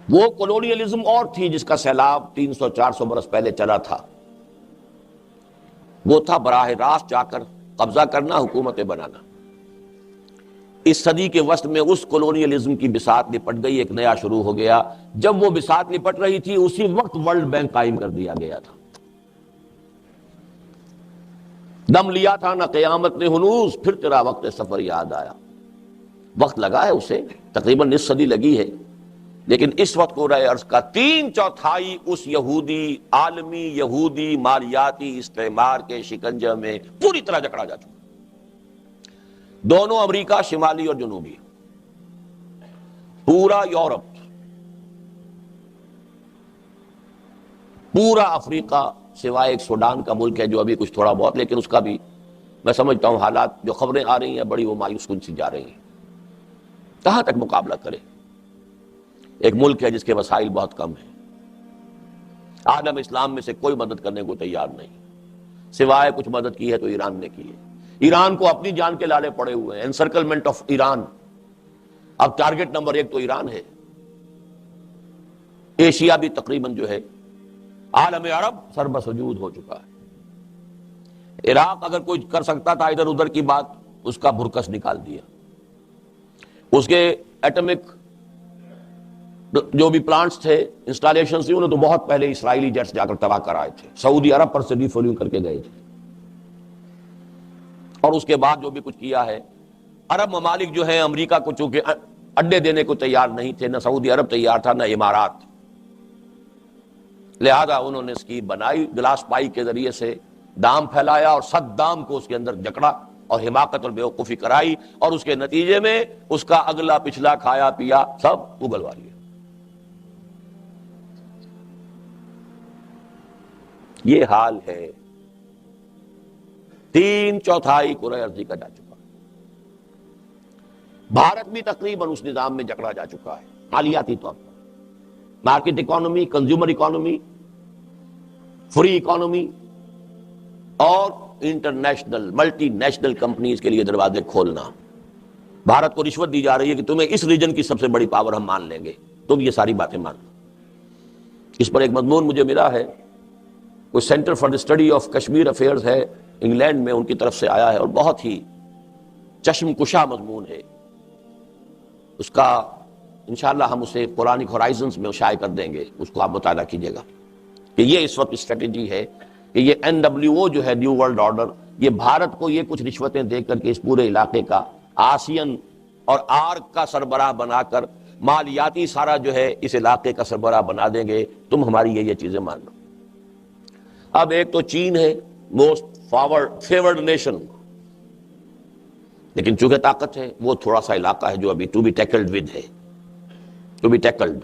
وہ کولونیلزم اور تھی جس کا سیلاب 300-400 برس پہلے چلا تھا. وہ تھا براہ راست جا کر قبضہ کرنا، حکومتیں بنانا. اس صدی کے وسط میں اس کولونیلزم کی بساط لپٹ گئی، ایک نیا شروع ہو گیا. جب وہ بساط لپٹ رہی تھی اسی وقت ورلڈ بینک قائم کر دیا گیا تھا. دم لیا تھا نہ قیامت نے ہنوز، پھر تیرا وقت سفر یاد آیا. وقت لگا ہے اسے، تقریباً نصف صدی لگی ہے. لیکن اس وقت کو رہے عرض کا 3/4 اس یہودی عالمی یہودی مالیاتی استعمار کے شکنجے میں پوری طرح جکڑا جا چکا. دونوں امریکہ شمالی اور جنوبی، پورا یورپ، پورا افریقہ سوائے ایک سوڈان کا ملک ہے جو ابھی کچھ تھوڑا بہت، لیکن اس کا بھی میں سمجھتا ہوں حالات جو خبریں آ رہی ہیں بڑی وہ مایوس کن سی جا رہی ہیں. کہاں تک مقابلہ کرے ایک ملک ہے جس کے وسائل بہت کم ہیں. عالم اسلام میں سے کوئی مدد کرنے کو تیار نہیں، سوائے کچھ مدد کی ہے تو ایران نے کی ہے. ایران کو اپنی جان کے لالے پڑے ہوئے ہیں. انسرکلمنٹ آف ایران، اب ٹارگٹ نمبر 1 تو ایران ہے. ایشیا بھی تقریباً جو ہے عالم عرب سر بسجود ہو چکا ہے. عراق اگر کوئی کر سکتا تھا ادھر ادھر کی بات، اس کا بھرکس نکال دیا. اس کے ایٹمک جو بھی پلانٹس تھے، انسٹالیشن تھی، انہیں تو بہت پہلے اسرائیلی جیٹس جا کر تباہ کرائے تھے. سعودی عرب پر سے ڈی فولنگ کر کے گئے تھے. اور اس کے بعد جو بھی کچھ کیا ہے، عرب ممالک جو ہیں امریکہ کو چونکہ اڈے دینے کو تیار نہیں تھے، نہ سعودی عرب تیار تھا نہ امارات، لہذا انہوں نے اسکیم بنائی، گلاس پائی کے ذریعے سے دام پھیلایا اور صدام کو اس کے اندر جکڑا اور حماقت اور بیوقوفی کرائی، اور اس کے نتیجے میں اس کا اگلا پچھلا کھایا پیا سب اگلوا لیا. یہ حال ہے. 3/4 کرۂ ارضی کا جا چکا. بھارت بھی تقریباً اس نظام میں جکڑا جا چکا ہے مالیاتی طور پر. Market economy, consumer economy, free economy اور انٹرنیشنل ملٹی نیشنل کمپنیز کے لیے دروازے کھولنا. بھارت کو رشوت دی جا رہی ہے کہ تمہیں اس ریجن کی سب سے بڑی پاور ہم مان لیں گے، تم یہ ساری باتیں مان لو. اس پر ایک مضمون مجھے ملا ہے، کوئی centre for the study of Kashmir affairs ہے انگلینڈ میں، ان کی طرف سے آیا ہے اور بہت ہی چشم کشا مضمون ہے. اس کا انشاءاللہ ہم اسے قرآنک ہورائزنز میں شائع کر دیں گے، اس کو آپ مطالعہ کیجئے گا کہ یہ اس وقت اسٹریٹجی ہے کہ یہ NWO جو ہے نیو ورلڈ آرڈر، یہ بھارت کو یہ کچھ رشوتیں دے کر کے اس پورے علاقے کا آسین اور آرک کا سربراہ بنا کر مالیاتی سارا جو ہے اس علاقے کا سربراہ بنا دیں گے، تم ہماری یہ چیزیں مان لو. اب ایک تو چین ہے موسٹ فیورڈ نیشن، لیکن چونکہ طاقت ہے وہ تھوڑا سا علاقہ ہے جو ابھی ٹو بی ٹیکلڈ ود ہے، ٹو بی ٹیکلڈ.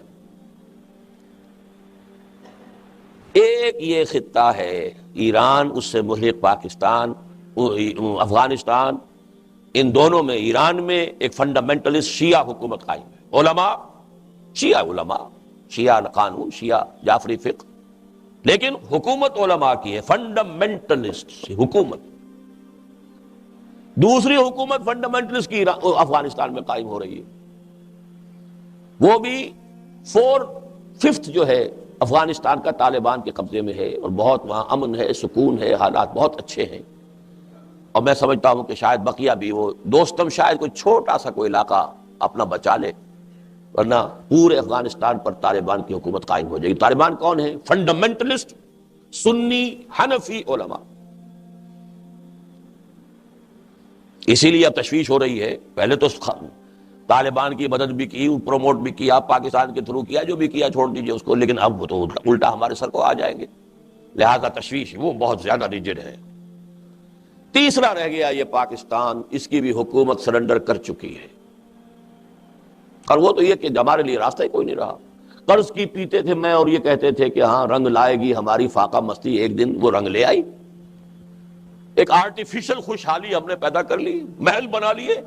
ایک یہ خطہ ہے ایران، اس سے ملحق پاکستان، افغانستان، ان دونوں میں ایران میں ایک فنڈامنٹلسٹ شیعہ حکومت قائم ہے. علماء، شیعہ قانون، شیعہ جعفری فقہ، لیکن حکومت علماء کی ہے، فنڈامنٹلسٹ حکومت. دوسری حکومت فنڈامنٹلسٹ کی افغانستان میں قائم ہو رہی ہے، وہ بھی 4/5 جو ہے افغانستان کا طالبان کے قبضے میں ہے، اور بہت وہاں امن ہے، سکون ہے، حالات بہت اچھے ہیں. اور میں سمجھتا ہوں کہ شاید بقیہ بھی، وہ دوستم شاید کوئی چھوٹا سا کوئی علاقہ اپنا بچا لے، ورنہ پورے افغانستان پر طالبان کی حکومت قائم ہو جائے گی. طالبان کون ہیں؟ فنڈامنٹلسٹ سنی حنفی علماء. اسی لیے اب تشویش ہو رہی ہے. پہلے تو طالبان کی مدد بھی کی، پروموٹ بھی کیا، پاکستان کے تھرو کیا، جو بھی کیا چھوڑ دیجئے اس کو، لیکن اب وہ تو الٹا ہمارے سر کو آ جائیں گے، لہذا تشویش وہ بہت زیادہ ریجڈ ہے. تیسرا رہ گیا یہ پاکستان، اس کی بھی حکومت سرنڈر کر چکی ہے، اور وہ تو یہ کہ ہمارے لیے راستہ ہی کوئی نہیں رہا. قرض کی پیتے تھے میں، اور یہ کہتے تھے کہ ہاں رنگ لائے گی ہماری فاقہ مستی، ایک دن وہ رنگ لے آئی. ایک آرٹیفیشل خوشحالی ہم نے پیدا کر لی، محل بنا لیے.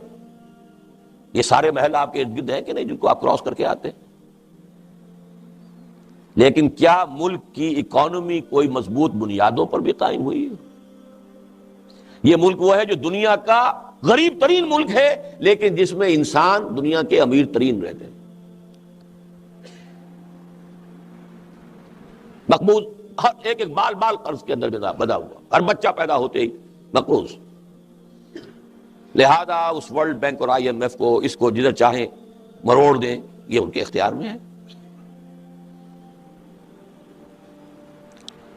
یہ سارے محل آپ کے ارد گرد ہیں کہ نہیں جن کو آپ کراس کر کے آتے ہیں؟ لیکن کیا ملک کی اکانومی کوئی مضبوط بنیادوں پر بھی قائم ہوئی ہے؟ یہ ملک وہ ہے جو دنیا کا غریب ترین ملک ہے، لیکن جس میں انسان دنیا کے امیر ترین رہتے ہیں. مقبوض، ہر ایک بال قرض کے اندر بدا ہوا، ہر بچہ پیدا ہوتے ہی مقروض. لہذا اس ورلڈ بینک اور IMF کو اس کو جدھر چاہیں مروڑ دیں، یہ ان کے اختیار میں ہے.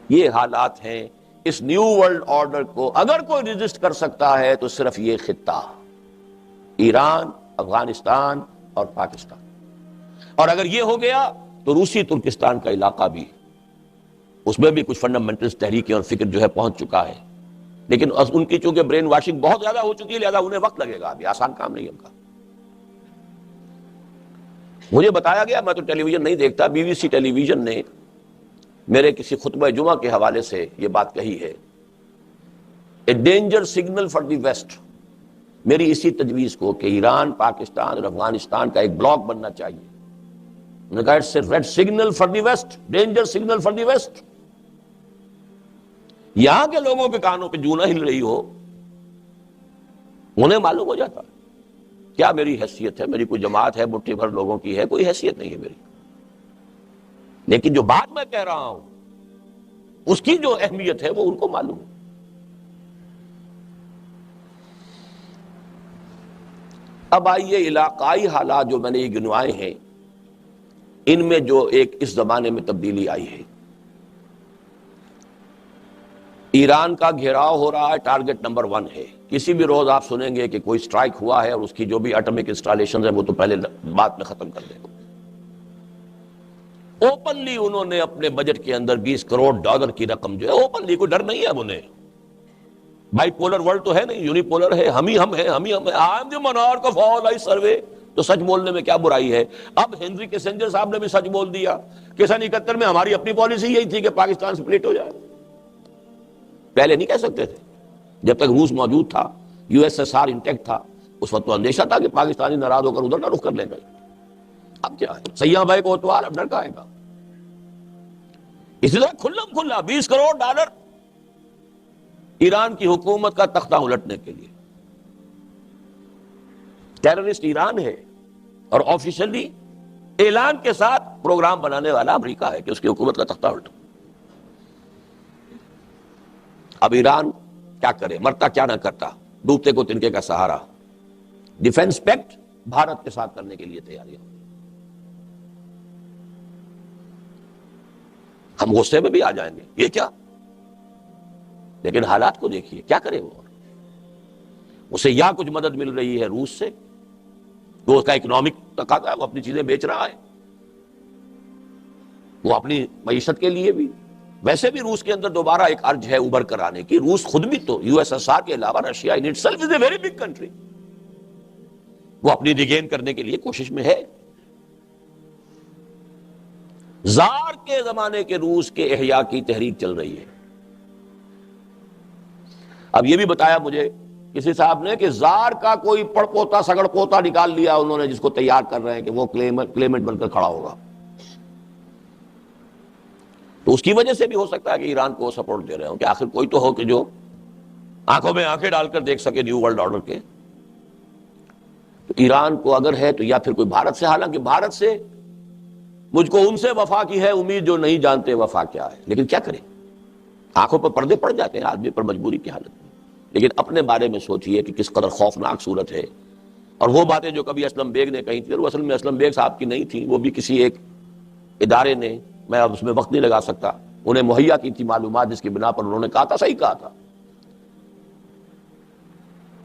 یہ حالات ہیں. اس نیو ورلڈ آرڈر کو اگر کوئی ریزسٹ کر سکتا ہے تو صرف یہ خطہ، ایران، افغانستان اور پاکستان. اور اگر یہ ہو گیا تو روسی ترکستان کا علاقہ بھی، اس میں بھی کچھ فنڈامنٹلز تحریکیں اور فکر جو ہے پہنچ چکا ہے، لیکن ان کی چونکہ برین واشنگ بہت زیادہ ہو چکی ہے، لہذا انہیں وقت لگے گا، ابھی آسان کام نہیں ہے ان کا۔ مجھے بتایا گیا، میں تو ٹیلی ویژن نہیں دیکھتا، B B C television نے میرے کسی خطبہ جمعہ کے حوالے سے یہ بات کہی ہے، a danger signal for the West, میری اسی تجویز کو کہ ایران، پاکستان اور افغانستان کا ایک بلاک بننا چاہیے، انہوں نے کہا it's a red signal for the West, danger signal for the West. یہاں کے لوگوں کے کانوں پہ جوں نہ ہل رہی ہو، انہیں معلوم ہو جاتا کیا میری حیثیت ہے، میری کوئی جماعت ہے مٹھی بھر لوگوں کی ہے، کوئی حیثیت نہیں ہے میری، لیکن جو بات میں کہہ رہا ہوں اس کی جو اہمیت ہے وہ ان کو معلوم ہے۔ اب آئیے علاقائی حالات جو میں نے یہ گنوائے ہیں، ان میں جو ایک اس زمانے میں تبدیلی آئی ہے، ایران کا گھیراؤ ہو رہا ہے، ٹارگٹ نمبر 1 ہے، کسی بھی روز آپ سنیں گے کہ کوئی سٹرائک ہوا ہے اور اس کی جو بھی ایٹمک انسٹالیشنز ہیں وہ تو پہلے بات میں ختم کر دے گا۔ اوپنلی انہوں نے اپنے بجٹ کے اندر $20 کروڑ کی رقم جو ہے، اوپنلی، کوئی ڈر نہیں ہے اب انہیں، بائی پولر ورلڈ تو ہے نہیں، یونی پولر ہے، ہم ہی ہم ہیں، ہم ہی ہم ہیں، I am the monarch of all I survey، تو سچ بولنے میں کیا برائی ہے۔ اب ہنری کیسنجر صاحب نے بھی سچ بول دیا کہ سن 71 میں ہماری اپنی پالیسی یہی تھی کہ پاکستان سپلٹ ہو جائے، پہلے نہیں کہہ سکتے تھے، جب تک روس موجود تھا، U S S R intact تھا، اس وقت تو اندیشہ تھا کہ پاکستانی ناراض ہو کر ادھر نہ رخ کر لے گا۔ اب کیا ہے، سیاح بھائی کو اتوار، اب ڈر کا آئے گا۔ اسی طرح کھلم کھلا $20 کروڑ ایران کی حکومت کا تختہ الٹنے کے لیے۔ ٹیررسٹ ایران ہے اور آفیشلی اعلان کے ساتھ پروگرام بنانے والا امریکہ ہے کہ اس کی حکومت کا تختہ الٹو۔ اب ایران کیا کرے، مرتا کیا نہ کرتا، ڈوبتے کو تنکے کا سہارا، ڈیفنس پیکٹ بھارت کے ساتھ کرنے کے لیے تیاریاں۔ ہم غصے میں بھی آ جائیں گے، یہ کیا، لیکن حالات کو دیکھیے کیا کرے وہ۔ اسے یا کچھ مدد مل رہی ہے روس سے، وہ اس کا اکنامک تقاضا ہے، وہ اپنی چیزیں بیچ رہا ہے، وہ اپنی معیشت کے لیے بھی، ویسے بھی روس کے اندر دوبارہ ایک ارج ہے ابھر کر آنے کی۔ روس خود بھی تو یو ایس ایس آر کے علاوہ Russia in itself is a very big country, وہ اپنی ریگین کرنے کے لیے کوشش میں ہے۔ زار کے زمانے کے روس کے احیاء کی تحریک چل رہی ہے۔ اب یہ بھی بتایا مجھے کسی صاحب نے کہ زار کا کوئی پڑ پوتا سگڑ پوتا نکال لیا انہوں نے، جس کو تیار کر رہے ہیں کہ وہ کلیمنٹ بن کر کھڑا ہوگا، تو اس کی وجہ سے بھی ہو سکتا ہے کہ ایران کو سپورٹ دے رہے ہوں کہ آخر کوئی تو ہو کہ جو آنکھوں میں آنکھیں ڈال کر دیکھ سکے نیو ورلڈ آرڈر کے۔ تو ایران کو اگر ہے تو یا پھر کوئی بھارت سے، حالانکہ بھارت سے مجھ کو ان سے وفا کی ہے امید جو نہیں جانتے وفا کیا ہے، لیکن کیا کریں، آنکھوں پر پردے پڑ جاتے ہیں آدمی پر مجبوری کی حالت میں۔ لیکن اپنے بارے میں سوچئے کہ کس قدر خوفناک صورت ہے، اور وہ باتیں جو کبھی اسلم بیگ نے کہی تھی، وہ اصل میں اسلم بیگ صاحب کی نہیں تھی، وہ بھی کسی ایک ادارے نے، میں اب اس میں وقت نہیں لگا سکتا، انہیں مہیا کی تھی معلومات، جس کی بنا پر انہوں نے کہا تھا، صحیح کہا تھا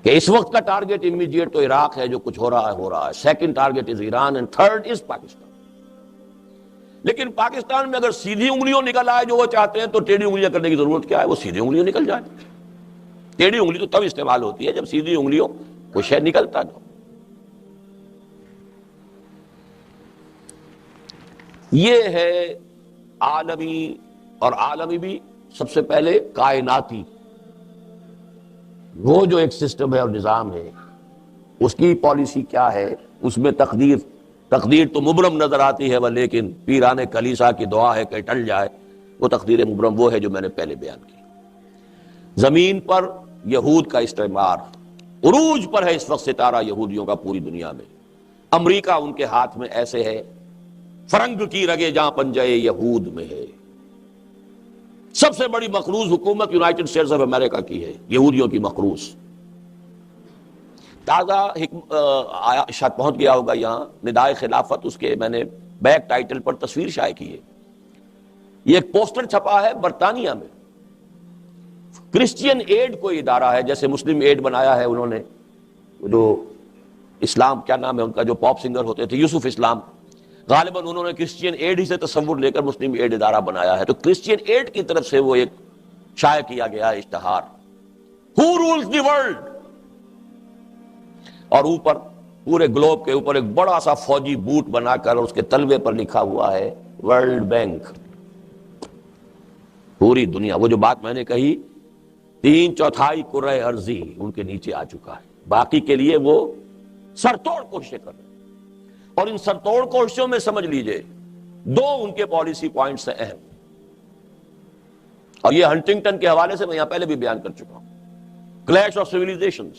کہ اس وقت کا ٹارگٹ امیڈیٹ تو عراق ہے، جو کچھ ہو رہا ہے، second target is Iran and third is Pakistan. لیکن پاکستان میں اگر سیدھی انگلیوں نکل آئے جو وہ چاہتے ہیں تو ٹیڑھی انگلیاں کرنے کی ضرورت کیا ہے، وہ سیدھی انگلیوں نکل جائے۔ ٹیڑھی انگلی تو تب استعمال ہوتی ہے جب سیدھی انگلیوں کو شے نکلتا نہ۔ یہ ہے عالمی، اور عالمی بھی سب سے پہلے کائناتی، وہ جو ایک سسٹم ہے اور نظام ہے، اس کی پالیسی کیا ہے، اس میں تقدیر تو مبرم نظر آتی ہے، لیکن پیران کلیسا کی دعا ہے کہ ٹل جائے، وہ تقدیر مبرم وہ ہے جو میں نے پہلے بیان کی۔ زمین پر یہود کا استعمار عروج پر ہے اس وقت، ستارہ یہودیوں کا پوری دنیا میں، امریکہ ان کے ہاتھ میں ایسے ہے، فرنگ کی رگے جہاں پنجے یہود میں ہے۔ سب سے بڑی مقروض حکومت یونائٹڈ اسٹیٹس آف امریکہ کی ہے، یہودیوں کی مقروض۔ تازہ شاید پہنچ گیا ہوگا یہاں ندائے خلافت، اس کے میں نے بیک ٹائٹل پر تصویر شائع کی ہے، یہ ایک پوسٹر چھپا ہے برطانیہ میں، کرسچین ایڈ کوئی ادارہ ہے، جیسے مسلم ایڈ بنایا ہے انہوں نے، جو اسلام کیا نام ہے ان کا، جو پاپ سنگر ہوتے تھے، یوسف اسلام، غالباً انہوں نے کرسچین ایڈ ہی سے تصور لے کر مسلم ایڈ ادارہ بنایا ہے. تو کرسچین ایڈ کی طرف سے وہ ایک شائع کیا گیا اشتہار, Who rules the world؟ اور اوپر پورے گلوب کے اوپر ایک بڑا سا فوجی بوٹ بنا کر اس کے تلوے پر لکھا ہوا ہے ورلڈ بینک. پوری دنیا, وہ جو بات میں نے کہی 3/4 کرۂ ارضی ان کے نیچے آ چکا ہے, باقی کے لیے وہ سر توڑ کوششیں کر رہے ہیں. اور ان سر توڑ کوششوں میں سمجھ لیجئے 2 ان کے پالیسی پوائنٹس ہیں اہم, اور یہ ہنٹنگٹن کے حوالے سے میں یہاں پہلے بھی بیان کر چکا ہوں. Clash of civilisations.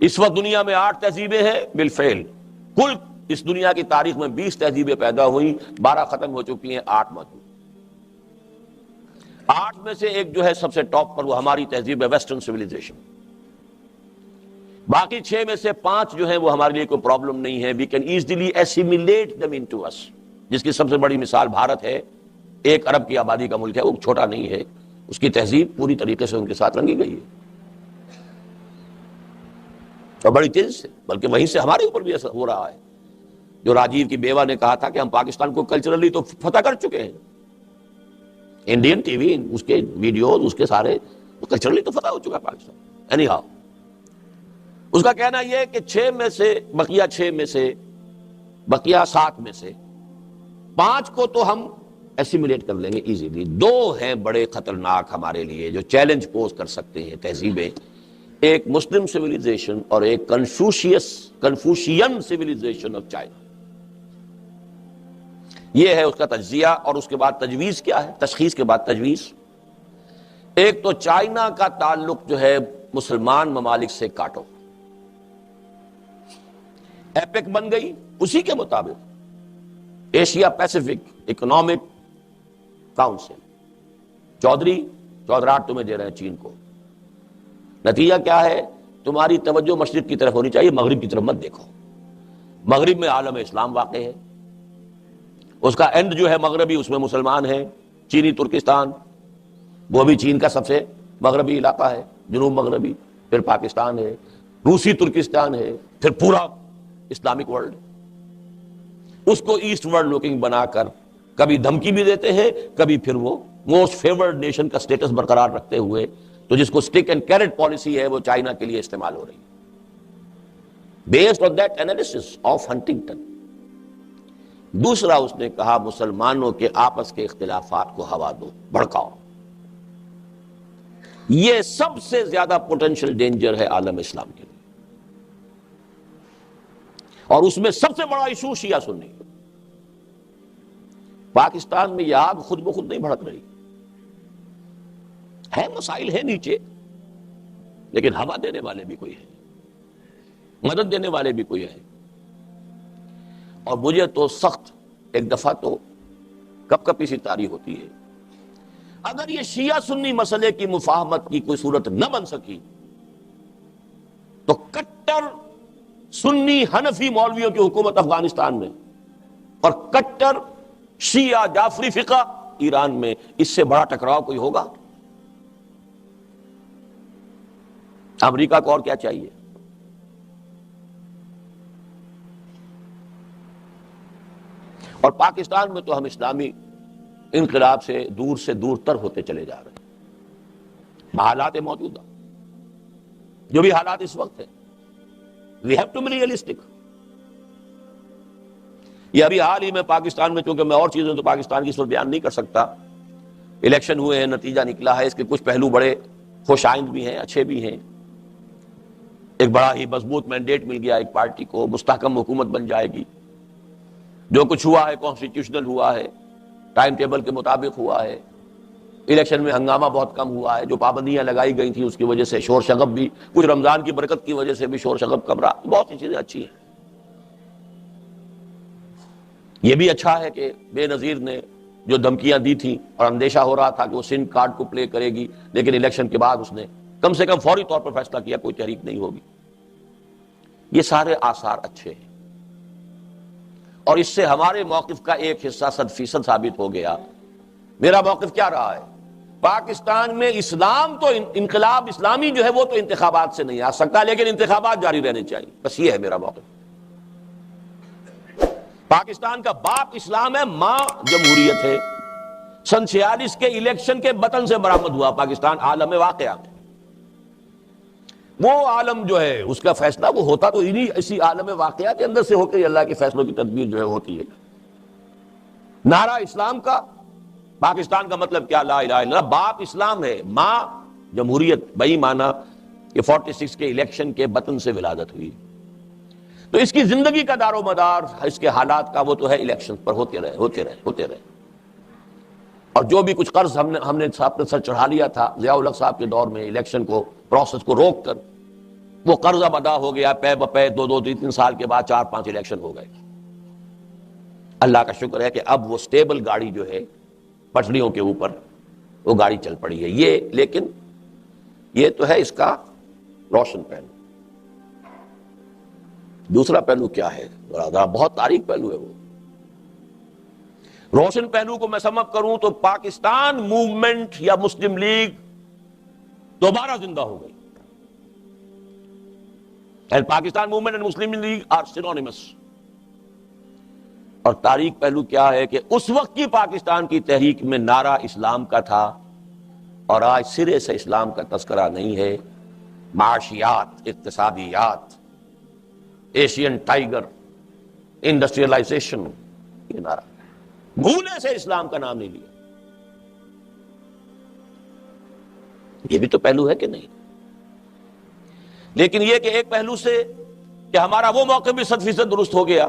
اس وقت دنیا میں 8 تہذیبیں ہیں بالفعل. کل اس دنیا کی تاریخ میں 20 تہذیبیں پیدا ہوئی, 12 ختم ہو چکی ہیں, 8 موجود. 8 میں سے ایک جو ہے سب سے ٹاپ پر, وہ ہماری تہذیب ہے ویسٹرن سیویلائزیشن. باقی 6 میں سے 5 جو ہیں وہ ہمارے لیے کوئی پرابلم نہیں ہے. We can easily assimilate them into us. جس کی سب سے بڑی مثال بھارت ہے, 1 ارب کی آبادی کا ملک ہے, وہ چھوٹا نہیں ہے. اس کی تہذیب پوری طریقے سے ان کے ساتھ رنگی گئی ہے, اور بڑی تیز سے, بلکہ وہیں سے ہمارے اوپر بھی ایسا ہو رہا ہے. جو راجیو کی بیوہ نے کہا تھا کہ ہم پاکستان کو کلچرلی تو فتح کر چکے ہیں, انڈین ٹی وی اس کے ویڈیوز اس کے سارے کلچرلی تو فتح ہو چکا پاکستان. اینی ہاؤ اس کا کہنا یہ کہ 6 میں سے بقیہ 7 میں سے 5 کو تو ہم ایسیمیلیٹ کر لیں گے ایزیلی. 2 ہیں بڑے خطرناک ہمارے لیے جو چیلنج پوز کر سکتے ہیں تہذیبیں, ایک مسلم سیویلائزیشن اور ایک کنفوشین سیویلائزیشن آف چائنا. یہ ہے اس کا تجزیہ, اور اس کے بعد تجویز کیا ہے, تشخیص کے بعد تجویز. ایک تو چائنا کا تعلق جو ہے مسلمان ممالک سے کاٹو, ایپیک بن گئی, اسی کے مطابق ایشیا پیسیفک اکنامک کاؤنسل, چودراہٹ تمہیں دے رہے ہیں چین کو. نتیجہ کیا ہے, تمہاری توجہ مشرق کی طرف ہونی چاہیے, مغرب کی طرف مت دیکھو. مغرب میں عالم اسلام واقع ہے, اس کا اینڈ جو ہے مغربی, اس میں مسلمان ہیں. چینی ترکستان وہ بھی چین کا سب سے مغربی علاقہ ہے, جنوب مغربی. پھر پاکستان ہے, روسی ترکستان ہے, پھر پورا اسلامک ورلڈ. اس کو ایسٹ ورلڈ لوکنگ بنا کر کبھی دھمکی بھی دیتے ہیں, کبھی پھر وہ موسٹ فیورڈ نیشن کا سٹیٹس برقرار رکھتے ہوئے, تو جس کو سٹک اینڈ کیرٹ پالیسی ہے وہ چائنا کے لیے استعمال ہو رہی ہے. Based on that analysis of Huntington. دوسرا اس نے کہا مسلمانوں کے آپس کے اختلافات کو ہوا دو, بھڑکاؤ. یہ سب سے زیادہ پوٹینشیل ڈینجر ہے عالم اسلام کے لیے, اور اس میں سب سے بڑا ایشو شیعہ سنی. پاکستان میں یہ آگ خود بخود نہیں بھڑک رہی ہے, مسائل ہیں نیچے, لیکن ہوا دینے والے بھی کوئی ہے, مدد دینے والے بھی کوئی ہے. اور مجھے تو سخت ایک دفعہ تو کپ کپی سی طاری ہوتی ہے, اگر یہ شیعہ سنی مسئلے کی مفاہمت کی کوئی صورت نہ بن سکی تو کٹر سنی حنفی مولویوں کی حکومت افغانستان میں اور کٹر شیعہ جعفری فقہ ایران میں, اس سے بڑا ٹکراؤ کوئی ہوگا؟ امریکہ کو اور کیا چاہیے؟ اور پاکستان میں تو ہم اسلامی انقلاب سے دور تر ہوتے چلے جا رہے ہیں. حالات موجودہ جو بھی حالات اس وقت ہیں, we have to be realistic. یہ ابھی حال ہی میں پاکستان میں, چونکہ میں اور چیزیں تو پاکستان کی اس وقت بیان نہیں کر سکتا, الیکشن ہوئے ہیں, نتیجہ نکلا ہے, اس کے کچھ پہلو بڑے خوش آئند بھی ہیں, اچھے بھی ہیں. ایک بڑا ہی مضبوط مینڈیٹ مل گیا ایک پارٹی کو, مستحکم حکومت بن جائے گی. جو کچھ ہوا ہے کانسٹیٹیوشنل ہوا ہے, ٹائم ٹیبل کے مطابق ہوا ہے. الیکشن میں ہنگامہ بہت کم ہوا ہے, جو پابندیاں لگائی گئی تھیں اس کی وجہ سے شور شغب بھی, کچھ رمضان کی برکت کی وجہ سے بھی شور شغب کم رہا. بہت سی چیزیں اچھی ہیں. یہ بھی اچھا ہے کہ بے نظیر نے جو دھمکیاں دی تھیں اور اندیشہ ہو رہا تھا کہ وہ سندھ کارڈ کو پلے کرے گی, لیکن الیکشن کے بعد اس نے کم سے کم فوری طور پر فیصلہ کیا کوئی تحریک نہیں ہوگی. یہ سارے آثار اچھے ہیں, اور اس سے ہمارے موقف کا ایک حصہ 100% ثابت ہو گیا. میرا موقف کیا رہا ہے؟ پاکستان میں اسلام تو انقلاب اسلامی جو ہے وہ تو انتخابات سے نہیں آ سکتا, لیکن انتخابات جاری رہنے چاہیے. بس یہ ہے میرا موقف. پاکستان کا باپ اسلام ہے، ماں جمہوریت ہے۔ سن 46 کے الیکشن کے بطن سے برآمد ہوا پاکستان عالم واقعہ میں۔ وہ عالم جو ہے اس کا فیصلہ وہ ہوتا تو اسی عالم واقعہ کے اندر سے ہو کے اللہ کے فیصلوں کی تدبیر جو ہے ہوتی ہے۔ نعرہ اسلام کا، پاکستان کا مطلب کیا؟ لا الہ الا اللہ۔ باپ اسلام ہے، ماں جمہوریت، بئی مانا کہ 46 کے الیکشن کے بطن سے ولادت ہوئی۔ تو اس کی زندگی کا دار و مدار اس کے حالات کا وہ تو ہے الیکشن پر ہوتے رہے۔ اور جو بھی کچھ قرض ہم نے اپنے سر چڑھا لیا تھا ضیاء الحق صاحب کے دور میں، الیکشن کو پروسیس کو روک کر، وہ قرض اب ادا ہو گیا، پے بپے 2-3 سال کے بعد 4-5 الیکشن ہو گئے۔ اللہ کا شکر ہے کہ اب وہ سٹیبل گاڑی جو ہے پٹریوں کے اوپر وہ گاڑی چل پڑی ہے۔ لیکن یہ تو ہے اس کا روشن پہلو۔ دوسرا پہلو کیا ہے؟ بہت تاریک پہلو ہے وہ۔ روشن پہلو کو میں سم اپ کروں تو پاکستان موومنٹ یا مسلم لیگ دوبارہ زندہ ہو گئی۔ And Pakistan movement and Muslim League are synonymous۔ اور تاریک پہلو کیا ہے کہ اس وقت کی پاکستان کی تحریک میں نعرہ اسلام کا تھا، اور آج سرے سے اسلام کا تذکرہ نہیں ہے۔ معاشیات، اقتصادیات، ایشین ٹائیگر، انڈسٹریلائزیشن، یہ نعرہ بھولے سے اسلام کا نام نہیں لیا۔ یہ بھی تو پہلو ہے کہ نہیں؟ لیکن یہ کہ ایک پہلو سے کہ ہمارا وہ موقع بھی 100% درست ہو گیا۔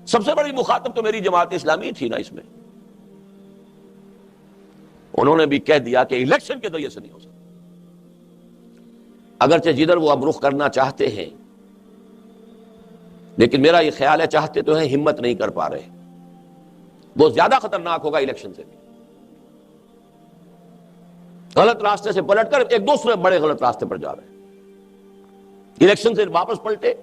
سب سے بڑی مخاطب تو میری جماعت اسلامی تھی نا اس میں۔ انہوں نے بھی کہہ دیا کہ الیکشن کے ذریعے سے نہیں ہو سکتا، اگرچہ جدھر وہ اب رخ کرنا چاہتے ہیں، لیکن میرا یہ خیال ہے چاہتے تو ہیں، ہمت نہیں کر پا رہے۔ وہ زیادہ خطرناک ہوگا الیکشن سے بھی۔ غلط راستے سے پلٹ کر ایک دوسرے بڑے غلط راستے پر جا رہے ہیں۔ الیکشن سے واپس پلٹے،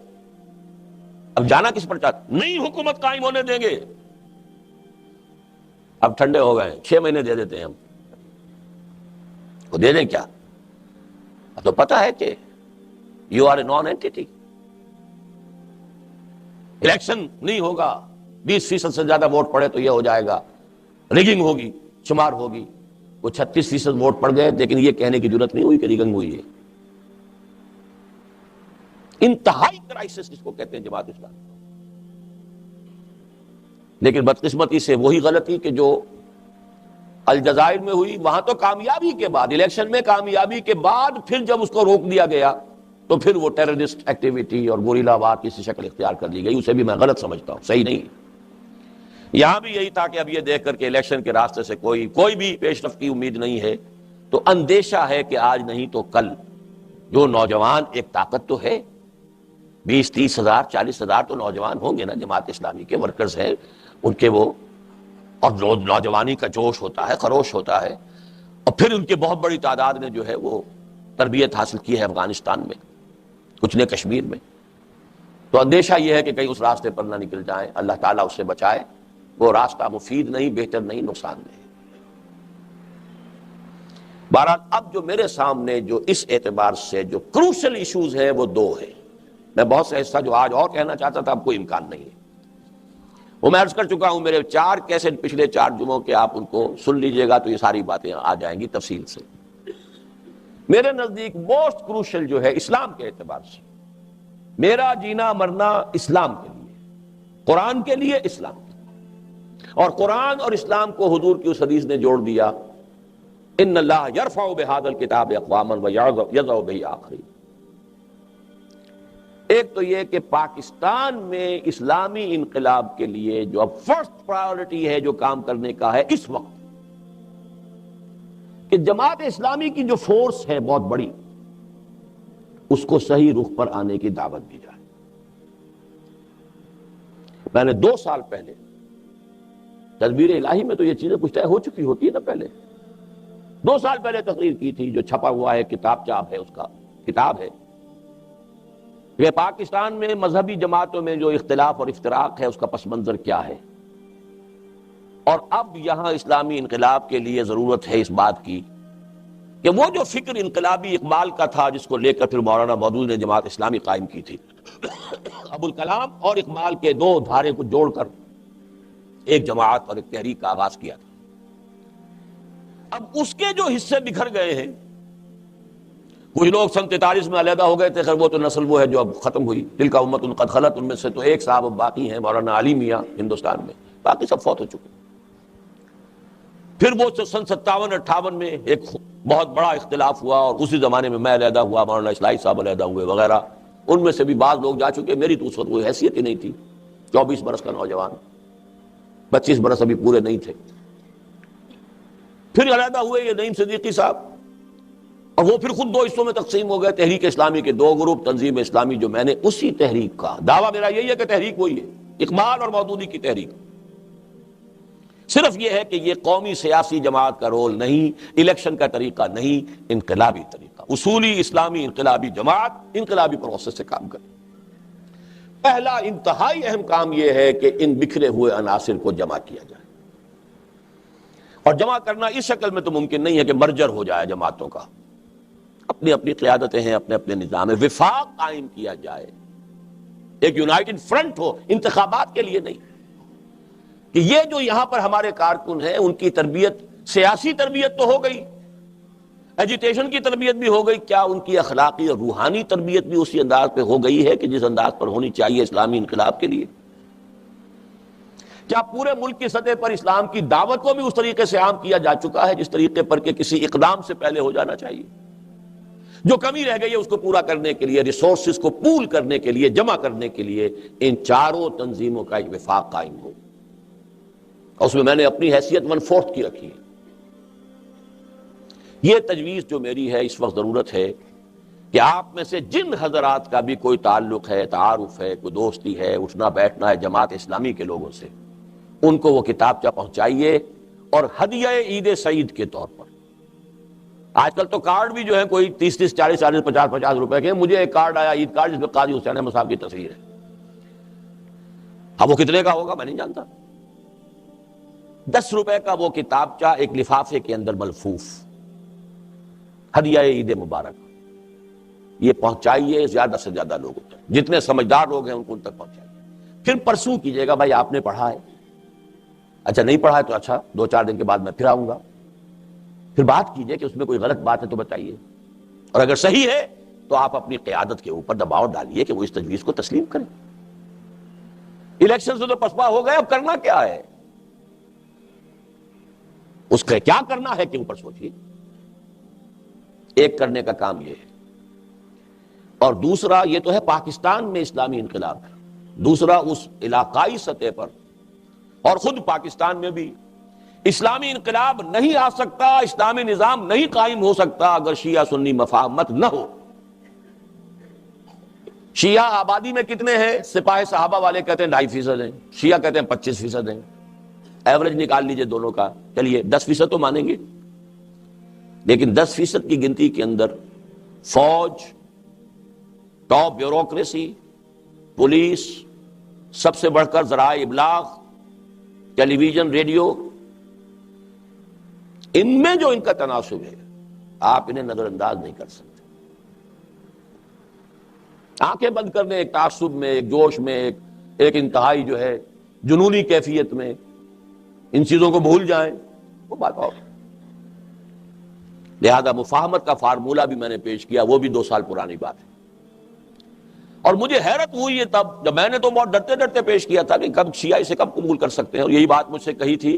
اب جانا کس پر چاہتے؟ نہیں حکومت قائم ہونے دیں گے۔ اب ٹھنڈے ہو گئے، 6 مہینے دے دیتے ہیں ہم وہ، دے دیں کیا؟ اب تو پتا ہے کہ you are a non entity. Election نہیں ہوگا، 20% سے زیادہ ووٹ پڑے تو یہ ہو جائے گا، ریگنگ ہوگی، شمار ہوگی۔ وہ 36% ووٹ پڑ گئے، لیکن یہ کہنے کی ضرورت نہیں ہوئی کہ ریگنگ ہوئی ہے۔ انتہائی کرائسس جس کو کہتے ہیں جماعت اسلامی۔ لیکن بدقسمتی سے وہی غلطی کہ جو الجزائر میں ہوئی، وہاں تو کامیابی کے بعد، الیکشن میں کامیابی کے بعد پھر جب اس کو روک دیا گیا تو پھر وہ ٹیررسٹ ایکٹیویٹی اور گوریلا وار کی شکل اختیار کر لی گئی۔ اسے بھی میں غلط سمجھتا ہوں، صحیح نہیں۔ یہاں بھی یہی تھا کہ اب یہ دیکھ کر کے الیکشن کے راستے سے کوئی بھی پیش رفت کی امید نہیں ہے، تو اندیشہ ہے کہ آج نہیں تو کل جو نوجوان، ایک طاقت تو ہے، 20-30 ہزار 40 ہزار تو نوجوان ہوں گے نا، جماعت اسلامی کے ورکرز ہیں ان کے، وہ اور نوجوانی کا جوش ہوتا ہے، خروش ہوتا ہے، اور پھر ان کے بہت بڑی تعداد نے جو ہے وہ تربیت حاصل کی ہے افغانستان میں، کچھ نے کشمیر میں۔ تو اندیشہ یہ ہے کہ کہیں اس راستے پر نہ نکل جائیں، اللہ تعالیٰ اس سے بچائے۔ وہ راستہ مفید نہیں، بہتر نہیں، نقصان دہ۔ بہرحال اب جو میرے سامنے جو اس اعتبار سے جو کروشل ایشوز ہیں وہ 2 ہیں۔ میں بہت سے حصہ جو آج اور کہنا چاہتا تھا اب کوئی امکان نہیں ہے، وہ میں عرض کر چکا ہوں۔ میرے 4 کیسٹ پچھلے 4 جمعوں کے آپ ان کو سن لیجئے گا تو یہ ساری باتیں آ جائیں گی تفصیل سے۔ میرے نزدیک موسٹ کروشل جو ہے اسلام کے اعتبار سے، میرا جینا مرنا اسلام کے لیے، قرآن کے لیے، اسلام کے لیے، اور قرآن اور اسلام کو حضور کی اس حدیث نے جوڑ دیا، ان اللہ یرفع بہذا الکتاب اقواما ویضع بہ آخرین۔ ایک تو یہ کہ پاکستان میں اسلامی انقلاب کے لیے جو اب فرسٹ پرائیورٹی ہے جو کام کرنے کا ہے اس وقت، کہ جماعت اسلامی کی جو فورس ہے بہت بڑی، اس کو صحیح رخ پر آنے کی دعوت دی جائے۔ میں نے 2 سال پہلے تدبیر الہی میں تو یہ چیزیں کچھ طے ہو چکی ہوتی ہے نا، پہلے 2 سال پہلے تقریر کی تھی، جو چھپا ہوا ہے، کتاب چاپ ہے، اس کا کتاب ہے کہ پاکستان میں مذہبی جماعتوں میں جو اختلاف اور افتراق ہے اس کا پس منظر کیا ہے، اور اب یہاں اسلامی انقلاب کے لیے ضرورت ہے اس بات کی کہ وہ جو فکر انقلابی اقبال کا تھا، جس کو لے کر پھر مولانا مودود نے جماعت اسلامی قائم کی تھی، ابوالکلام اور اقبال کے 2 دھارے کو جوڑ کر ایک جماعت اور ایک تحریک کا آغاز کیا تھا. اب اس کے جو حصے بکھر گئے ہیں، کچھ لوگ سن 43 میں علیحدہ ہو گئے تھے، خیر وہ تو نسل وہ ہے جو اب ختم ہوئی، تلک امت قد خلت، ان میں سے تو ایک صاحب اب باقی ہیں مولانا علی میاں ہندوستان میں، باقی سب فوت ہو چکے. پھر وہ سن 57-58 میں ایک بہت بڑا اختلاف ہوا، اور اسی زمانے میں میں علیحدہ ہوا، مولانا اسلائی صاحب علیحدہ ہوئے وغیرہ. ان میں سے بھی بعض لوگ جا چکے، میری تو اس وقت کوئی حیثیت ہی نہیں تھی، 24 برس کا نوجوان، 25 برس ابھی پورے نہیں تھے. پھر علیحدہ ہوئے یہ نعیم صدیقی صاحب، اور وہ پھر خود دو حصوں میں تقسیم ہو گئے، تحریک اسلامی کے دو گروپ، تنظیم اسلامی جو میں نے اسی تحریک کا دعویٰ میرا یہی ہے کہ تحریک وہی ہے، اقبال اور مودودی کی تحریک. صرف یہ ہے کہ یہ قومی سیاسی جماعت کا رول نہیں، الیکشن کا طریقہ نہیں، انقلابی طریقہ، اصولی اسلامی انقلابی جماعت انقلابی پروسیس سے کام کرے. پہلا انتہائی اہم کام یہ ہے کہ ان بکھرے ہوئے عناصر کو جمع کیا جائے، اور جمع کرنا اس شکل میں تو ممکن نہیں ہے کہ مرجر ہو جائے جماعتوں کا، اپنی اپنی قیادتیں ہیں، اپنے اپنے نظام ہے، وفاق قائم کیا جائے، ایک یونائٹڈ فرنٹ ہو، انتخابات کے لیے نہیں. کہ یہ جو یہاں پر ہمارے کارکن ہیں ان کی تربیت، سیاسی تربیت تو ہو گئی، ایجیٹیشن کی تربیت بھی ہو گئی، کیا ان کی اخلاقی اور روحانی تربیت بھی اسی انداز پہ ہو گئی ہے کہ جس انداز پر ہونی چاہیے اسلامی انقلاب کے لیے؟ کیا پورے ملک کی سطح پر اسلام کی دعوت کو بھی اس طریقے سے عام کیا جا چکا ہے جس طریقے پر کہ کسی اقدام سے پہلے ہو جانا چاہیے؟ جو کمی رہ گئی ہے اس کو پورا کرنے کے لیے، ریسورسز کو پول کرنے کے لیے، جمع کرنے کے لیے ان چاروں تنظیموں کا ایک وفاق قائم ہو. اور اس میں نے اپنی حیثیت 1/4 کی رکھی ہے. یہ تجویز جو میری ہے اس وقت ضرورت ہے کہ آپ میں سے جن حضرات کا بھی کوئی تعلق ہے، تعارف ہے، کوئی دوستی ہے، اٹھنا بیٹھنا ہے جماعت اسلامی کے لوگوں سے، ان کو وہ کتابچہ پہنچائیے، اور ہدیہ عید سعید کے طور پر. آج کل تو کارڈ بھی جو ہے کوئی 30-30 40-40 50-50 روپے کے. مجھے ایک کارڈ آیا عید کارڈ جس میں قاضی حسین احمد صاحب کی تصویر ہے. اب وہ کتنے کا ہوگا میں نہیں جانتا. 10 روپے کا وہ کتابچہ ایک لفافے کے اندر ملفوف، ہدیہ عید مبارک. یہ پہنچائیے زیادہ سے زیادہ لوگوں تک، جتنے سمجھدار لوگ ہیں ان کو ان تک پہنچائیے. پھر پرسوں کیجئے گا بھائی آپ نے پڑھا ہے، اچھا نہیں پڑھا ہے تو اچھا 2-4 دن کے بعد میں پھر آؤں گا. پھر بات کیجئے کہ اس میں کوئی غلط بات ہے تو بتائیے، اور اگر صحیح ہے تو آپ اپنی قیادت کے اوپر دباؤ ڈالیے کہ وہ اس تجویز کو تسلیم کریں. الیکشن سے تو پسپا ہو گئے، اب کرنا کیا ہے؟ اس کا کیا کرنا ہے کہ اوپر سوچیے. ایک کرنے کا کام یہ ہے، اور دوسرا یہ تو ہے پاکستان میں اسلامی انقلاب ہے، دوسرا اس علاقائی سطح پر اور خود پاکستان میں بھی اسلامی انقلاب نہیں آ سکتا، اسلامی نظام نہیں قائم ہو سکتا اگر شیعہ سنی مفاہمت نہ ہو. شیعہ آبادی میں کتنے ہیں؟ سپاہ صحابہ والے کہتے ہیں 2.5% ہیں، شیعہ کہتے ہیں 25% ہیں. ایوریج نکال لیجئے دونوں کا، چلیے 10% تو مانیں گے، لیکن 10% کی گنتی کے اندر فوج، ٹاپ بیوروکریسی، پولیس، سب سے بڑھ کر ذرائع ابلاغ، ٹیلی ویژن، ریڈیو، ان میں جو ان کا تناسب ہے آپ انہیں نظر انداز نہیں کر سکتے. آنکھیں بند کرنے ایک تعصب میں، ایک جوش میں، ایک انتہائی جو ہے جنونی کیفیت میں ان چیزوں کو بھول جائیں، وہ بات اور. لہذا مفاہمت کا فارمولہ بھی میں نے پیش کیا، وہ بھی 2 سال پرانی بات ہے. اور مجھے حیرت ہوئی ہے تب جب میں نے تو بہت ڈرتے ڈرتے پیش کیا تھا کہ کب شیعہ اسے کب قبول کر سکتے ہیں، اور یہی بات مجھ سے کہی تھی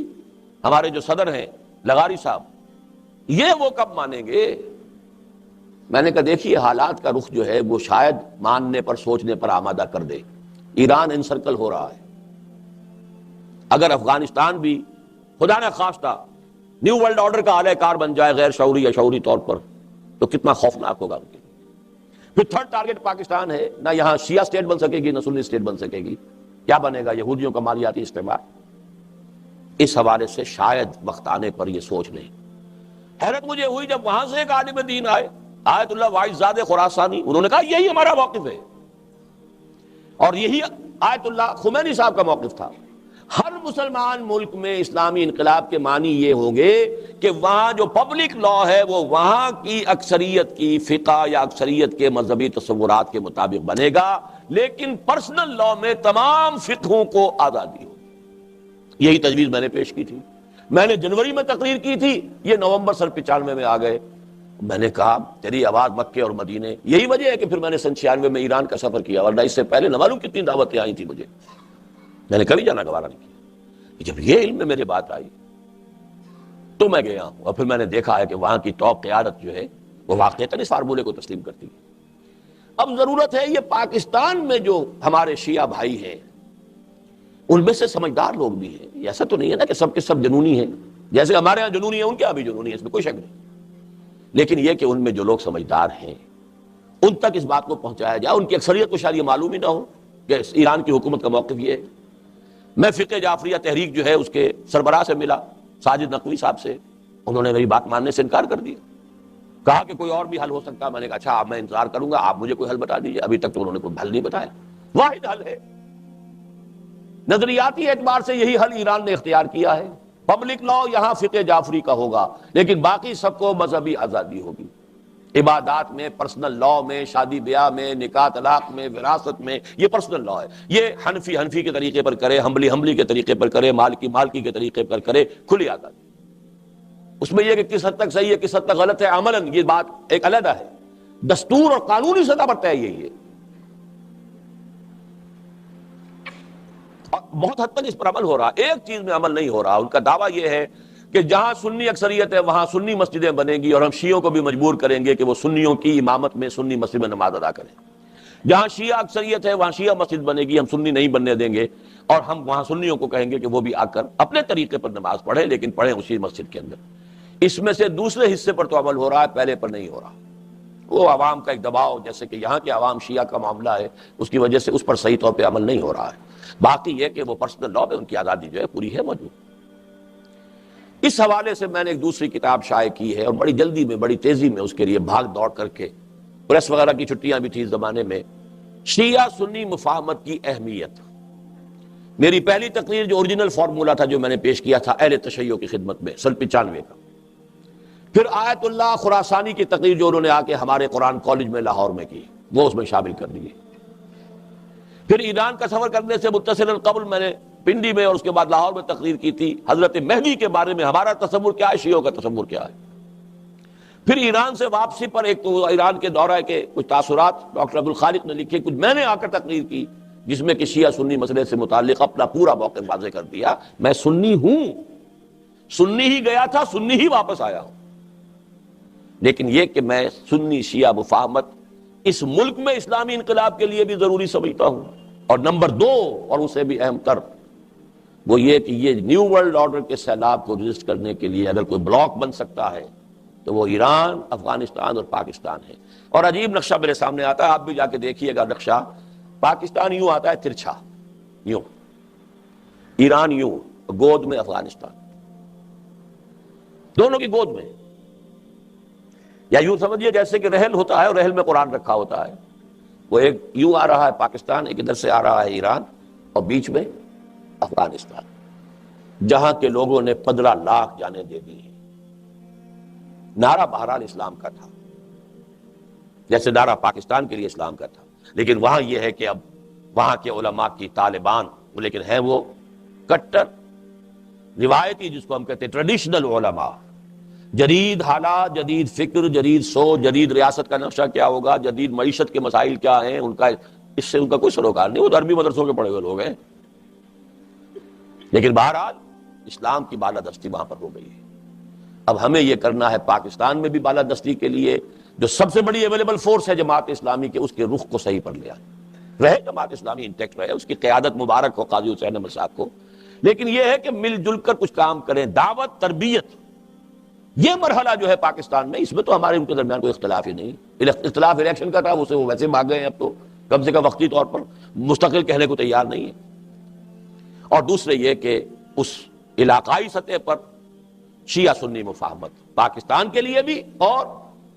ہمارے جو صدر ہیں لغاری صاحب، یہ وہ کب مانیں گے. میں نے کہا دیکھیے حالات کا رخ جو ہے وہ شاید ماننے پر، سوچنے پر آمادہ کر دے. ایران انسرکل ہو رہا ہے، اگر افغانستان بھی خدا نہ خواستہ نیو ورلڈ آرڈر کا اعلی کار بن جائے غیر شعوری یا شعوری طور پر، تو کتنا خوفناک ہوگا ان کے لیے. پھر 3rd ٹارگٹ پاکستان ہے، نہ یہاں شیعہ اسٹیٹ بن سکے گی نہ سنی اسٹیٹ بن سکے گی. کیا بنے گا؟ یہودیوں کا مالیاتی استعمال. اس حوالے سے شاید وقت آنے پر یہ سوچ لیں. حیرت مجھے ہوئی جب وہاں سے ایک عالم دین آئے، آیت اللہ واعظ زادہ خراسانی، انہوں نے کہا یہی ہمارا موقف ہے، اور یہی آیت اللہ خمینی صاحب کا موقف تھا. ہر مسلمان ملک میں اسلامی انقلاب کے معنی یہ ہوں گے کہ وہاں جو پبلک لا ہے وہ وہاں کی اکثریت کی فقہ یا اکثریت کے مذہبی تصورات کے مطابق بنے گا، لیکن پرسنل لا میں تمام فقہوں کو آزادی ہو. یہی تجویز میں نے پیش کی تھی. میں نے جنوری میں تقریر کی تھی, یہ نومبر سن 95 میں آ گئے. میں نے کہا تیری آواز مکے اور مدینے. یہی وجہ ہے کہ پھر میں نے سن 96 میں ایران کا سفر کیا, ورنہ اس سے پہلے نہ معلوم کتنی دعوتیں آئی تھی مجھے, میں نے کبھی جانا گوارا نہیں کیا. جب یہ علم میں میرے بات آئی تو میں گیا ہوں, اور پھر میں نے دیکھا ہے کہ وہاں کی ٹاپ قیادت جو ہے وہ واقعتاً اس فارمولے کو تسلیم کرتی ہے. اب ضرورت ہے یہ پاکستان میں جو ہمارے شیعہ بھائی ہیں ان میں سے سمجھدار لوگ بھی ہیں. ایسا تو نہیں ہے نا کہ سب کے سب جنونی ہیں, جیسے ہمارے ہاں جنونی ہیں ان کے ہاں بھی جنونی ہے, اس میں کوئی شک نہیں. لیکن یہ کہ ان میں جو لوگ سمجھدار ہیں ان تک اس بات کو پہنچایا جائے. ان کی اکثریت کو شاید یہ معلوم ہی نہ ہو کہ ایران کی حکومت کا موقف یہ ہے. میں فقہ جعفریہ تحریک جو ہے اس کے سربراہ سے ملا, ساجد نقوی صاحب سے, انہوں نے میری بات ماننے سے انکار کر دیا, کہا کہ کوئی اور بھی حل ہو سکتا ہے. میں نے کہا اچھا میں انتظار کروں گا, آپ مجھے کوئی حل بتا دیجیے. ابھی تک تو انہوں نے کوئی حل نہیں بتایا. واحد حل ہے, نظریاتی اعتبار سے یہی حل ایران نے اختیار کیا ہے. پبلک لا یہاں فقہ جعفری کا ہوگا, لیکن باقی سب کو مذہبی آزادی ہوگی. عبادات میں, پرسنل لا میں, شادی بیاہ میں, نکاح طلاق میں, وراثت میں, یہ پرسنل لا ہے. یہ حنفی کے طریقے پر کرے, حنبلی کے طریقے پر کرے, مالکی کے طریقے پر کرے, کھلی آزادی. اس میں یہ کہ کس حد تک صحیح ہے کس حد تک غلط ہے عملاً یہ بات ایک علیحدہ ہے. دستور اور قانونی سطح پر طے یہی ہے. بہت حد تک اس پر عمل ہو رہا. ایک چیز میں عمل نہیں ہو رہا. ان کا دعویٰ یہ ہے کہ جہاں سنی اکثریت ہے وہاں سنی مسجدیں بنیں گی, اور ہم شیعوں کو بھی مجبور کریں گے کہ وہ سنیوں کی امامت میں سنی مسجد میں نماز ادا کریں. جہاں شیعہ اکثریت ہے وہاں شیعہ مسجد بنے گی, ہم سنی نہیں بننے دیں گے, اور ہم وہاں سنیوں کو کہیں گے کہ وہ بھی آ کر اپنے طریقے پر نماز پڑھیں, لیکن پڑھیں اسی مسجد کے اندر. اس میں سے دوسرے حصے پر تو عمل ہو رہا ہے, پہلے پر نہیں ہو رہا. وہ عوام کا ایک دباؤ, جیسے کہ یہاں کے عوام شیعہ کا معاملہ ہے, اس کی وجہ سے اس پر صحیح طور پہ عمل نہیں ہو رہا ہے. باقی یہ کہ وہ پرسنل لا میں ان کی آزادی جو ہے پوری ہے موجود. اس حوالے سے میں نے ایک دوسری کتاب شائع کی ہے, اور بڑی جلدی میں بڑی تیزی میں اس کے لیے بھاگ دوڑ کر کے, پریس وغیرہ کی چھٹیاں بھی تھی اس زمانے میں, شیعہ سنی مفاہمت کی اہمیت. میری پہلی تقریر جو اوریجنل فارمولا تھا جو میں نے پیش کیا تھا اہل تشیع کی خدمت میں سن 95 کا. پھر آیت اللہ خراسانی کی تقریر جو انہوں نے آ کے ہمارے قرآن کالج میں لاہور میں کی, وہ اس میں شامل کر دیے. پھر ایران کا سفر کرنے سے متصل قبل میں نے پنڈی میں اور اس کے بعد لاہور میں تقریر کی تھی حضرت مہدی کے بارے میں, ہمارا تصور کیا ہے, شیعوں کا تصور کیا ہے. پھر ایران سے واپسی پر ایک تو ایران کے دورہ کے کچھ تاثرات ڈاکٹر عبدالخالق نے لکھے, کچھ میں نے آ کر تقریر کی جس میں کہ شیعہ سنی مسئلے سے متعلق اپنا پورا موقف واضح کر دیا. میں سنی ہوں, سنی ہی گیا تھا, سنی ہی واپس آیا ہوں. لیکن یہ کہ میں سنی شیعہ مفاہمت اس ملک میں اسلامی انقلاب کے لیے بھی ضروری سمجھتا ہوں. اور نمبر 2 اور اسے بھی اہم تر وہ یہ کہ یہ نیو ورلڈ آرڈر کے سیلاب کو رجسٹ کرنے کے لیے اگر کوئی بلاک بن سکتا ہے تو وہ ایران, افغانستان اور پاکستان ہے. اور عجیب نقشہ میرے سامنے آتا ہے, آپ بھی جا کے دیکھیے گا نقشہ. پاکستان یوں آتا ہے ترچھا, یوں, ایران یوں, گود میں افغانستان, دونوں کی گود میں. یا یوں سمجھیے جیسے کہ رحل ہوتا ہے اور رحل میں قرآن رکھا ہوتا ہے, وہ ایک یوں آ رہا ہے پاکستان, ایک ادھر سے آ رہا ہے ایران, اور بیچ میں افغانستان, جہاں کے لوگوں نے 15 لاکھ جانیں دے دی. نعرہ بہرحال اسلام کا تھا جیسے نعرہ پاکستان کے لیے اسلام کا تھا, لیکن وہاں یہ ہے کہ اب وہاں کے علماء کی طالبان, لیکن ہیں وہ کٹر روایتی, جس کو ہم کہتے ہیں ٹریڈیشنل علماء. جدید حالات, جدید فکر, جدید سوچ, جدید ریاست کا نقشہ کیا ہوگا, جدید معیشت کے مسائل کیا ہیں, ان کا اس سے ان کا کوئی سروکار نہیں. وہ تو عربی مدرسوں کے پڑھے ہوئے لوگ ہیں, لیکن بہرحال اسلام کی بالادستی وہاں پر ہو گئی ہے. اب ہمیں یہ کرنا ہے پاکستان میں بھی بالادستی کے لیے جو سب سے بڑی اویلیبل فورس ہے جماعت اسلامی کے, اس کے رخ کو صحیح پر لیا رہے. جماعت اسلامی انٹیکٹ رہے, اس کی قیادت مبارک ہو قاضی حسین احمد صاحب کو, لیکن یہ ہے کہ مل جل کر کچھ کام کریں. دعوت, تربیت, یہ مرحلہ جو ہے پاکستان میں, اس میں تو ہمارے ان کے درمیان کوئی اختلاف ہی نہیں. اختلاف الیکشن کا تھا, اسے وہ ویسے بھاگ گئے ہیں, اب تو کم سے کم وقتی طور پر مستقل کہنے کو تیار نہیں ہے. اور دوسرے یہ کہ اس علاقائی سطح پر شیعہ سنی مفاہمت پاکستان کے لیے بھی اور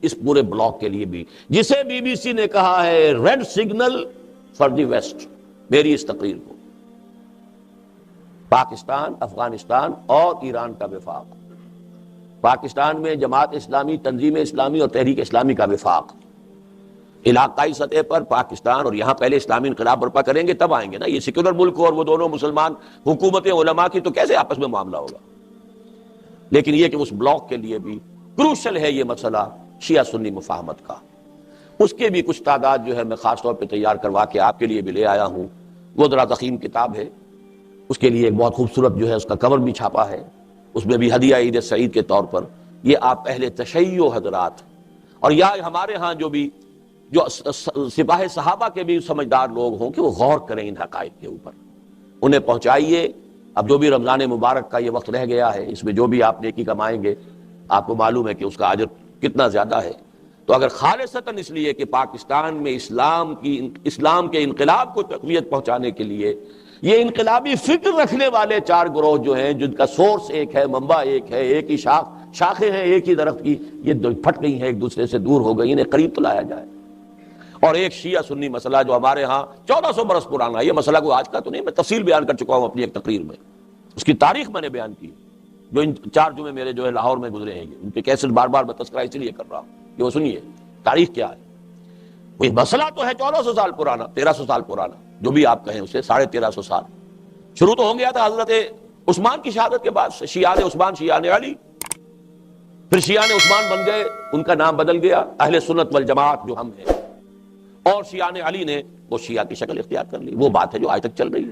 اس پورے بلاک کے لیے بھی, جسے بی بی سی نے کہا ہے red signal for the West. میری اس تقریر کو پاکستان, افغانستان اور ایران کا وفاق, پاکستان میں جماعت اسلامی, تنظیم اسلامی اور تحریک اسلامی کا وفاق, علاقائی سطح پر پاکستان اور یہاں پہلے اسلامی انقلاب برپا کریں گے تب آئیں گے نا. یہ سیکولر ملک اور وہ دونوں مسلمان حکومتیں علماء کی تو کیسے آپس میں معاملہ ہوگا. لیکن یہ کہ اس بلاک کے لیے بھی کروشل ہے یہ مسئلہ شیعہ سنی مفاہمت کا. اس کے بھی کچھ تعداد جو ہے میں خاص طور پہ تیار کروا کے آپ کے لیے بھی لے آیا ہوں. وہ ذرا ضخیم کتاب ہے, اس کے لیے ایک بہت خوبصورت جو ہے اس کا کور بھی چھاپا ہے, اس میں بھی ہدیہ عید سعید کے طور پر یہ آپ اہل تشیع حضرات اور یا ہمارے ہاں جو سپاہ صحابہ کے بھی سمجھدار لوگ ہوں کہ وہ غور کریں ان حقائق کے اوپر, انہیں پہنچائیے. اب جو بھی رمضان مبارک کا یہ وقت رہ گیا ہے, اس میں جو بھی آپ نیکی کمائیں گے آپ کو معلوم ہے کہ اس کا اجر کتنا زیادہ ہے. تو اگر خالصتاً اس لیے کہ پاکستان میں اسلام کے انقلاب کو تقویت پہنچانے کے لیے یہ انقلابی فکر رکھنے والے چار گروہ جو ہیں جن کا سورس ایک ہے, منبع ایک ہے, ایک ہی شاخیں ہیں ایک ہی درخت کی, یہ پھٹ گئی ہیں ایک دوسرے سے دور ہو گئی, انہیں قریب تو لایا جائے. اور ایک شیعہ سنی مسئلہ جو ہمارے ہاں 1400 برس پرانا ہے, یہ مسئلہ کوئی آج کا تو نہیں, میں تفصیل بیان کر چکا ہوں اپنی ایک تقریر میں, اس کی تاریخ میں نے بیان کی, جو ان 4 جمعے میرے جو ہے لاہور میں گزرے ہیں, ان کے کیسٹ بار بار میں تذکرہ اس لیے کر رہا ہوں کہ وہ سنیے تاریخ کیا ہے. وہ مسئلہ تو ہے 1400 سال پرانا, 1300 سال پرانا, جو بھی آپ کہیں اسے 1350 سال. شروع تو ہو گیا تھا حضرت عثمان کی شہادت کے بعد سے, شیعان عثمان شیعان علی, پھر شیعان عثمان بن گئے, ان کا نام بدل گیا اہل سنت والجماعت جو ہم ہیں, اور شیعان علی نے وہ شیعہ کی شکل اختیار کر لی. وہ بات ہے جو آج تک چل رہی ہے.